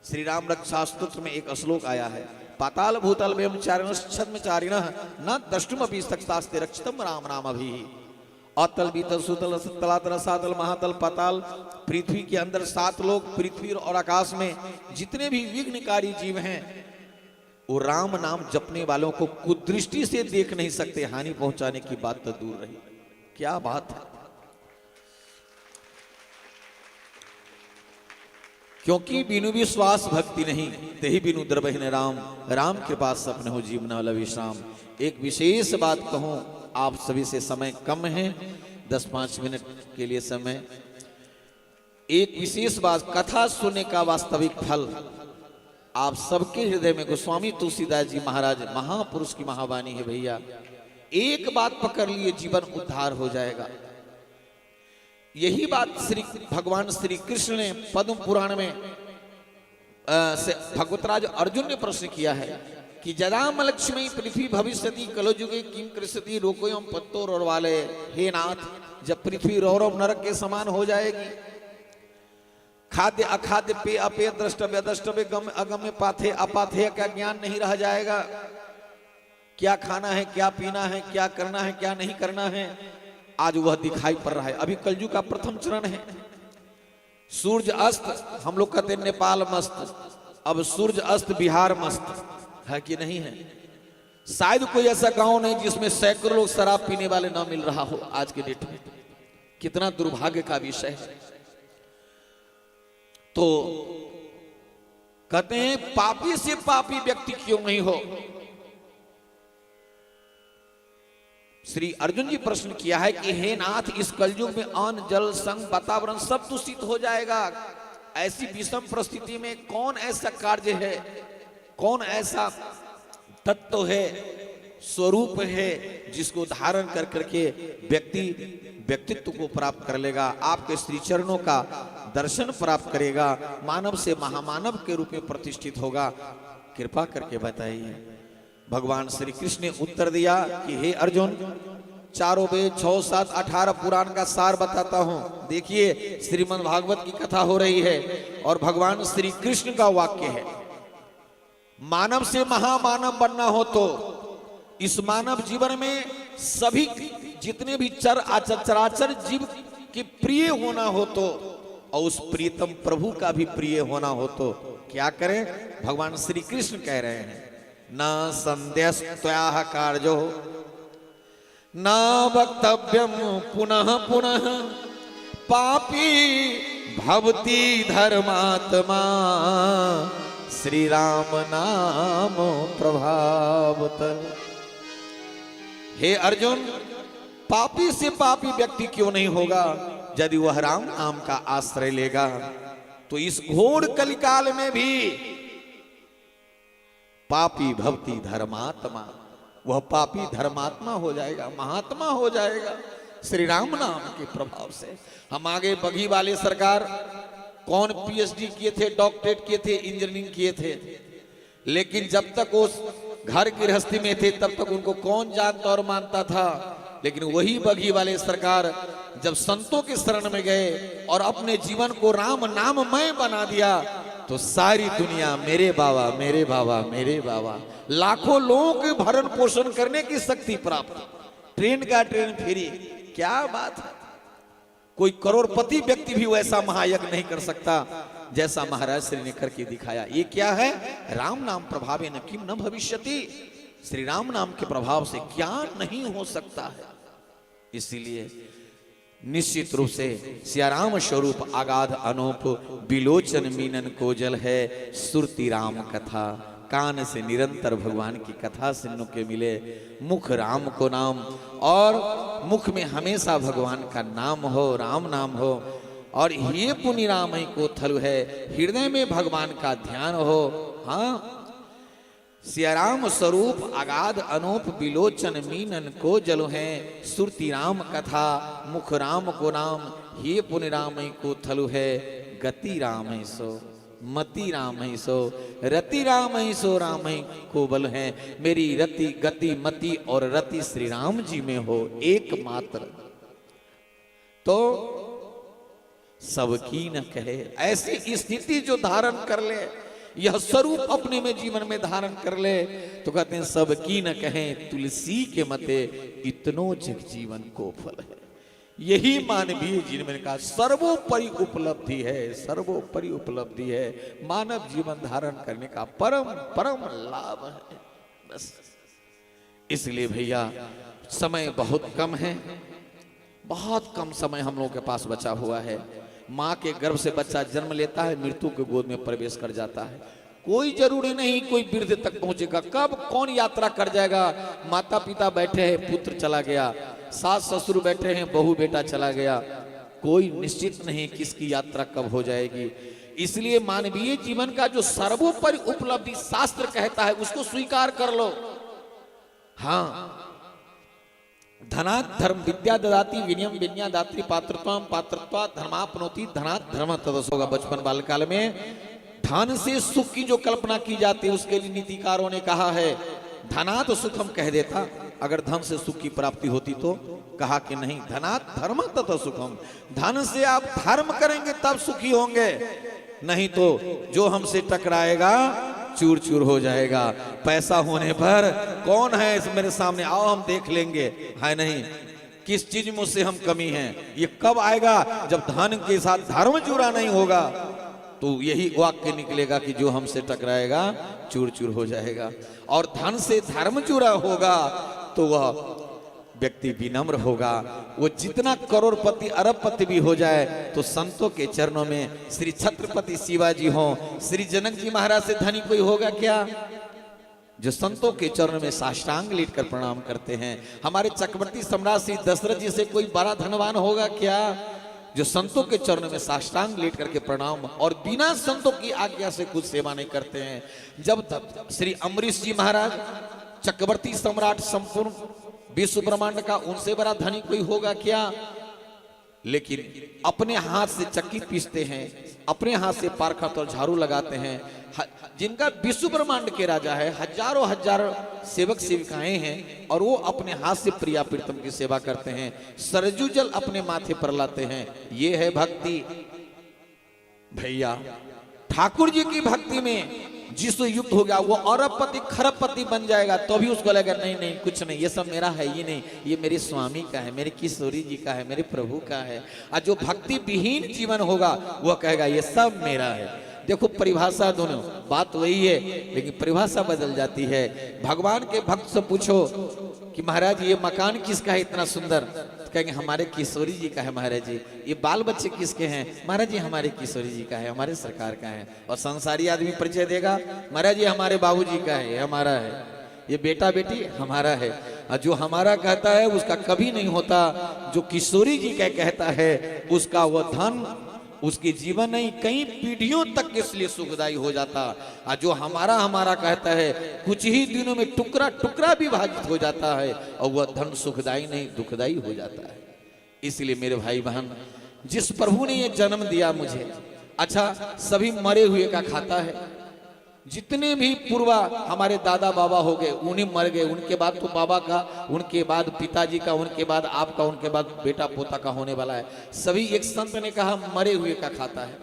श्री राम रक्षा स्तोत्र में एक श्लोक आया है, पाताल भूतल में छद्मचारिणः न द्रष्टुमपि शक्तास्ते रक्षितम राम नाम अभी। अतल बीतल सुतल तलातल सातल महातल पाताल, पृथ्वी के अंदर 7 लोग, पृथ्वी और आकाश में जितने भी विघ्नकारी जीव हैं वो राम नाम जपने वालों को कुदृष्टि से देख नहीं सकते। हानि पहुंचाने की बात तो दूर रही। क्या बात है। क्योंकि बिनु विश्वास भक्ति नहीं, तेहि बिनु द्रवहीन राम, राम कृपा सपने हो जीवन वाला विश्राम। एक विशेष बात कहूं, आप सभी से समय कम है, 10-5 मिनट के लिए समय। एक विशेष बात, कथा सुनने का वास्तविक फल आप सबके हृदय में गोस्वामी तुलसीदास जी महाराज महापुरुष की महावाणी है भैया। एक बात पकड़ लिए जीवन उद्धार हो जाएगा। यही बात श्री भगवान श्री कृष्ण ने पद्म पुराण में भगवतराज अर्जुन ने प्रश्न किया है कि जदाम लक्ष्मी पृथ्वी भविष्यति कलयुगे किम कृष्यति रोकोयम पत्तोर और वाले। हे नाथ, जब पृथ्वी रौरव नरक के समान हो जाएगी, खाद्य अखाद्य पेय अपेय द्रष्टव्य अद्रष्टव्य गम्य अगम्य पाथेय अपाथेय का ज्ञान नहीं रह जाएगा। क्या खाना है, क्या पीना है, क्या करना है, क्या नहीं करना है, आज वह दिखाई पड़ रहा है। अभी कलयुग का प्रथम चरण है। सूर्य अस्त, हम लोग कहते हैं नेपाल मस्त, अब सूर्य अस्त बिहार मस्त है कि नहीं है। शायद कोई ऐसा गांव नहीं जिसमें सैकड़ों लोग शराब पीने वाले ना मिल रहा हो आज के डेट में। कितना दुर्भाग्य का विषय है। तो कहते हैं पापी से पापी व्यक्ति क्यों नहीं हो। श्री अर्जुन जी प्रश्न किया है कि हे नाथ, इस कलयुग में अन्न जल संग वातावरण सब दूषित हो जाएगा। ऐसी विषम परिस्थिति में कौन ऐसा कार्य है, कौन ऐसा तत्व है, स्वरूप है जिसको धारण कर करके व्यक्ति व्यक्तित्व को प्राप्त कर लेगा, आपके श्री चरणों का दर्शन प्राप्त करेगा, मानव से महामानव के रूप में प्रतिष्ठित होगा। कृपा करके बताइए। भगवान श्री कृष्ण ने उत्तर दिया कि हे अर्जुन, चारों वेद 6, 7, 18 पुराण का सार बताता हूं। देखिए, श्रीमद् भागवत की कथा हो रही है और भगवान श्री कृष्ण का वाक्य है, मानव से महामानव बनना हो तो इस मानव जीवन में सभी जितने भी चराचर जीव के प्रिय होना हो तो, और उस प्रियतम प्रभु का भी प्रिय होना हो तो क्या करें? भगवान श्री कृष्ण कह रहे हैं, न संध्यस्त्वया कार्यो न वक्तव्यम पुनः पुनः पापी भवति धर्मात्मा श्री राम नाम प्रभावत। हे अर्जुन, पापी से पापी व्यक्ति क्यों नहीं होगा यदि वह राम नाम का आश्रय लेगा? तो इस घोर कलिकाल में भी पापी भवति धर्मात्मा, वह पापी धर्मात्मा हो जाएगा, महात्मा हो जाएगा श्री राम नाम के प्रभाव से। हम आगे बघी वाले सरकार कौन पीएचडी किए थे, डॉक्टरेट किए थे, इंजीनियरिंग किए थे, लेकिन जब तक उस घर गृहस्थी में थे तब तक उनको कौन जानता और मानता था। लेकिन वही बघी वाले सरकार जब संतों के शरण में गए और अपने जीवन को राम नाममय बना दिया तो सारी दुनिया मेरे बाबा मेरे बाबा मेरे बाबा, लाखों लोगों के भरण पोषण करने की शक्ति प्राप्त, ट्रेन का ट्रेन फ्री। क्या बात है! कोई करोड़पति व्यक्ति भी वैसा महायज्ञ नहीं कर सकता जैसा महाराज श्री ने करके दिखाया। ये क्या है? राम नाम प्रभावे न किम न भविष्यति। श्री राम नाम के प्रभाव से क्या नहीं हो सकता है। इसीलिए निश्चित रूप से सियाराम स्वरूप अगाध अनूप, बिलोचन मीनन कोजल है सुरती राम कथा। कान से निरंतर भगवान की कथा सुनने के मिले, मुख राम को नाम, और मुख में हमेशा भगवान का नाम हो, राम नाम हो। और ये पुण्य राम ही को थलु है, हृदय में भगवान का ध्यान हो। हाँ, सियाराम स्वरूप अगाध अनूप, बिलोचन मीनन को जल है सुरती राम कथा। मुख राम को नाम, ये पुण्य राम ही को थलु है। गति राम ही सो, मति राम ही सो, रति राम ही सो, राम ही को बल है। मेरी रति गति मति और रति श्री राम जी में हो एकमात्र, तो सबकी न कहे। ऐसी स्थिति जो धारण कर ले, यह स्वरूप अपने में जीवन में धारण कर ले, तो कहते हैं सबकी न कहें तुलसी के मते, इतनो जग जीवन को फल है। यही मानवीय जीवन में का सर्वोपरि उपलब्धि है, सर्वोपरि उपलब्धि है। मानव जीवन धारण करने का परम परम लाभ है। बस इसलिए भैया समय बहुत कम है, बहुत कम समय हम लोगों के पास बचा हुआ है। माँ के गर्भ से बच्चा जन्म लेता है, मृत्यु के गोद में प्रवेश कर जाता है। कोई जरूरी नहीं कोई वृद्ध तक पहुंचेगा, कब कौन यात्रा कर जाएगा। माता पिता बैठे हैं, पुत्र चला गया, सास ससुर बैठे हैं, बहू बेटा चला गया, कोई निश्चित नहीं किसकी यात्रा कब हो जाएगी। इसलिए मानवीय जीवन का जो सर्वोपरि उपलब्धि शास्त्र कहता है उसको स्वीकार कर लो। हाँ, धनात् धर्म विद्या ददाति विनयम विनया दात्री पात्रत्वम पात्रत्वा धर्मापनोति धनात् धर्म तदस होगा। बचपन बालकाल में धन से सुख की जो कल्पना की जाती है उसके लिए नीतिकारों ने कहा है धनात् सुखम कह देता, अगर धन से सुख की प्राप्ति होती तो कहा कि नहीं, धनात् धर्म तथा सुखम, धन से आप धर्म करेंगे तब सुखी होंगे, नहीं तो जो हमसे टकराएगा चूर चूर हो जाएगा। पैसा होने पर कौन है इस मेरे सामने, आओ हम देख लेंगे, है नहीं, किस चीज में उससे हम कमी हैं। ये कब आएगा? जब धन के साथ धर्म जुड़ा नहीं होगा, तो यही वाक्य निकलेगा कि जो हमसे टकराएगा चूर चूर हो जाएगा। और धन से धर्म जुड़ा होगा तो वह व्यक्ति विनम्र होगा। वो जितना करोड़पति अरबपति भी हो जाए तो संतों के चरणों में, श्री छत्रपति शिवाजी हो, श्री जनक जी महाराज से धनी कोई होगा क्या? जो संतों के चरणों में साष्टांग लेट कर प्रणाम करते हैं। हमारे चक्रवर्ती सम्राट श्री दशरथ जी से कोई बड़ा धनवान होगा क्या? जो संतों के चरणों में साष्टांग लेट करके प्रणाम और बिना संतों की आज्ञा से कुछ सेवा नहीं करते हैं। जब तक श्री अम्बरीश जी महाराज चक्रवर्ती सम्राट संपूर्ण विश्व ब्रह्मांड का, उनसे बड़ा धनी कोई होगा क्या? लेकिन अपने हाथ से चक्की पीसते हैं, अपने हाथ से पारखत और झाड़ू लगाते हैं, जिनका विश्व ब्रह्मांड के राजा है, हजारों हजारों सेवक सेविकाएं हैं और वो अपने हाथ से प्रिया प्रीतम की सेवा करते हैं, सरजू जल अपने माथे पर लाते हैं। ये है भक्ति। भैया ठाकुर जी की भक्ति में जिसको युक्त हो गया वो अरबपति खरबपति बन जाएगा, तो भी उसको लगेगा नहीं नहीं कुछ नहीं, ये सब मेरा है ही नहीं, ये मेरे स्वामी का है, मेरे किशोरी जी का है, मेरे प्रभु का है। और जो भक्ति विहीन जीवन होगा वो कहेगा ये सब मेरा है। देखो परिभाषा दोनों बात वही है, लेकिन परिभाषा बदल जाती है। भगवान के भक्त से पूछो कि महाराज ये मकान किसका है इतना सुंदर, तो कहेंगे हमारे किशोरी जी का है महाराज जी। ये बाल बच्चे किसके हैं, महाराज जी हमारे किशोरी जी का है, हमारे सरकार का है। और संसारी आदमी परिचय देगा, महाराज जी हमारे बाबूजी का है, ये हमारा है, ये बेटा बेटी हमारा है। और जो हमारा कहता है उसका कभी नहीं होता, जो किशोरी जी का कहता है उसका वो धन उसके जीवन नहीं कई पीढ़ियों तक इसलिए सुखदायी हो जाता। और जो हमारा हमारा कहता है कुछ ही दिनों में टुकड़ा टुकड़ा विभाजित हो जाता है और वह धन सुखदायी नहीं दुखदायी हो जाता है। इसलिए मेरे भाई बहन, जिस प्रभु ने ये जन्म दिया मुझे, अच्छा सभी मरे हुए का खाता है। जितने भी पूर्वा हमारे दादा बाबा हो गए उन्हीं मर गए, उनके बाद तो बाबा का, उनके बाद पिताजी का, उनके बाद आपका, उनके बाद बेटा पोता का होने वाला है। सभी एक संत ने कहा मरे हुए का खाता है।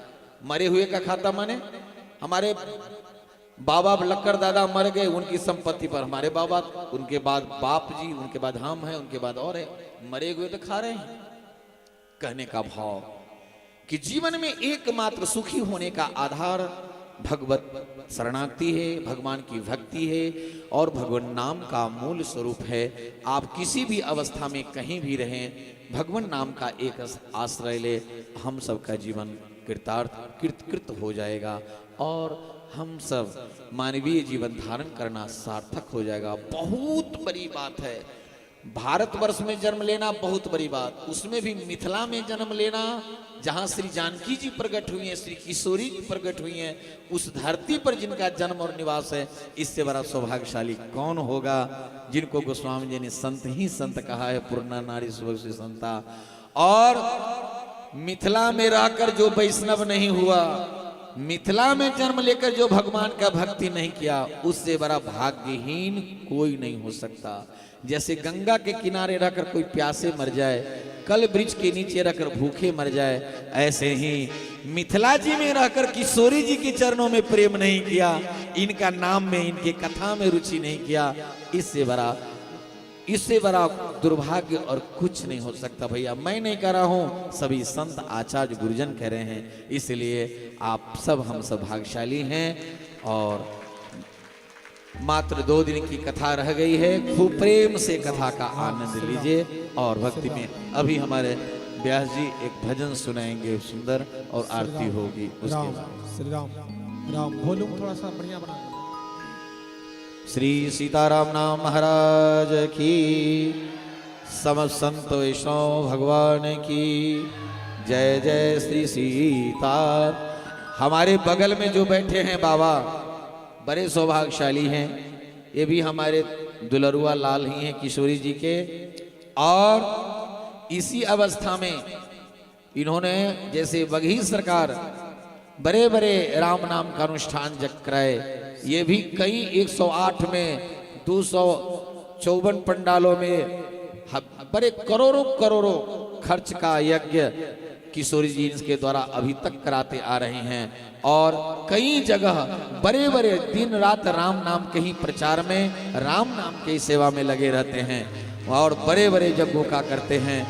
मरे हुए का खाता माने हमारे बाबा लक्कर दादा मर गए, उनकी संपत्ति पर हमारे बाबा, उनके बाद बाप जी, उनके बाद हम हैं, उनके बाद और है, मरे हुए तो खा रहे हैं। कहने का भाव कि जीवन में एकमात्र सुखी होने का आधार भगवत शरणागति है, भगवान की भक्ति है और भगवान नाम का मूल स्वरूप है। आप किसी भी अवस्था में कहीं भी रहें, भगवान नाम का एक आश्रय ले, हम सबका जीवन कृतार्थ कृत हो जाएगा और हम सब मानवीय जीवन धारण करना सार्थक हो जाएगा। बहुत बड़ी बात है भारतवर्ष में जन्म लेना, बहुत बड़ी बात, उसमें भी मिथिला में जन्म लेना, जहां श्री जानकी जी प्रकट हुई हैं, श्री किशोरी जी प्रकट हुई हैं, उस धरती पर जिनका जन्म और निवास है, इससे बड़ा सौभाग्यशाली कौन होगा। जिनको गोस्वामी जी ने संत ही संत कहा है, पूर्णा नारी सुभग से संता। और मिथिला में रहकर जो वैष्णव नहीं हुआ, मिथिला में जन्म लेकर जो भगवान का भक्ति नहीं किया, उससे बड़ा भाग्यहीन कोई नहीं हो सकता। जैसे गंगा के किनारे रहकर कोई प्यासे मर जाए, कल वृक्ष के नीचे रहकर भूखे मर जाए, ऐसे ही मिथिला जी में रहकर किशोरी जी के चरणों में प्रेम नहीं किया, इनका नाम में, इनके कथा में रुचि नहीं किया, इससे बड़ा दुर्भाग्य और कुछ नहीं हो सकता। भैया मैं नहीं कह रहा हूं, सभी संत आचार्य गुरुजन कह रहे हैं। इसलिए आप सब, हम सब भाग्यशाली हैं। और मात्र 2 दिन की कथा रह गई है, खूब प्रेम से कथा का आनंद लीजिए। और भक्ति में अभी हमारे व्यास जी एक भजन सुनाएंगे सुंदर, और आरती होगी उसके बाद। श्री राम राम वॉल्यूम थोड़ा सा बढ़िया बना। श्री सीताराम नाम महाराज की, समस्त संत वैष्णव भगवान की जय जय। श्री सीता। हमारे बगल में जो बैठे हैं बाबा बड़े सौभाग्यशाली हैं, ये भी हमारे दुलरुआ लाल ही हैं किशोरी जी के। और इसी अवस्था में इन्होंने, जैसे बघी सरकार बड़े बड़े राम नाम का अनुष्ठान जग कराए, ये भी कई 108 में 254 पंडालों में बड़े करोड़ों करोड़ों खर्च का यज्ञ किशोरी जी इसके द्वारा अभी तक कराते आ रहे हैं। और कई जगह बड़े बड़े दिन रात राम नाम के ही प्रचार में, राम नाम के ही सेवा में लगे रहते हैं और बड़े बड़े यज्ञों का करते हैं।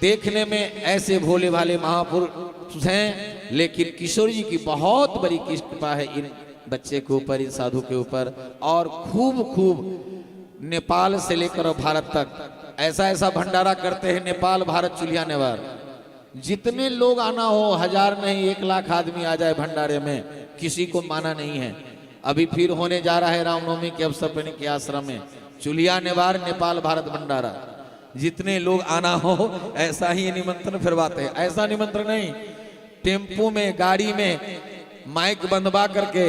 देखने में ऐसे भोले भाले महापुरुष हैं, लेकिन किशोरी जी की बहुत बड़ी कृपा है इन बच्चे के ऊपर, इन साधु के ऊपर। और खूब खूब नेपाल से लेकर भारत तक ऐसा ऐसा भंडारा करते हैं। नेपाल भारत चुलिया नेवार, जितने लोग आना हो, 1000 नहीं 1 लाख आदमी आ जाए भंडारे में, किसी को माना नहीं है। अभी फिर होने जा रहा है रामनवमी के अवसर पर के आश्रम में चुलिया नेवार नेपाल भारत भंडारा, जितने लोग आना हो ऐसा ही निमंत्रण फिरवाते हैं। ऐसा निमंत्रण नहीं, टेम्पो में, गाड़ी में माइक बंधवा करके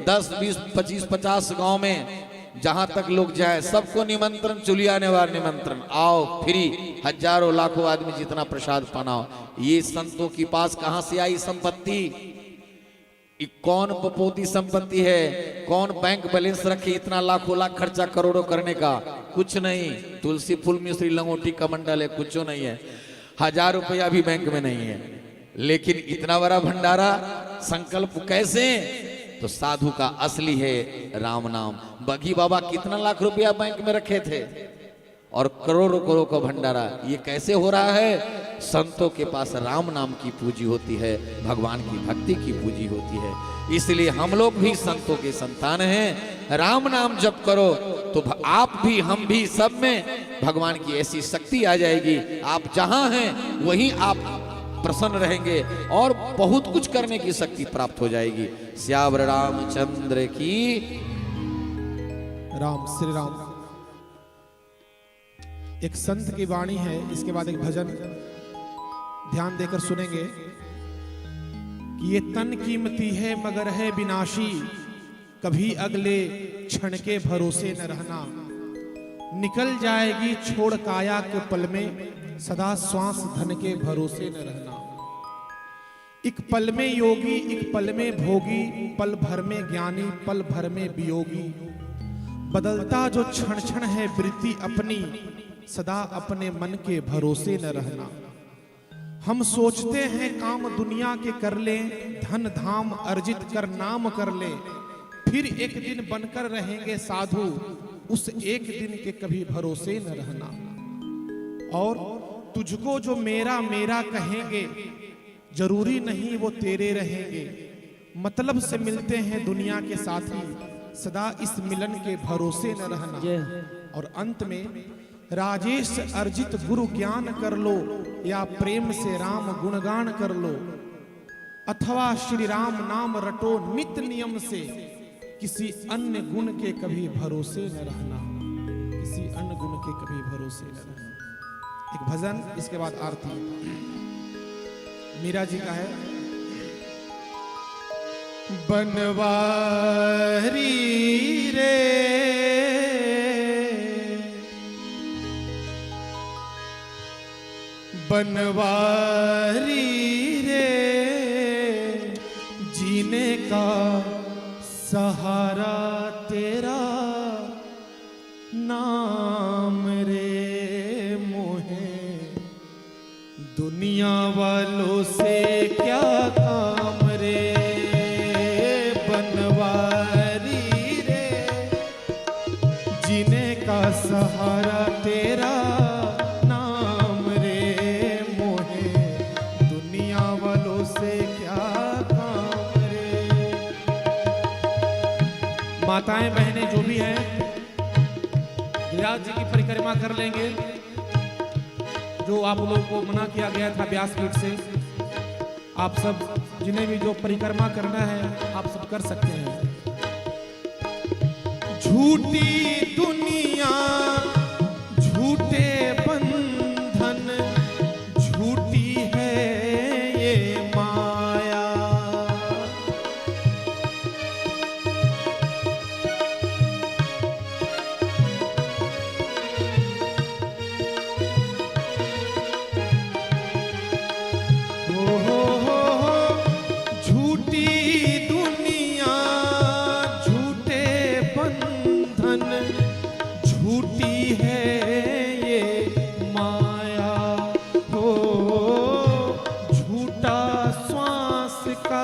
10 20 25 50 गांव में जहां तक लोग जाए सबको निमंत्रण, चुलिया नेवार निमंत्रण, आओ फ्री, हजारों लाखों आदमी जितना प्रसाद पाना हो। ये संतों के पास कहां से आई संपत्ति? कौन बपोती संपत्ति है, कौन बैंक बैलेंस रखे इतना लाखों लाख खर्चा करोड़ों करने का? कुछ नहीं। तुलसी फूल मिश्री लंगोटी का मंडल है, कुछ नहीं है। 1000 रुपया भी बैंक में नहीं है, लेकिन इतना बड़ा भंडारा संकल्प कैसे? तो साधु का असली है राम नाम। बघी बाबा कितना लाख रुपया बैंक में रखे थे और करोड़ों करोड़ों का भंडारा, ये कैसे हो रहा है? संतों के पास राम नाम की पूंजी होती है, भगवान की भक्ति की पूंजी होती है। इसलिए हम लोग भी संतों के संतान हैं। राम नाम जप करो तो आप भी, हम भी, सब में भगवान की ऐसी शक्ति आ जाएगी। आप जहां हैं वहीं आप प्रसन्न रहेंगे और बहुत कुछ करने की शक्ति प्राप्त हो जाएगी। श्यावर रामचंद्र की राम श्री राम। एक संत की वाणी है, इसके बाद एक भजन ध्यान देकर सुनेंगे कि ये तन कीमती है मगर है विनाशी, कभी अगले क्षण के भरोसे न रहना। निकल जाएगी छोड़ काया के पल में, सदा श्वास धन के भरोसे न रहना। एक पल में योगी, एक पल में भोगी, पल भर में ज्ञानी, पल भर में वियोगी। बदलता जो क्षण क्षण है वृत्ति अपनी, सदा अपने मन के भरोसे न रहना। हम सोचते हैं काम दुनिया के कर ले, धन धाम अर्जित कर नाम कर ले, फिर एक दिन बनकर रहेंगे साधु, उस एक दिन के कभी भरोसे न रहना। और तुझको जो मेरा मेरा कहेंगे, जरूरी नहीं वो तेरे रहेंगे। मतलब से मिलते हैं दुनिया के साथी, सदा इस मिलन के भरोसे न रहना। और अंत में राजेश अर्जित गुरु ज्ञान कर लो, या प्रेम से राम गुणगान कर लो, अथवा श्री राम नाम रटो नित्य नियम से, किसी अन्य गुण के कभी भरोसे न रहना। किसी अन्य गुण के कभी भरोसे न रहना। एक भजन, इसके बाद आरती मीरा जी का है। बनवारी रे बनवारी रे, जीने का सहारा तेरा नाम रे। मोहे दुनिया वालों से क्या काम रे। बनवारी रे, जीने का सहारा तेरा नाम रे। मोहे दुनिया वालों से क्या काम रे। माताएं बहनें जो भी हैं, गिरिराज जी की परिक्रमा कर लेंगे, जो आप लोगों को मना किया गया था व्यासपीठ से। आप सब जिन्हें भी जो परिक्रमा करना है आप सब कर सकते हैं। झूठी दुनिया, झूठे बंधन, झूठी है ये माया। झूठी दुनिया, झूठे बंधन, झूठी है ये माया। हो झूठा श्वास का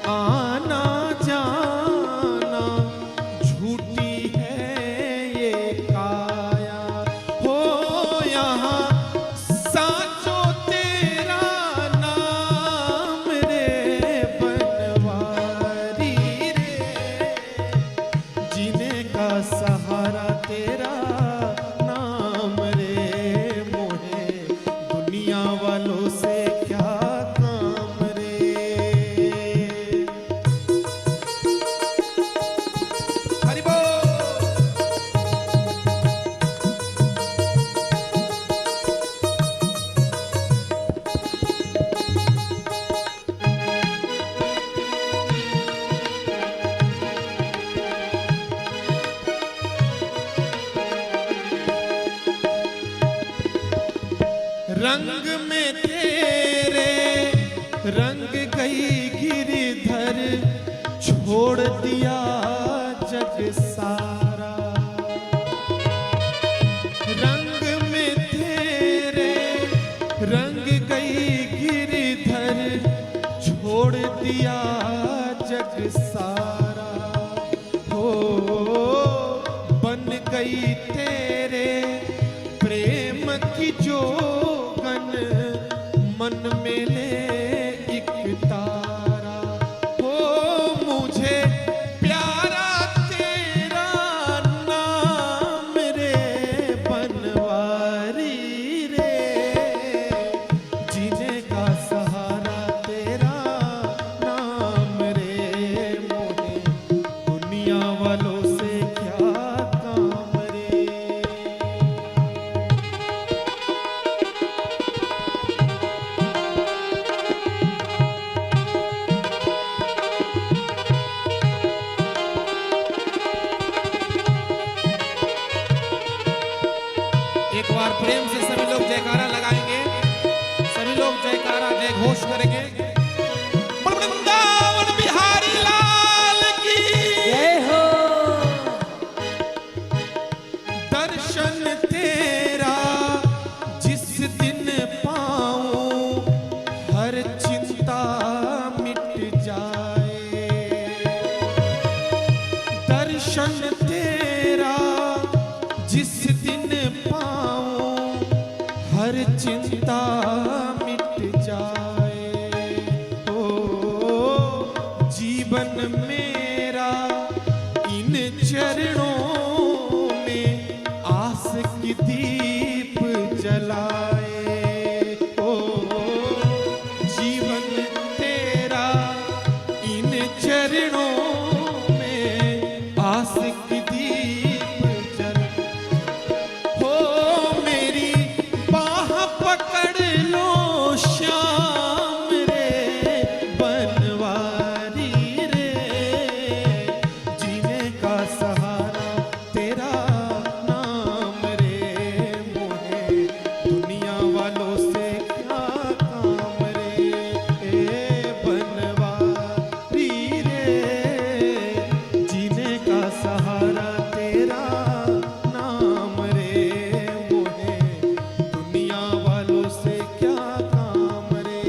आना जाना, झूठी है ये काया। हो यहाँ साचो तेरा नाम रे। बनवारी रे, जीने का सहारा तेरा नाम रे। मोहे दुनिया वालों से क्या काम रे। हरि बोल। रंग में तेरे रंग गई गिरधर, छोड़ दिया जग सारा, रंग में तेरे रंग गई गिरधर, छोड़ दिया जग सारा। हो बन गई तेरे प्रेम की जोगन, मन में ले एक तारा। हो मुझे प्यारा तेरा नाम रे बनवारी रे, जीने का सहारा तेरा नाम रे मोहे, दुनिया वालों से क्या काम रे। एक बार प्रेम से सभी लोग जयकारा लगाएंगे, सभी लोग जयकारा जय घोष करेंगे। वृंदावन बिहारी लाल की जय हो। दर्शन तेरा जिस दिन पाऊं, हर चिंता मिट जाए। दर्शन तेरा जिस दिन पाऊं, हर चिंता मिट जाए। ओ जीवन मेरा इन चरणों में आस की दीप जलाए। ओ जीवन तेरा इन चरणों में आस की दीप जलाए। हो मेरी बाह पकड़ लो श्याम रे बनवारी रे, जीने का सहारा तेरा नाम रे मोहे, दुनिया वालों से क्या काम रे। ए बनवारी रे, जीने का सहारा तेरा नाम रे मोहे, दुनिया वालों से क्या काम रे।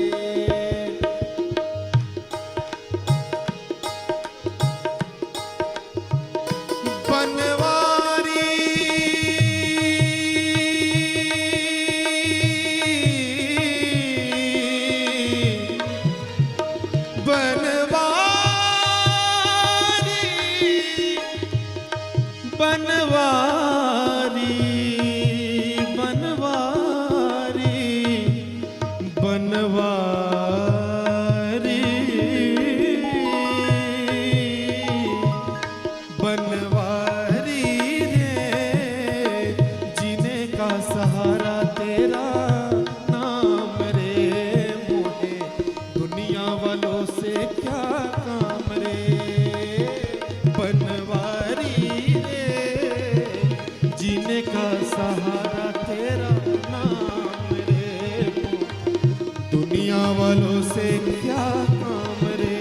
बनवारी बनवारी बनवारी बनवारी बनवारी बनवारी रे, जीने का सहारा तेरा नाम रे मोहे, दुनिया वालों से क्या काम रे। बनवारी रे, जीने का सहारा तेरा नाम रे मोहे, दुनिया वालों से क्या काम रे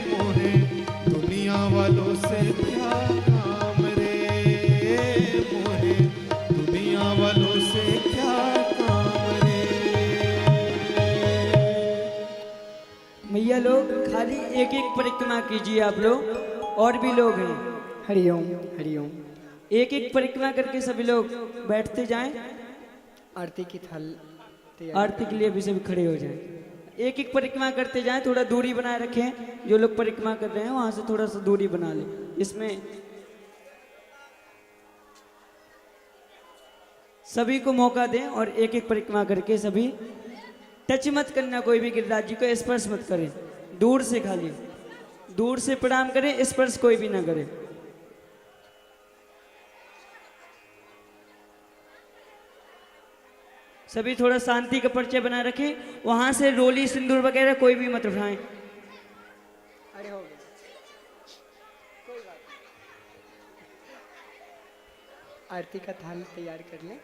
मोहे, दुनिया वालों से क्या काम रे मोहे, दुनिया वालों से क्या काम रे। मैया लोग खाली एक एक परिक्रमा कीजिए आप लोग, और भी लोग हैं। हरिओम हरिओम। एक एक परिक्रमा करके सभी लोग बैठते जाएं। आरती की थाल तैयार। आरती के लिए भी सभी खड़े हो जाएं। एक एक परिक्रमा करते जाएं, थोड़ा दूरी बनाए रखें। जो लोग परिक्रमा कर रहे हैं वहां से थोड़ा सा दूरी बना लें। इसमें सभी को मौका दें और एक एक परिक्रमा करके सभी टच मत करना, कोई भी गिरिराज जी को स्पर्श मत करें, दूर से खाली दूर से प्रणाम करें, स्पर्श कोई भी ना करे। सभी थोड़ा शांति का परिचय बनाए रखें। वहां से रोली सिंदूर वगैरह कोई भी मत उठाएं। अरे हो गया, कोई बात नहीं। आरती का थाल तैयार कर लें।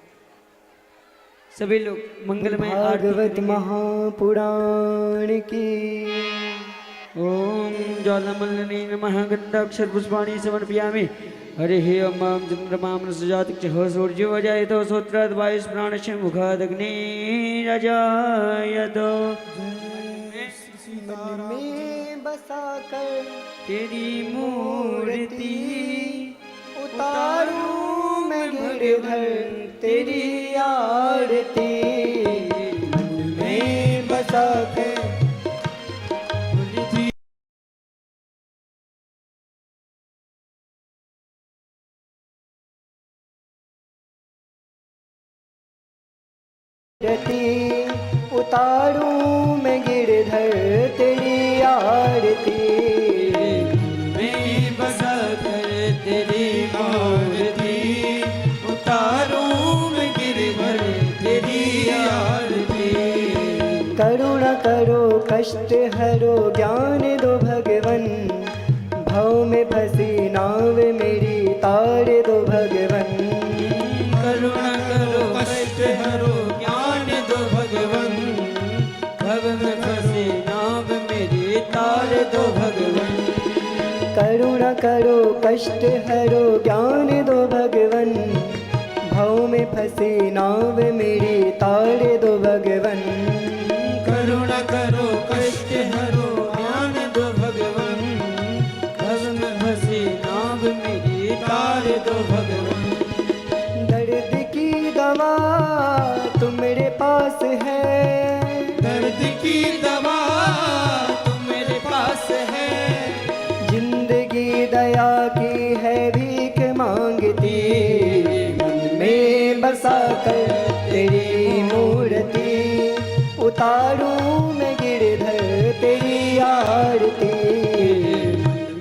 सभी लोग मंगलमय आरती भागवत करेंगे। महापुराण की ओम ज्वालामल्लने नमः गन्धाक्षर पुष्पाणि समर्पयामि। हरिः ओम चन्द्रमां सुजातः सूर्यो अजायतो श्रोत्राद् वायुः प्राणस्य मुखादग्निरजायतो। मन में बसा कर तेरी मूर्ति उतारूं मैं गिरधर तेरी आरती। मन में बसा कर उतारूं मैं गिरधर तेरी आरती। में बसा कर तेरी मूर्ति उतारूं मैं गिरधर तेरी आरती। करुणा करो कष्ट हरो ज्ञान दो भगवन, भव में फंसी नाव मेरी तार दो भगवन। करुणा करो कष्ट हरो ज्ञान दो भगवन, भव में फंसी नाव मेरी तार दो भगवन। करुणा करो कष्ट हरो ज्ञान दो भगवन, भव में फंसी नाव मेरी तार दो भगवन। करुणा करो कष्ट हरो ज्ञान दो भगवन, भव में फंसी नाव मेरी तार दो भगवन। दर्द की दवा तुम मेरे पास है, दर्द की दवा तुम मेरे पास है। जिंदगी दया की है भीख मांगती। मन में बसा कर तेरी मूर्ति उतारूं मैं गिरधर तेरी आरती।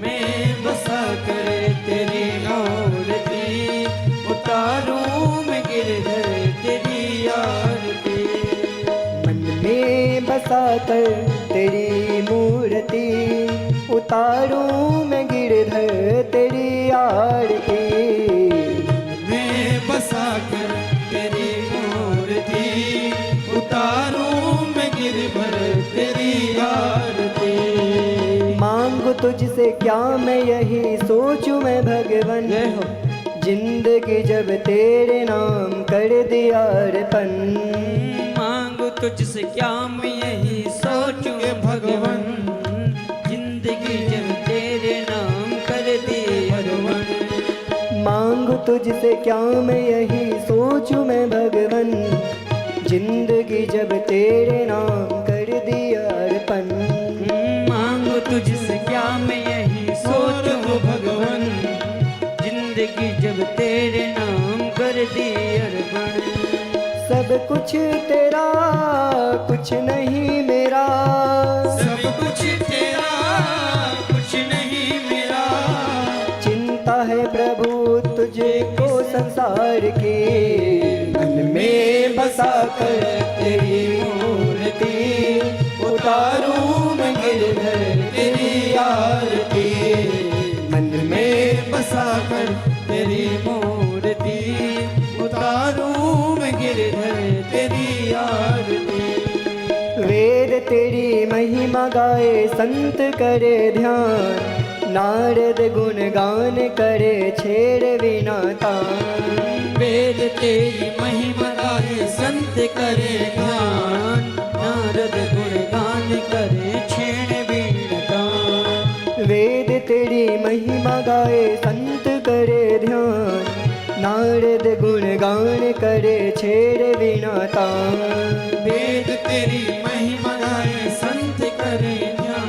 मैं बसा कर तेरी मूर्ति उतारूं मैं गिरधर तेरी आरती। मन में बसा कर तेरी मूर्ति उतारूं मैं गिरधर तेरी आरती। मैं बसा कर तेरी मूर्ति उतारूं मैं गिरधर तेरी आरती। मांगू तुझसे क्या मैं यही सोचूं मैं भगवन, जिंदगी जब तेरे नाम कर दिया अर्पण। मांगू तुझसे क्या मैं यही सोचूं भगवन, जिंदगी जब तेरे नाम कर दे भगवन। मांगू तुझसे क्या मैं यही सोचूं मैं भगवन, जिंदगी जब तेरे नाम कर दिया अर्पण। मांगू तुझसे क्या मैं यही सोचूं भगवन, जिंदगी जब तेरे नाम कर दे अर्पण। सब कुछ तेरा कुछ नहीं मेरा, सब कुछ तेरा कुछ नहीं मेरा। चिंता है प्रभु तुझे को संसार की। मन में बसा कर तेरी मूर्ति उतारूं मैं गिरधर तेरी आरती। मन में बसा कर तेरी मूर्ति उतारूं मैं गिरधर तेरी आरती। वेद तेरी महिमा गाए संत करे ध्यान, नारद गुणगान करे छेड़ बिना तान। वेद तेरी महिमा गाए संत करे ध्यान, नारद गुणगान करे छेड़ बिना तान। वेद तेरी महिमा गाए संत करे ध्यान, नारद गुणगान करे छेड़ बिना तान। वेद तेरी महिमा गाए संत करे ध्यान,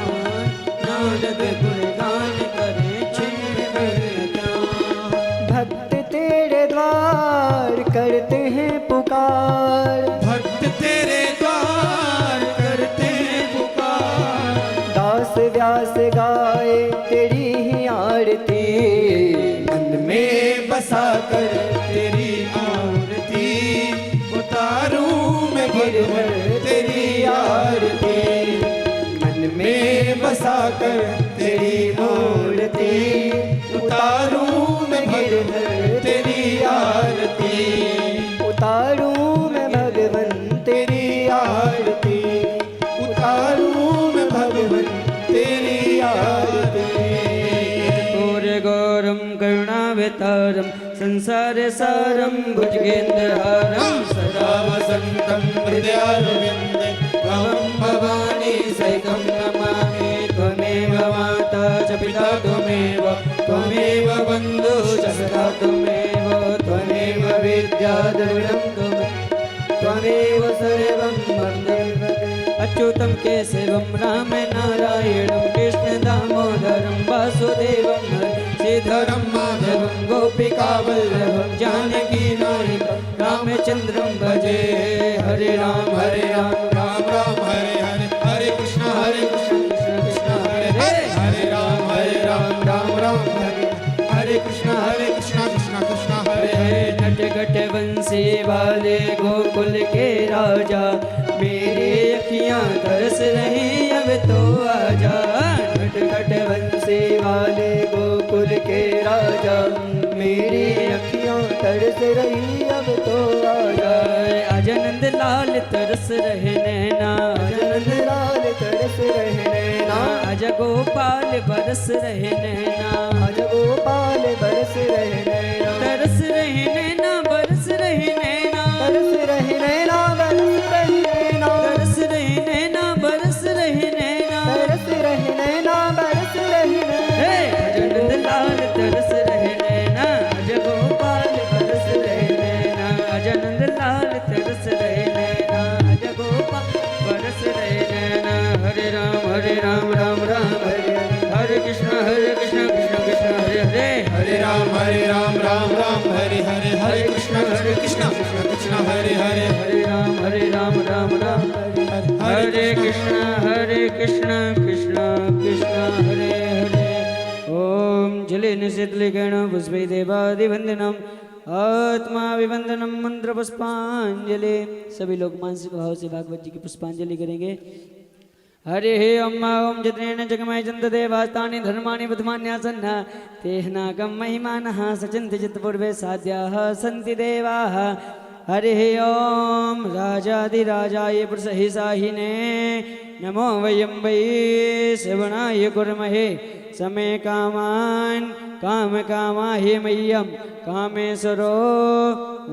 नारद गुणगान करे छेड़ बिना तान। भक्त तेरे द्वार करते हैं पुकार, भक्त तेरे द्वार करते हैं पुकार। दास व्यास गाए तेरी ही आरती। मन में बसा कर तेरी आरती उतारूं मैं गिरधर तेरी आरती। मन में बसा कर तेरी मूर्ति उतारूं मैं गिरधर तेरी आरती। उतारूं मैं भगवन तेरी आरती, उतारूं मैं भगवन तेरी आरती। तारम संसार सारम भुजगेन्द्रहारम सदा वसन्तं हृदयारविन्दे त्वं भवानी सैकं नमामि त्वमेव माता च पिता त्वमेव त्वमेव बन्धुः च सखा त्वमेव त्वमेव विद्या द्रविणं त्वमेव सर्वं मम अच्युतं केशवं राम नारायणं कृष्ण दामोदरं वासुदेवं श्रीधरं माधवं गोपिकावल्लभं जानकीनायकं रामचन्द्रं भजे हरे राम राम राम हरे हरे हरे कृष्ण कृष्ण कृष्ण हरे हरे राम राम राम हरे हरे कृष्ण कृष्ण कृष्ण हरे हरे नट घट बंसी वाले गोकुल के राजा मेरी अखियां तरस रही अब तो आजा नट घट बंसी वाले गोकुल के राजा मेरी अखियां तरस रही अब तो आजा अजनंद लाल तरस रहे नैना अजनंद लाल तरस रहे नैना अज गोपाल बरस रहे नैना अज गोपाल बरस रहे नैना तरस रहे नैना बरस रहे नैना तरस रहे नैना बरस रहे नैना तरस रहे नैना बरस रहे नैना तरस रहे नैना बरस रहे नैना अजनंद लाल तरस रहे नैना अज गोपाल बरस रहे नैना अजनंद लाल तरस रहे नैना अज गोपाल बरस रहे नैना हरे राम राम राम हरे हरे कृष्ण कृष्ण कृष्ण हरे हरे राम राम हरे हरे हरे कृष्ण कृष्ण कृष्ण हरे हरे राम राम हरे कृष्ण कृष्ण कृष्ण हरे हरे ओम जलेन शीतलिकेण पुष्पै देवादिवंदनम आत्मा विवंदनम मंत्र पुष्पांजलि। सभी लोग मानसिक भाव से भागवत जी की पुष्पांजलि करेंगे। हरे अम्मा ओम जत्रेण जगमय चंद देवास्तानि धर्माणि बुद्धमान्यासन्न तेहनाकं महिमानः सचन्ति चित्तपूर्वे साध्याः सन्ति देवाः। हरे ओम राजाधिराजाय पुरुषहिसाहिने नमो वयं वै श्रवणाय कुर्महे समे कामान् काम कामाहि मह्यं कामेश्वरो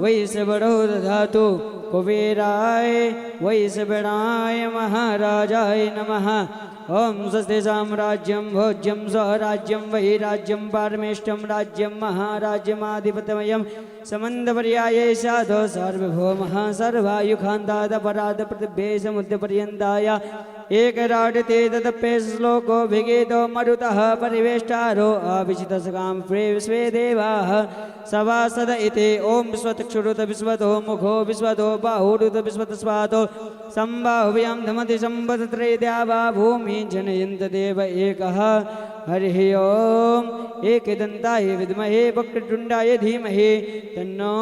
वै सबरो दधातु कुबेराय वै सबराय महाराजाय नमः। ओम स्वस्ति साम्राज्यं भोज्यं स्वराज्यं वै राज्यं पारमेष्टं राज्यं महाराज्यमाधिपतमयं समन्दपर्याये साधो सार्वभौमः सर्वायुखान्तादपराध पृथिव्यै समुद्रपर्यन्ताय एकराडते तदप्ये श्लोको भिगेतो मरुतः परिवेष्टारो अभिजितसकां स्वे देवाः सभासद इति ओम विश्वचक्षुरुत विश्वतो मुखो विश्वतो बाहुरुत विश्वतस्वातो सम्बाहुभ्यां धमति सम्पदत्रय द्यावा भूमि जनयन्त देव एकः। हरिः ओम एकदन्ताय विद्महे वक्रतुण्डाय धीमहि तन्नो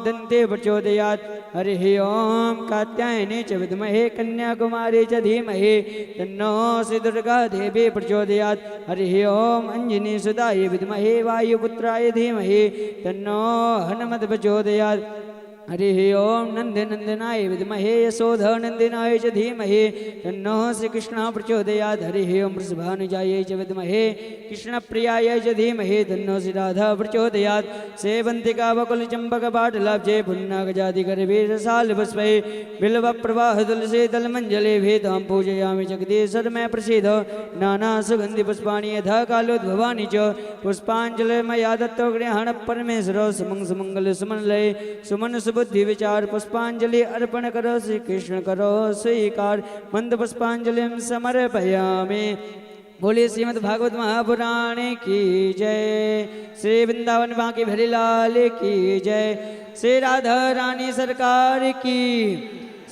दन्ते प्रचोदयात्। हरिः ओम कात्यायनी च विद्महे कन्याकुमारी च धीमहि तन्नो श्रीदुर्गा देवी प्रचोदयात्। हरिः ओम अंजनी सुताय विद्महे वायुपुत्राय धीमहि तन्नो हनुमत् प्रचोदयात्। हरिः ओम नंदनंदनाय विद्महे यशोधनंदनाय च धीमहि तन्नो श्रीकृष्णः प्रचोदयात्। हरिः ओम वृषभानुजायै च विद्महे कृष्णप्रियाय च धीमहि तन्नो श्रीराधा प्रचोदयात्। सेवन्तिका वकुल चंपक पाटलाब्जे पुण्यगजादिकरवीरसालपुष्पै बिल्वप्रवाह तुलसी दलमञ्जले भेदां पूजयामि जगदीश्वर मैं प्रसीद नाना सुगंधि पुष्पाणि यथा कालोद्भवानि च पुष्पाञ्जलिर्मया दत्तो गृहाण परमेश्वरो सुमंग सुमंगल सुमनलय सुमन बुद्धि विचार पुष्पांजलि अर्पण करो श्री कृष्ण करो स्वीकार मंद पुष्पांजलि समर्पयामि। बोलिए श्रीमद् भागवत महापुराण की जय। श्री वृंदावन बांके बिहारी लाल की जय। श्री राधा रानी सरकार की।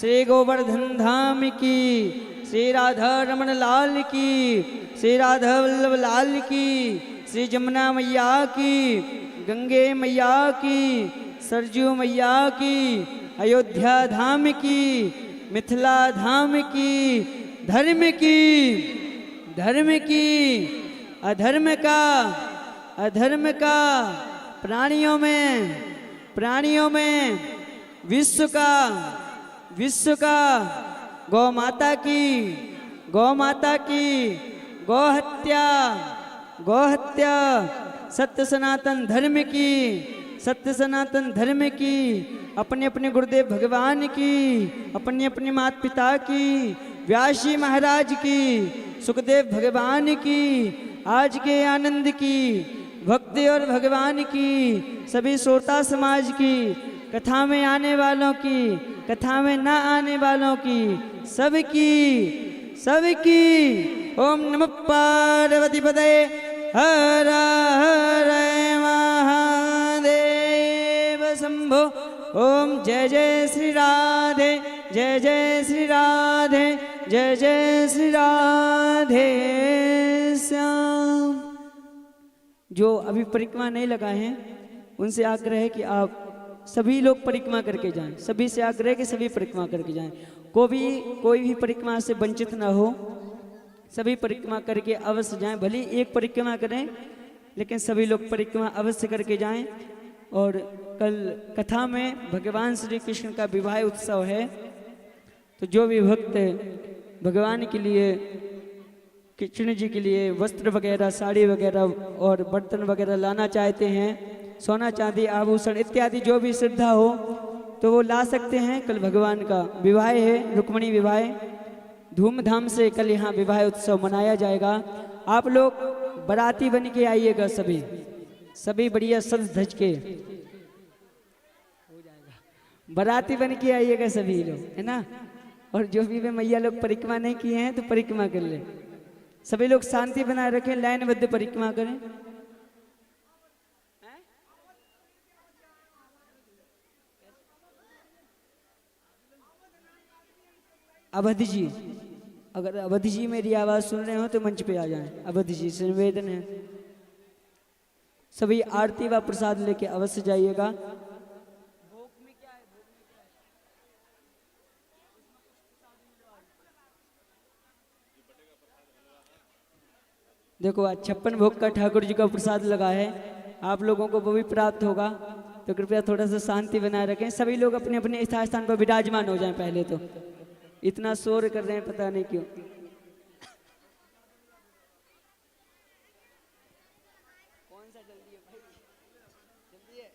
श्री गोवर्धन धाम की। श्री राधा रमण लाल की। श्री राधा वल्लभ लाल की। श्री जमुना मैया की। गंगे मैया की। सरजू मैया की। अयोध्या धाम की। मिथिला धाम की। धर्म की। धर्म की। अधर्म का। अधर्म का। प्राणियों में विश्व का। विश्व का। गौ माता की। गौ माता की। गौ हत्या। गौ हत्या सत्य सनातन धर्म की, सत्य सनातन धर्म की, अपने अपने गुरुदेव भगवान की, अपने अपने माता पिता की, व्यास जी महाराज की, सुखदेव भगवान की, आज के आनंद की, भक्ति और भगवान की, सभी श्रोता समाज की, कथा में आने वालों की, कथा में ना आने वालों की, सबकी सबकी। ओम नमः पार्वती पतये हर हर महादेव शंभो। ओम जय जय श्री राधे, जय जय श्री राधे, जय जय श्री राधे श्याम। जो अभी परिक्रमा नहीं लगाए हैं उनसे आग्रह है कि आप सभी लोग परिक्रमा करके जाएं। सभी से आग्रह है कि सभी परिक्रमा करके जाएं। कोई भी परिक्रमा से वंचित ना हो, सभी परिक्रमा करके अवश्य जाएं। भले एक परिक्रमा करें लेकिन सभी लोग परिक्रमा अवश्य करके जाएं। और कल कथा में भगवान श्री कृष्ण का विवाह उत्सव है, तो जो भी भक्त भगवान के लिए, कृष्ण जी के लिए वस्त्र वगैरह, साड़ी वगैरह और बर्तन वगैरह लाना चाहते हैं, सोना चांदी आभूषण इत्यादि जो भी श्रद्धा हो तो वो ला सकते हैं। कल भगवान का विवाह है, रुक्मणी विवाह, धूमधाम से कल यहाँ विवाह उत्सव मनाया जाएगा। आप लोग बाराती बन के आइएगा, सभी बढ़िया सज धज के बाराती बन के आइएगा सभी लोग, है ना। और जो भी वे मैया लोग परिक्रमा नहीं किए हैं तो परिक्रमा कर ले। सभी लोग शांति बनाए रखें, लाइनबद्ध परिक्रमा करें। अवधि जी, अगर अवधि जी मेरी आवाज सुन रहे हो तो मंच पे आ जाएं। अवधि जी से निवेदन है, सभी आरती व प्रसाद लेके अवश्य जाइएगा। देखो आज 56 भोग का ठाकुर जी का प्रसाद लगा है, आप लोगों को वो भी प्राप्त होगा। तो कृपया थोड़ा सा शांति बनाए रखें। सभी लोग अपने अपने स्थान पर विराजमान हो जाएं। पहले तो इतना शोर कर रहे हैं पता नहीं क्यों। कौन सा जल्दी है भाई, जल्दी है।